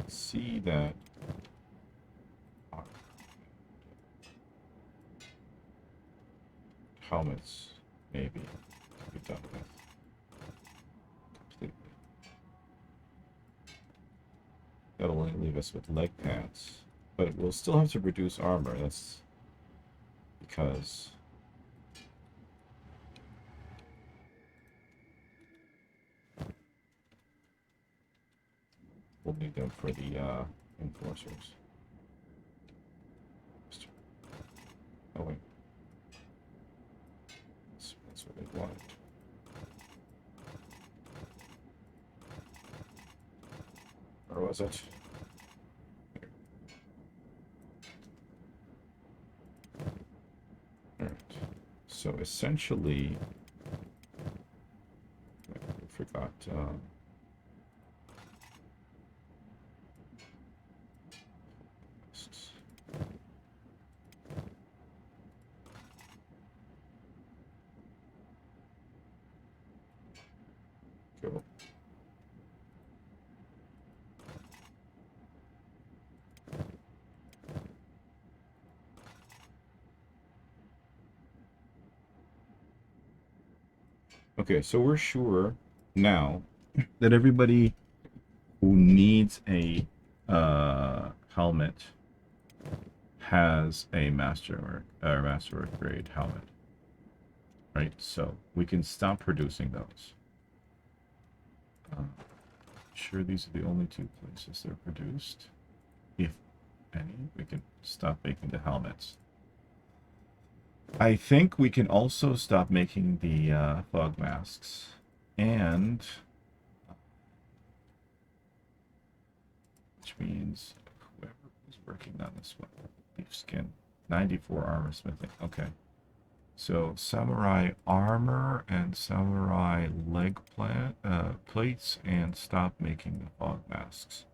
See that helmets maybe can be done with completely. That'll only leave us with leg pants, but we'll still have to reduce armor. That's because we'll need them for the Enforcers. Oh wait. That's what they wanted. Or was it? Alright. So essentially, I forgot. Go. Okay, so we're sure now that everybody who needs a helmet has a masterwork grade helmet, right? So we can stop producing those. Sure, these are the only two places they're produced. If any, we can stop making the helmets. I think we can also stop making the fog masks, and which means whoever is working on this one, leaf skin, 94 armor smithing. Okay, so samurai armor and samurai leg plates, and stop making the fog masks.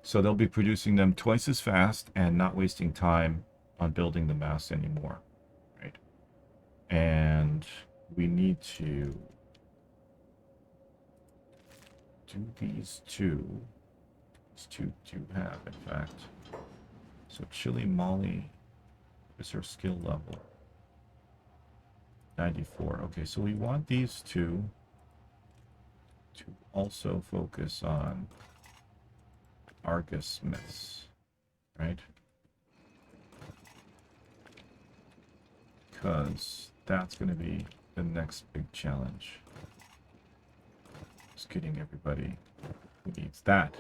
So they'll be producing them twice as fast and not wasting time on building the masks anymore, right? And we need to do these two. These two do have, in fact. So Chili Molly is her skill level. 94. Okay, so we want these two to also focus on Argus Smiths, right? Because that's going to be the next big challenge. Just getting everybody who needs that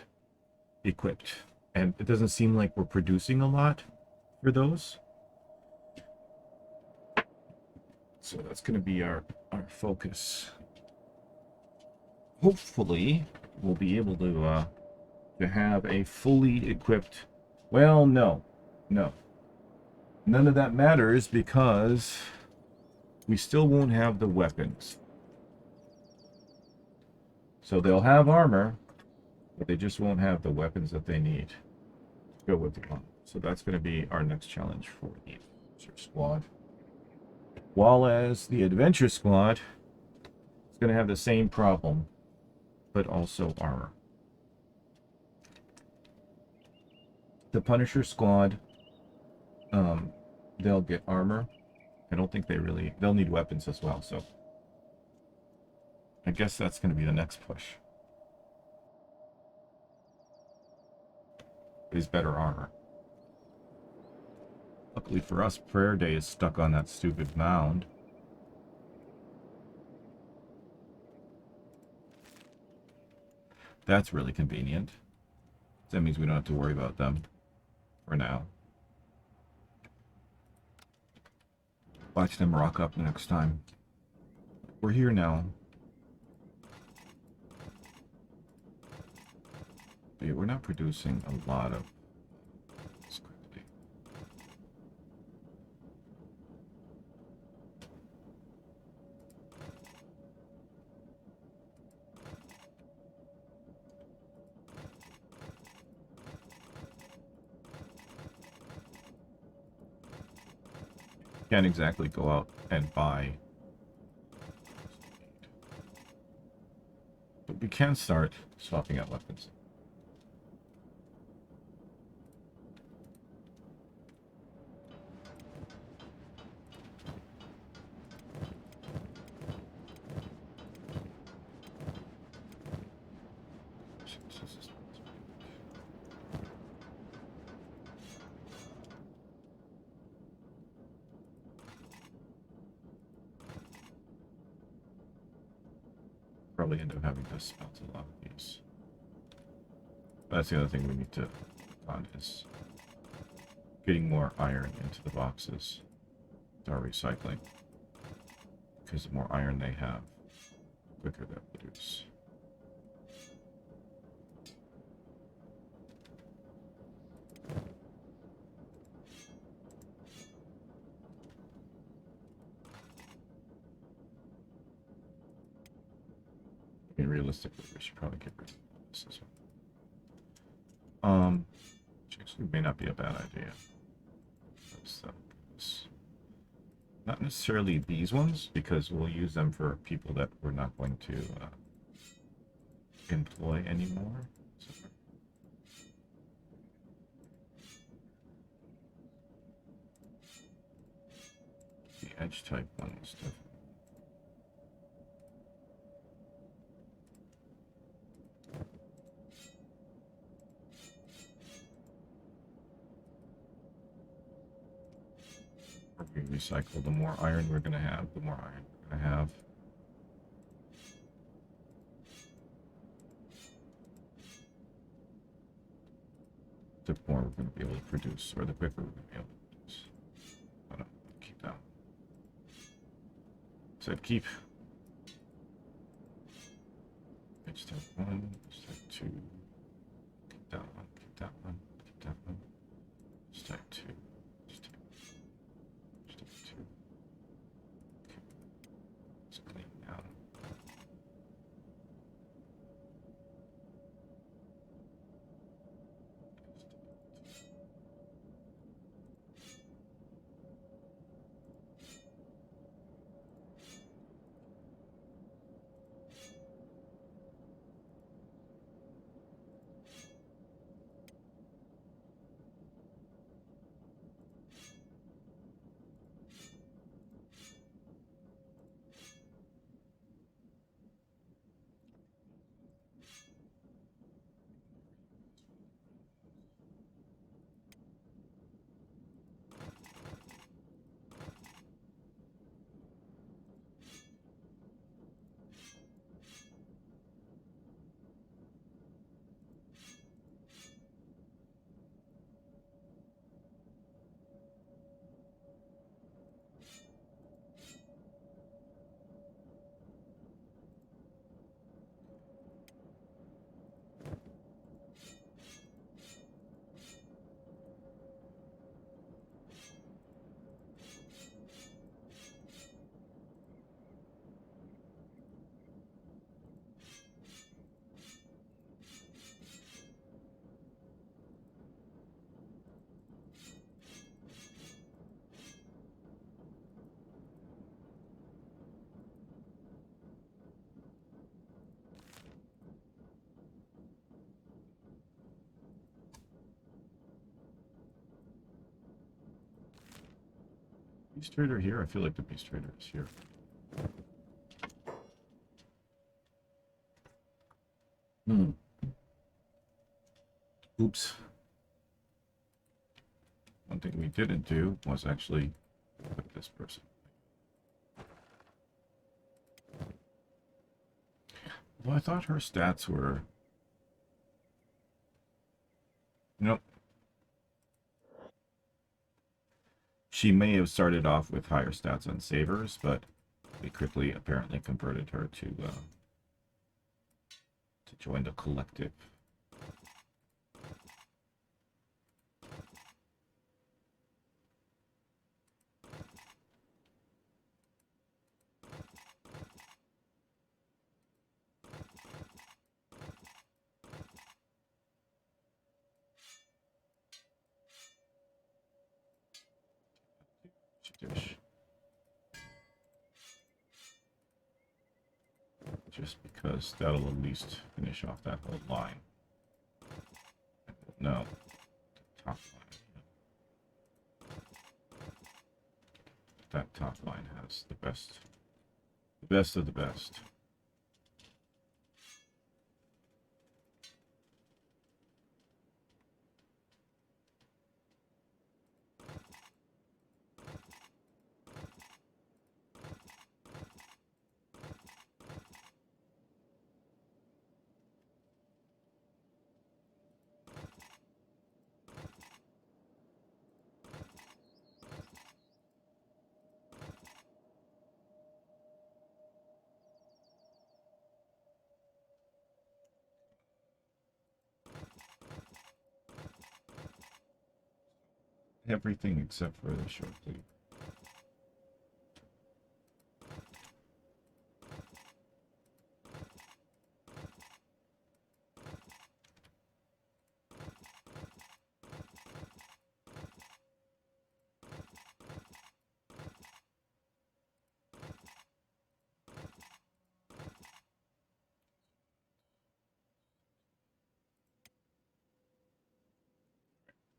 equipped. And it doesn't seem like we're producing a lot for those. So that's going to be our focus. Hopefully, we'll be able to have a fully equipped... Well, no. None of that matters because we still won't have the weapons. So they'll have armor, but they just won't have the weapons that they need to go with the armor. So that's going to be our next challenge for the Adventure Squad. While as the Adventure Squad is going to have the same problem, but also armor. The Punisher Squad, they'll get armor. I don't think they'll need weapons as well, so I guess that's going to be the next push. Is better armor. Luckily for us, Prayer Day is stuck on that stupid mound. That's really convenient. That means we don't have to worry about them for now. Watch them rock up next time. We're here now. But yeah, we're not producing a lot of this quickly. Can't exactly go out and buy. But we can start swapping out weapons. Probably end up having to smelt a lot of these. That's the other thing we need to on is getting more iron into the boxes. Our recycling. Because the more iron they have, the quicker they'll produce. I mean, realistically, we should probably get rid of this as well. Which actually may not be a bad idea. Not necessarily these ones, because we'll use them for people that we're not going to employ anymore. So, the edge type ones definitely. We recycle, the more iron we're going to have, the more iron we're going to have. The more we're going to be able to produce, or the quicker we're going to be able to produce. I don't know, keep that. Said keep. Edge type 1, edge type 2. Keep that one, keep that one, keep that one. Edge type 2. Beast Trader here? I feel like the Beast Trader is here. Oops. One thing we didn't do was actually put this person. Well, I thought her stats were... Nope. She may have started off with higher stats on Savers, but we quickly apparently converted her to join the collective. Just because that'll at least finish off that whole line. No, the top line. That top line has the best of the best. Everything except for the short cleaver.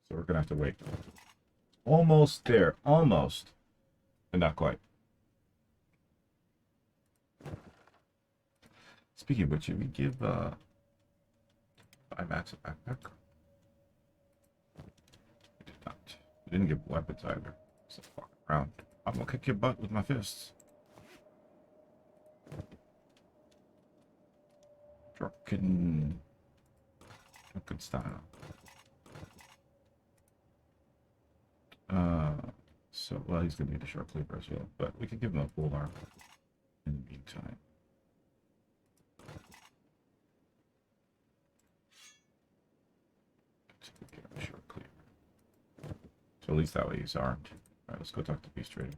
So we're gonna have to wait. Almost there. Almost. But not quite. Speaking of which, should we give Max a backpack? We did not. We didn't give weapons either. So fuck around. I'm gonna kick your butt with my fists. Drunken style. So, well, he's going to need a short cleaver as well, but we can give him a pole arm in the meantime. Let's go get him a short cleaver. So at least that way he's armed. Alright, let's go talk to Beast Trader.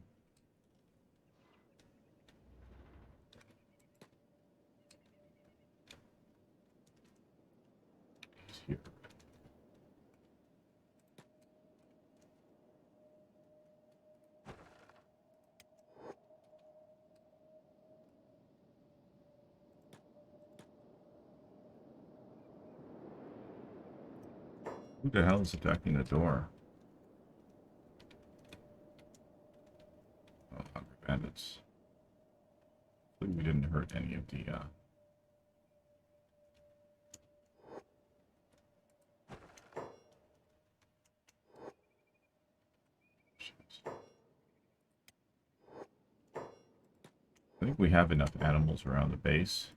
He's here. Who the hell is attacking the door? Oh, hungry bandits. Hopefully we didn't hurt any of the, I think we have enough animals around the base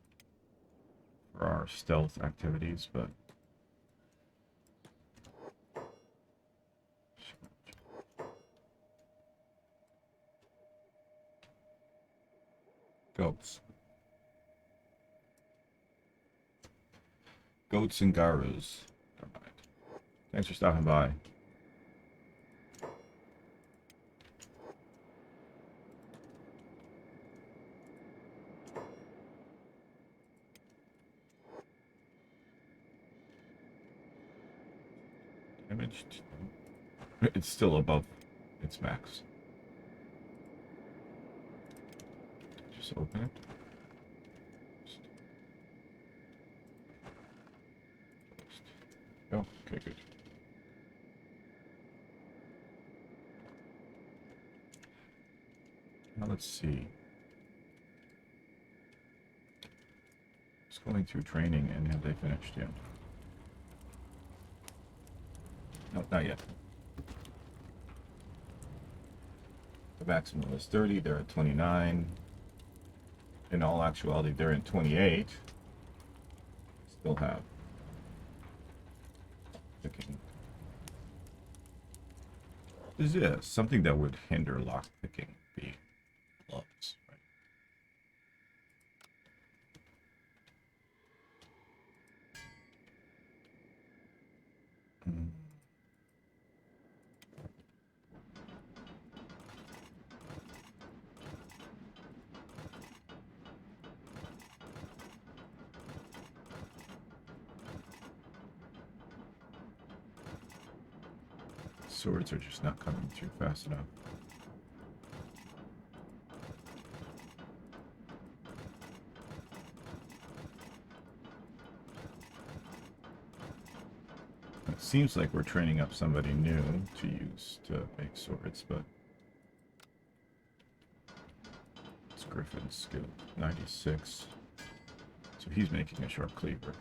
for our stealth activities, but goats. Goats and garus. Never mind. Thanks for stopping by. Damaged. It's still above its max. Just open it. Oh, okay, good. Now let's see. It's going through training, and have they finished yet? No, not yet. The maximum is 30, they're at 29. In all actuality, they're in 28. Still have picking. This is something that would hinder lock picking. Be gloves, right? Swords are just not coming through fast enough. It seems like we're training up somebody new to use to make swords, but it's Griffin's skill, 96. So he's making a short cleaver.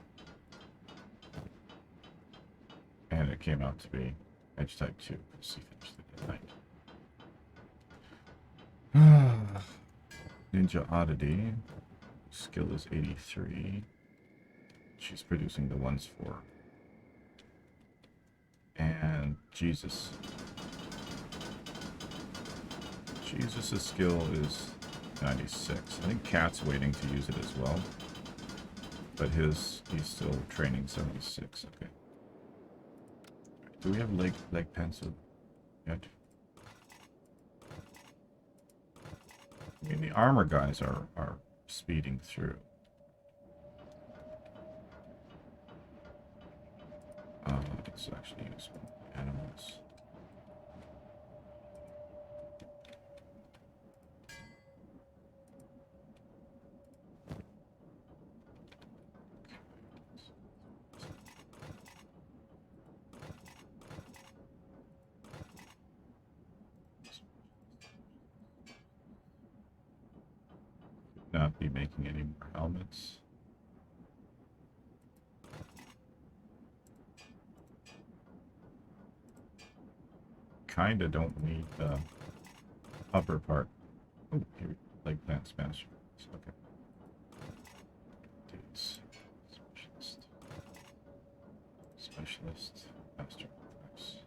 And it came out to be Edge type 2, because he finished it at night. Ninja Oddity. Skill is 83. She's producing the ones for. And Jesus. Jesus' skill is 96. I think Cat's waiting to use it as well. But he's still training 76. Okay. Do we have leg pencil? yet. I mean, the armor guys are speeding through. Let's actually use animals. Not be making any more helmets. Kinda don't need the upper part. Oh, here, like plant smash. Okay. Dudes. Specialist. Master. Nice.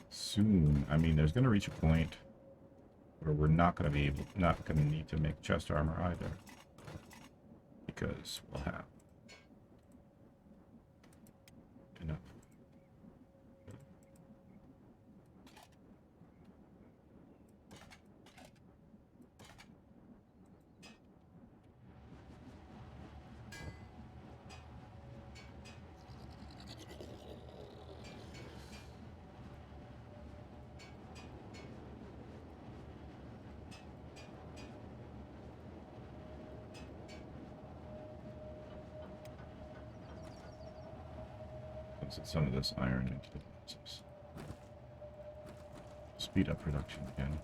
Soon. I mean, there's gonna reach a point where we're not gonna need to make chest armor either. Because we'll have enough. Put some of this iron into the process. Speed up production again.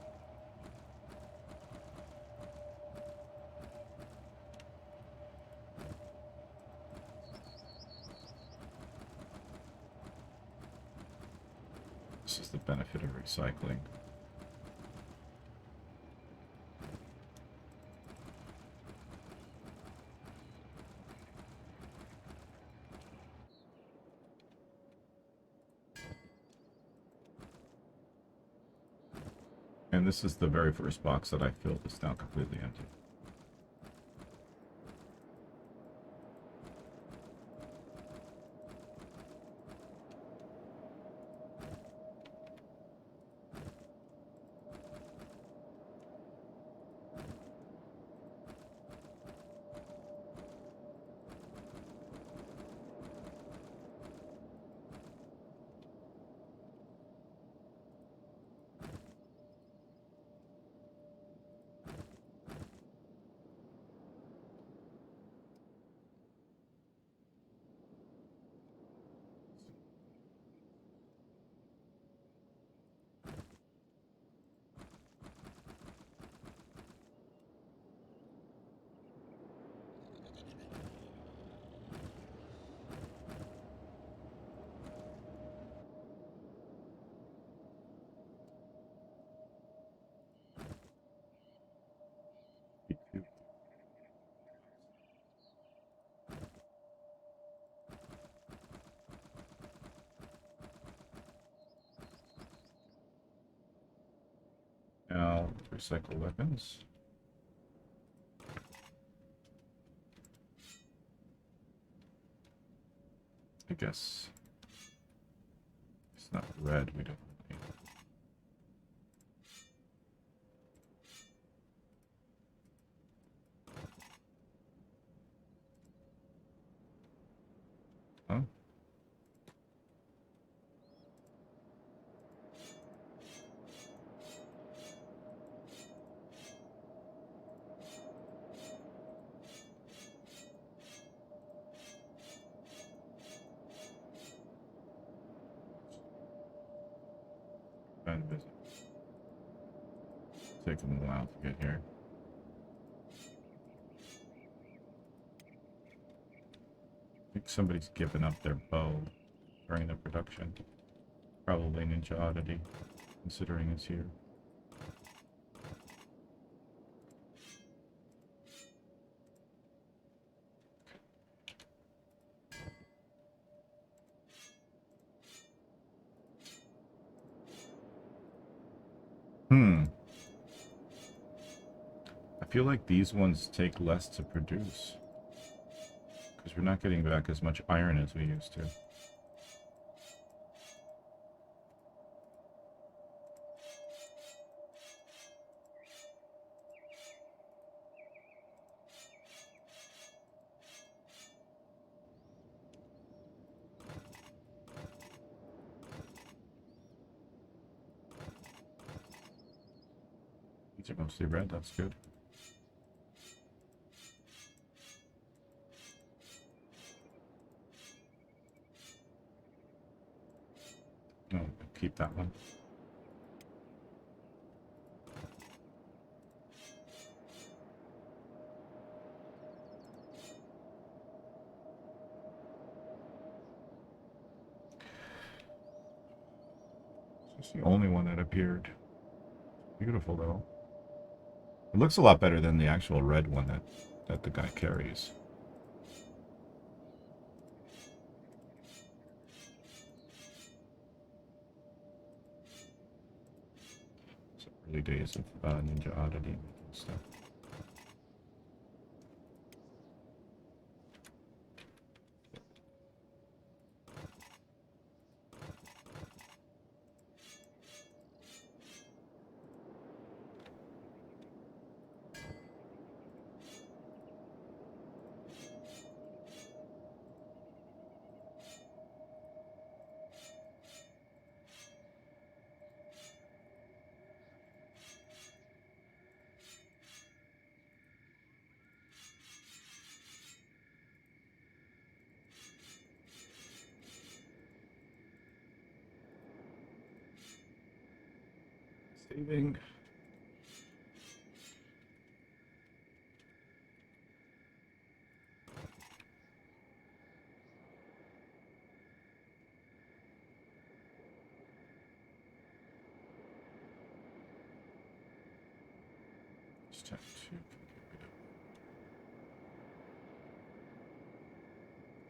This is the benefit of recycling. And this is the very first box that I filled. It's now completely empty. Now, recycle weapons. I guess it's not red, we don't need. Huh? Trying to visit. Taking a while to get here. I think somebody's given up their bow during the production. Probably Ninja Oddity, considering it's here. I feel like these ones take less to produce. we're not getting back as much iron as we used to. These are mostly red, that's good. No, keep that one. It's the only one that appeared. Beautiful though. It looks a lot better than the actual red one that the guy carries. It's early days of Ninja Oddity and stuff. Saving. Just have to get rid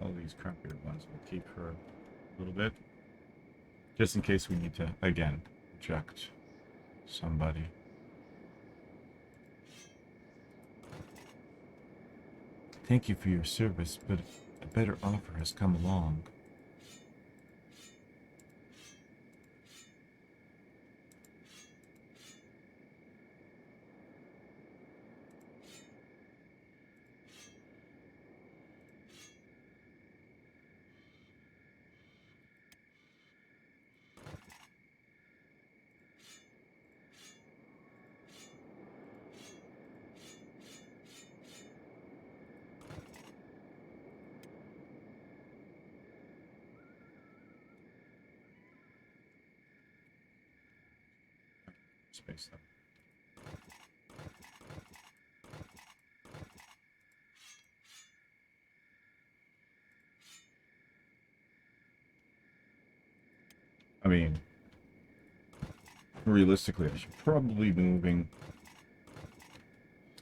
of all these crappier ones. We'll keep for a little bit, just in case we need to again reject somebody. Thank you for your service, but a better offer has come along. Space them. I mean, realistically, I should probably be moving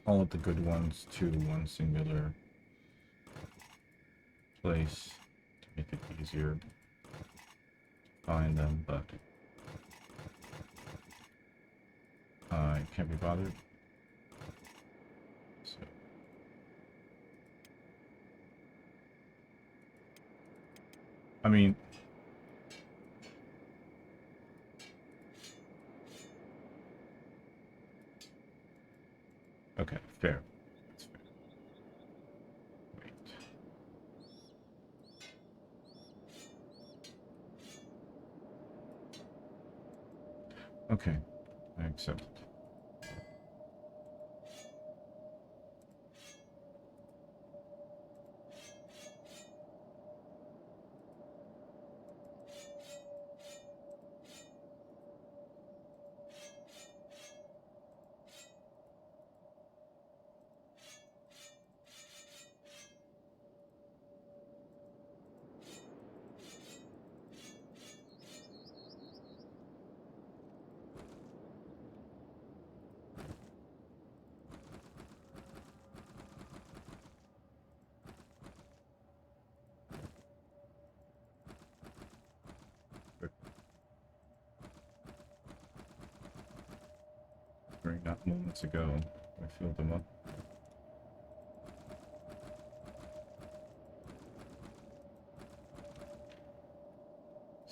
all of the good ones to one singular place to make it easier to find them, but I can't be bothered. So. I mean, okay, fair. That's fair. Wait. Okay, I accept it. Not moments ago, I filled them up.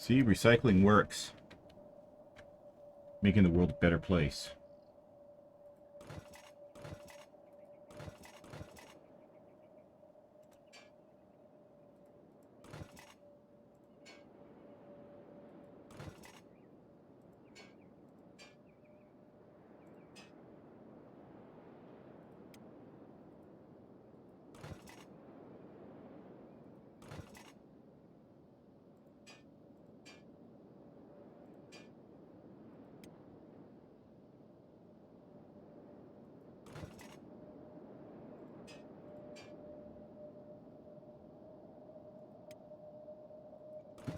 See, recycling works. Making the world a better place.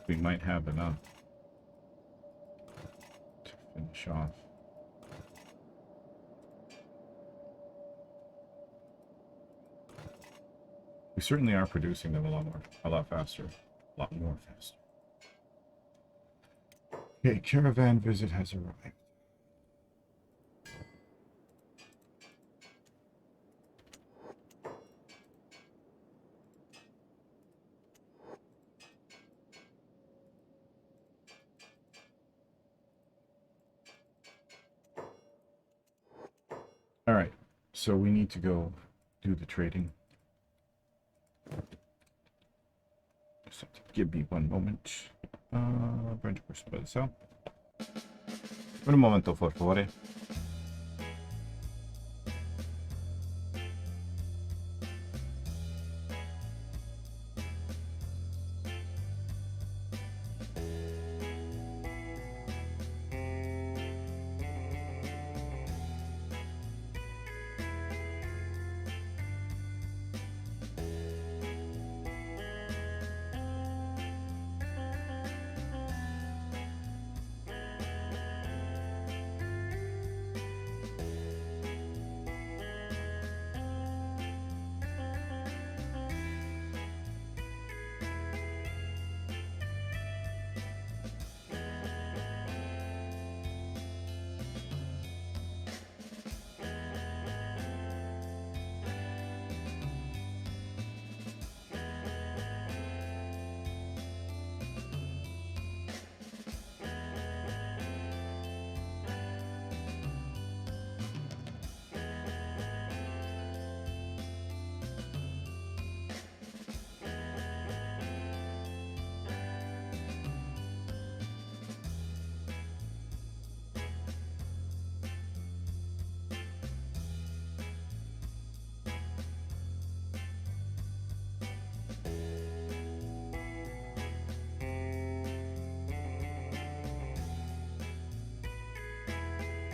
We might have enough to finish off. We certainly are producing them a lot faster. A lot more faster. Okay, caravan visit has arrived. All right, so we need to go do the trading. Just have to give me one moment. Going to spread this out. Un momento, por favor.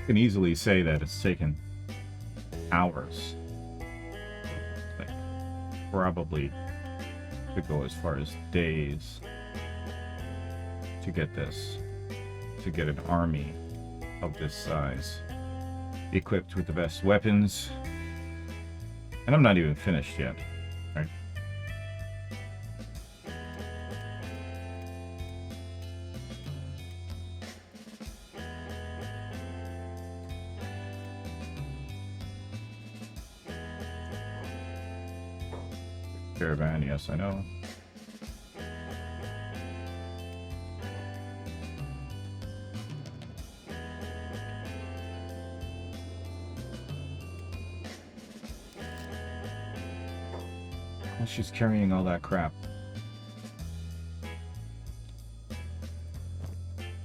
Can easily say that it's taken hours. Like, probably could go as far as days to get this, to get an army of this size, equipped with the best weapons. And I'm not even finished yet, right? Caravan, yes, I know. Well, she's carrying all that crap.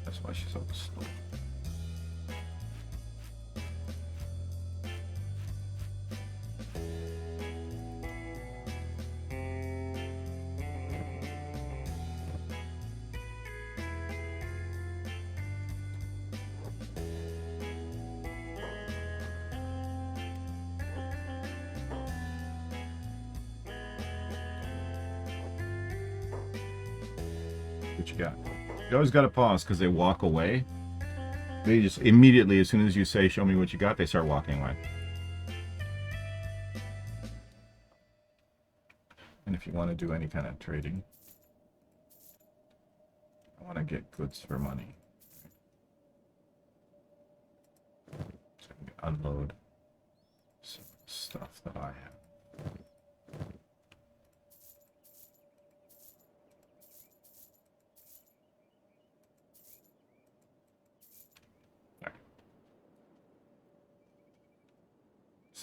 That's why she's so slow. What you got? You always got to pause because they walk away. They just immediately, as soon as you say, show me what you got, they start walking away. And if you want to do any kind of trading, I want to get goods for money. So I can unload some stuff that I have.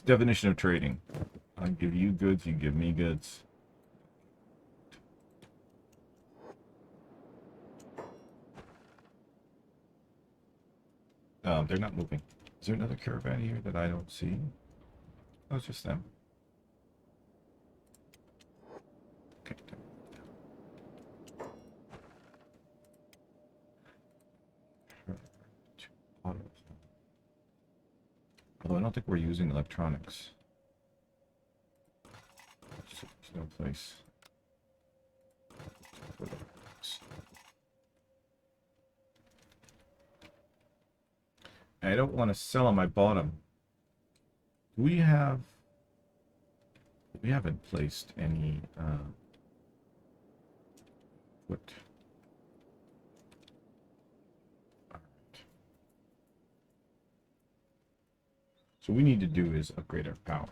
It's the definition of trading. I give you goods, you give me goods. They're not moving. Is there another caravan here that I don't see? Oh, it's just them. Okay. Although I don't think we're using electronics. There's no place. I don't want to sell them. I bought them. We haven't placed any what? So what we need to do is upgrade our power.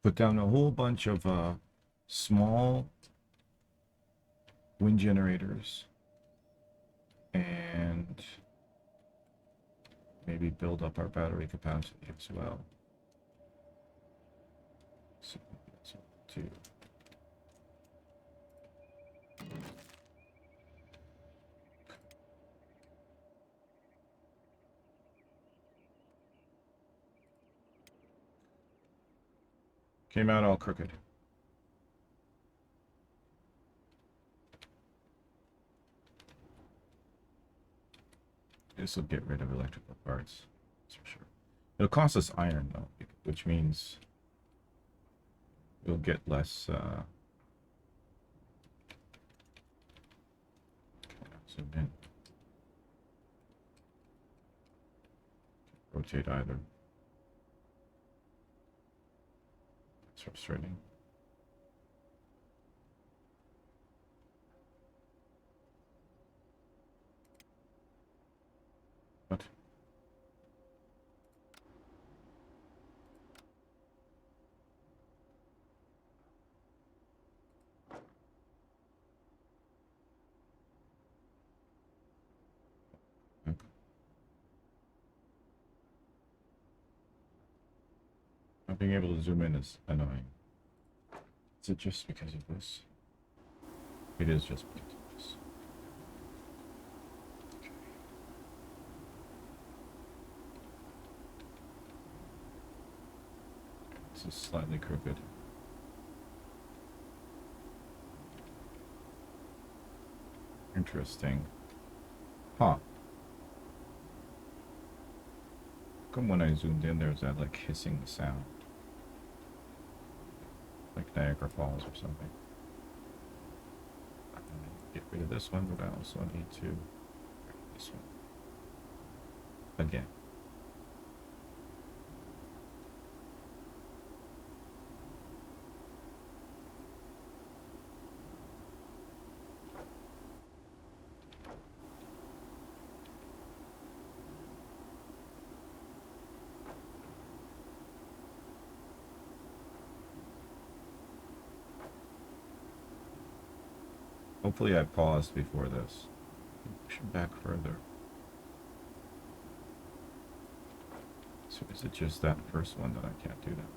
Put down a whole bunch of small wind generators and maybe build up our battery capacity as well. So that's what we'll do. Came out all crooked. This will get rid of electrical parts, that's for sure. It'll cost us iron though, which means we'll get less. Zoom in. Rotate either. That's frustrating. What? Okay. Not being able to zoom in is annoying. Is it just because of this? It is just because of this. Okay. This is slightly crooked. Interesting. Huh. Come when I zoomed in, there's that like hissing sound. Like Niagara Falls or something. I'm gonna get rid of this one, but I also need to get rid of this one. Again. Hopefully I paused before this. Push it back further. So is it just that first one that I can't do that?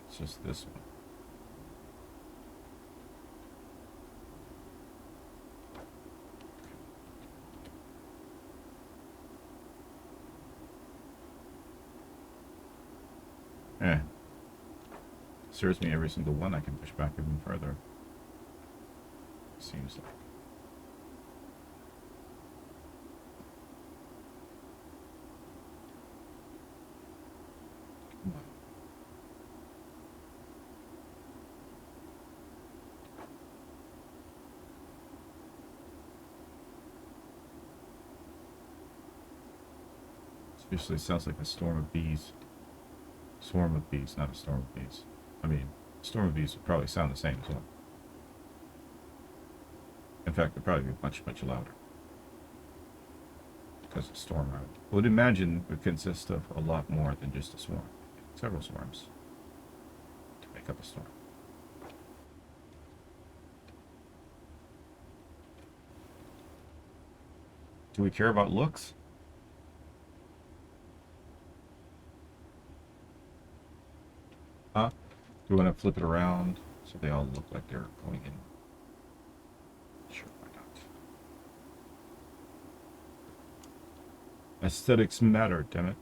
It's just this one. Serves me every single one. I can push back even further. Seems like. Come on. Especially sounds like a storm of bees. Swarm of bees, not a storm of bees. I mean, storm of bees would probably sound the same as well. In fact, it'd probably be much, much louder. because of storm route. I would imagine it would consist of a lot more than just a swarm. Several swarms to make up a storm. Do we care about looks? Huh? Do we want to flip it around so they all look like they're going in? Sure, why not? Aesthetics matter, damn it.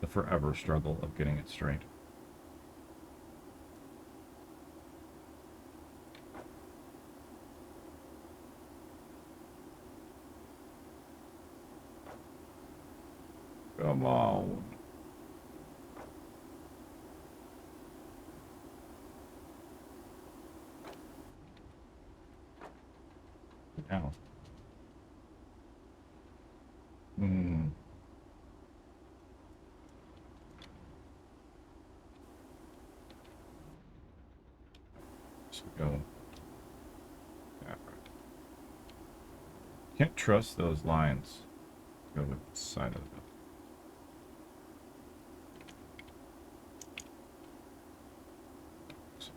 The forever struggle of getting it straight. Come on. Now. So go. Yeah, right. Can't trust those lines. Go with the side of the building. So,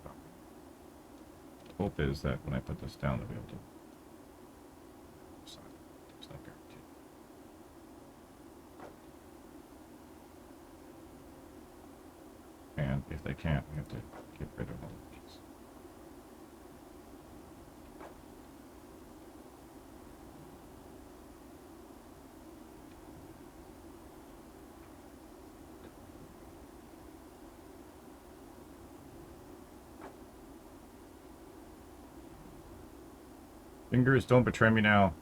the hope is that when I put this down, they'll be able to. It's not guaranteed. And if they can't, we have to get rid of all of these. Fingers, don't betray me now.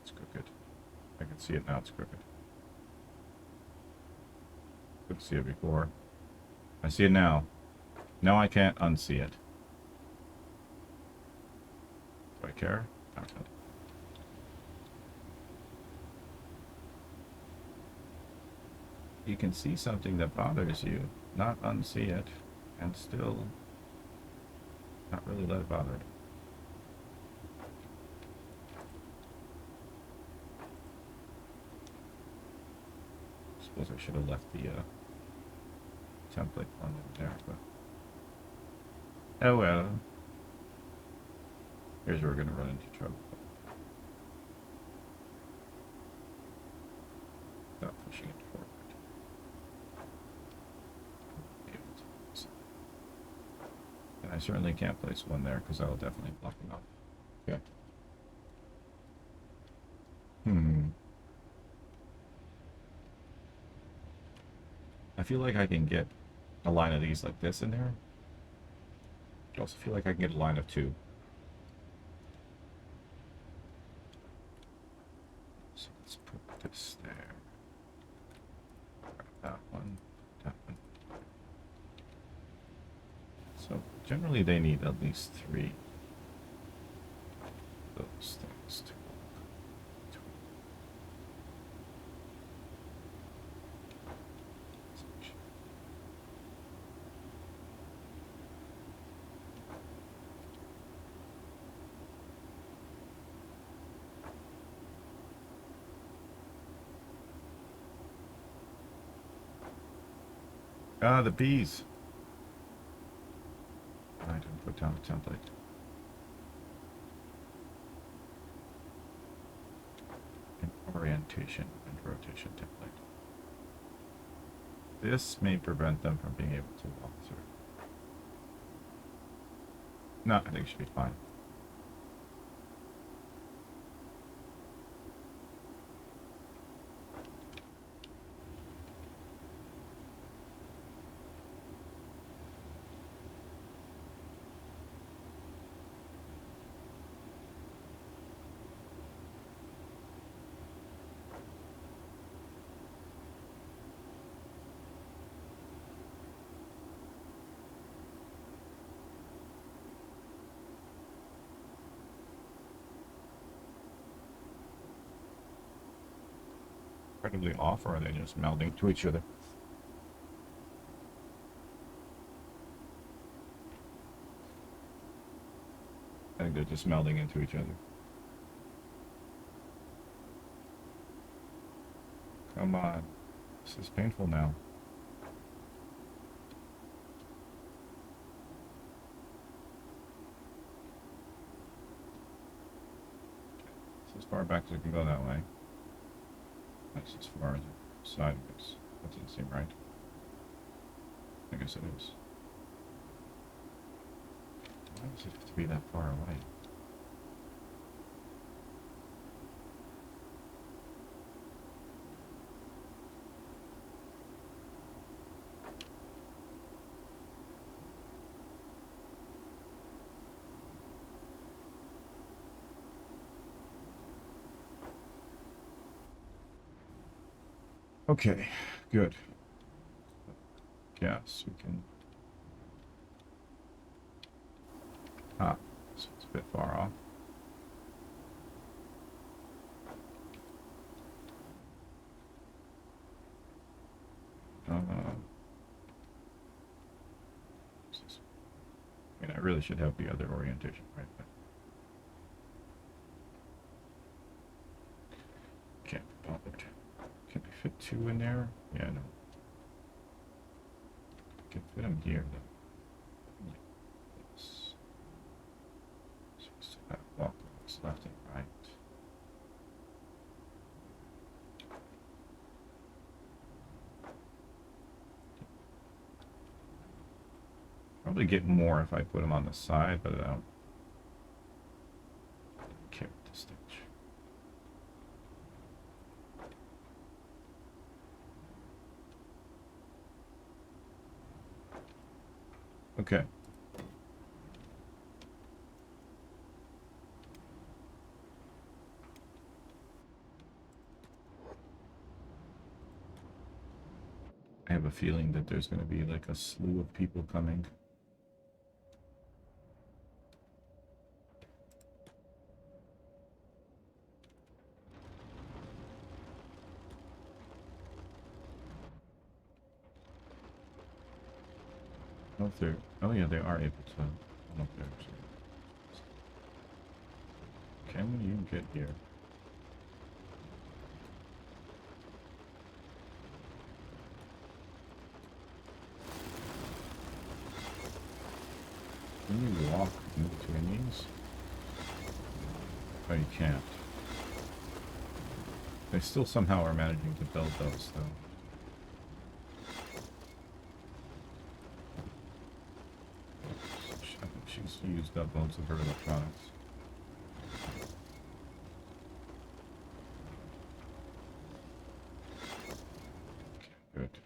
It's crooked. I can see it now, it's crooked. Couldn't see it before. I see it now. Now I can't unsee it. Do I care? Not really. You can see something that bothers you, not unsee it, and still not really let it bother you. Suppose I should have left the template on there, but oh well. Here's where we're gonna run into trouble. Not pushing it forward. And I certainly can't place one there because I will definitely block them up. Okay. I feel like I can get a line of these like this in there. I also feel like I can get a line of two. So let's put this there. That one. That one. So generally they need at least three of those things to work. Ah, the bees. I didn't put down the template. An orientation and rotation template. This may prevent them from being able to walk through. No, I think it should be fine. incredibly off, or are they just melding to each other? I think they're just melding into each other. Come on. This is painful now. It's as far back as we can go that way. That's as far as the side goes. That doesn't seem right. I guess it is. Why does it have to be that far away? Okay, good. Yes, we can. Ah, so it's a bit far off. I mean, I really should have the other orientation, right? But can't be bothered. Can I fit two in there? Yeah, no. I can fit them here, though. Like this. So we still have walkways left and right. Probably get more if I put them on the side, but I don't care at this stage. Okay. I have a feeling that there's going to be like a slew of people coming. I don't know if they're. Oh yeah, they are able to. I don't know if they're actually. Can you get here? Can you walk in between these? Oh, you can't. They still somehow are managing to build those, though. I think she's used up most of her electronics. Okay, good.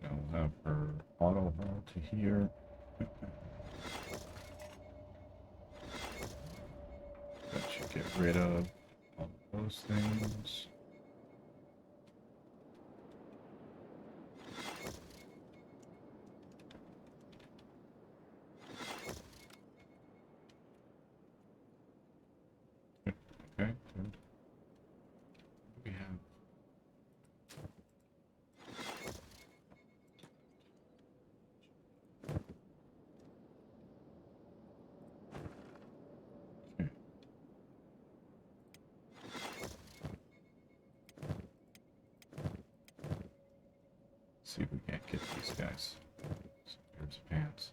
Now we'll have her auto haul to here. That should get rid of all those things. Okay, good. We have. Okay. See if we can't get these guys. So here's pants.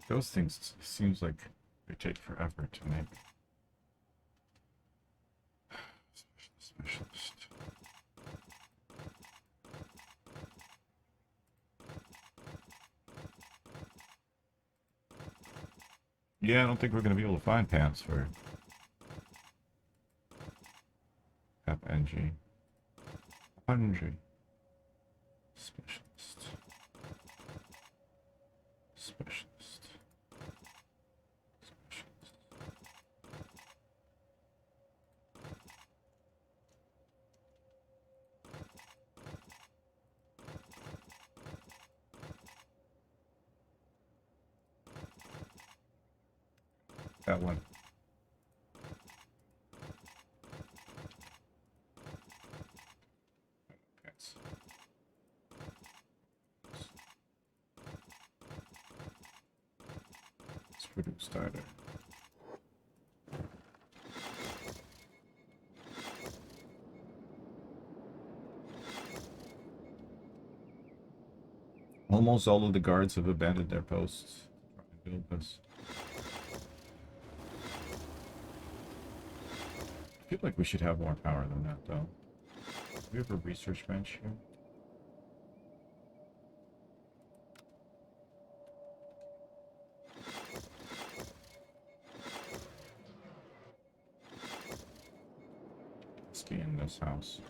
Those things seems like they take forever to make. Specialist. Yeah, I don't think we're going to be able to find pants for FNG. FNG. Specialist. Specialist. Specialist. That one. Pants. Let's produce starter. Almost all of the guards have abandoned their posts. Trying to build this. I feel like we should have more power than that, though. Do we have a research bench here? Let's be in this house.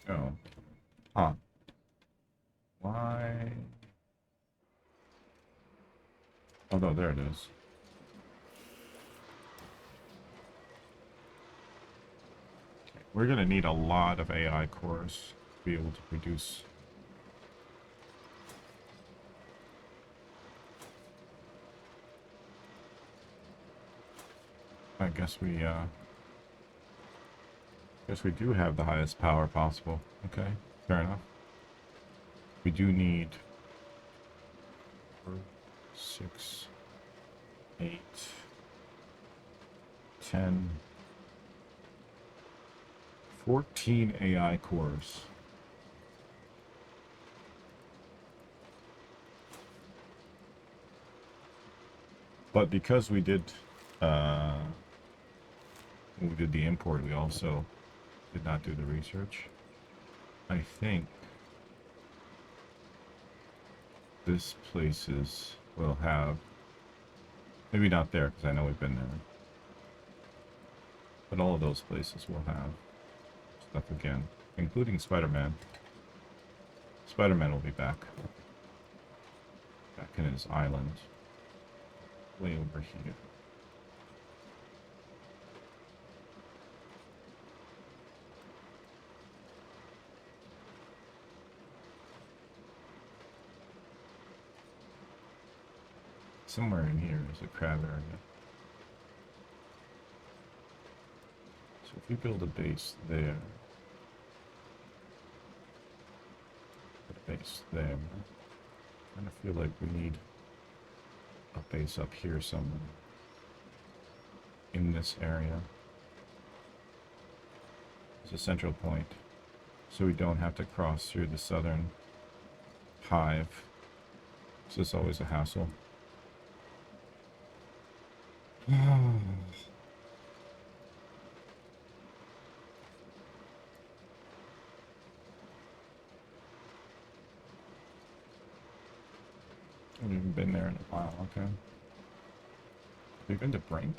Oh. Huh. Why? Oh, no, there it is. Okay. We're going to need a lot of AI cores to be able to produce. I guess we do have the highest power possible. Okay, fair enough. We do need 4, 6, 8, 10, 14 AI cores. But because we did when we did the import, we also did not do the research. I think this places will have, maybe not there because I know we've been there, but all of those places will have stuff again, including Spider-Man. Spider-Man will be back in his island, way over here. Somewhere in here is a crab area. So if we build a base there, put a base there, I kind of feel like we need a base up here somewhere in this area. It's a central point, so we don't have to cross through the southern hive. So it's always a hassle. I haven't even been there in a while, okay. We've been to Brink?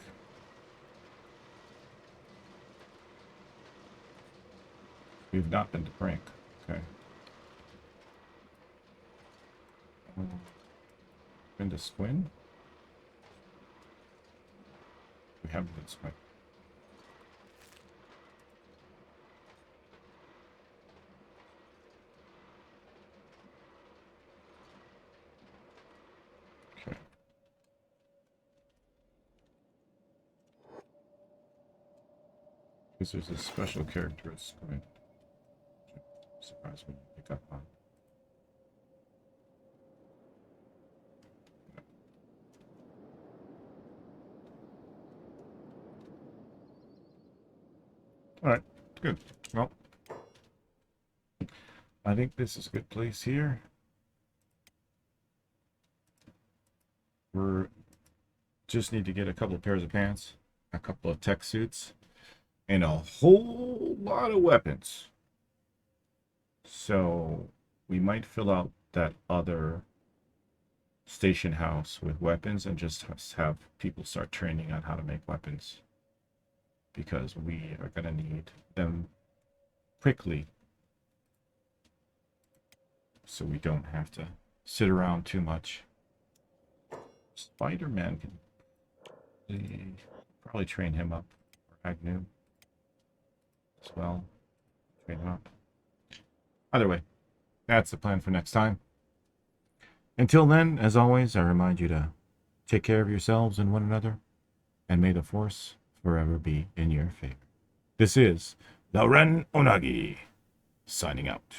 We've not been to Brink, okay. Been to Squin? We haven't been to Squin. Okay. Because there's a special characteristic, right? Surprised me to pick up on. Alright, good. Well, I think this is a good place here. We're just need to get a couple of pairs of pants, a couple of tech suits, and a whole lot of weapons. So we might fill out that other station house with weapons and just have people start training on how to make weapons, because we are going to need them quickly, so we don't have to sit around too much. Spider-Man can probably train him up, or Agnew as well. Train him up. Either way, that's the plan for next time. Until then, as always, I remind you to take care of yourselves and one another, and may the Force forever be in your favor. This is Lao Ren Onagi, signing out.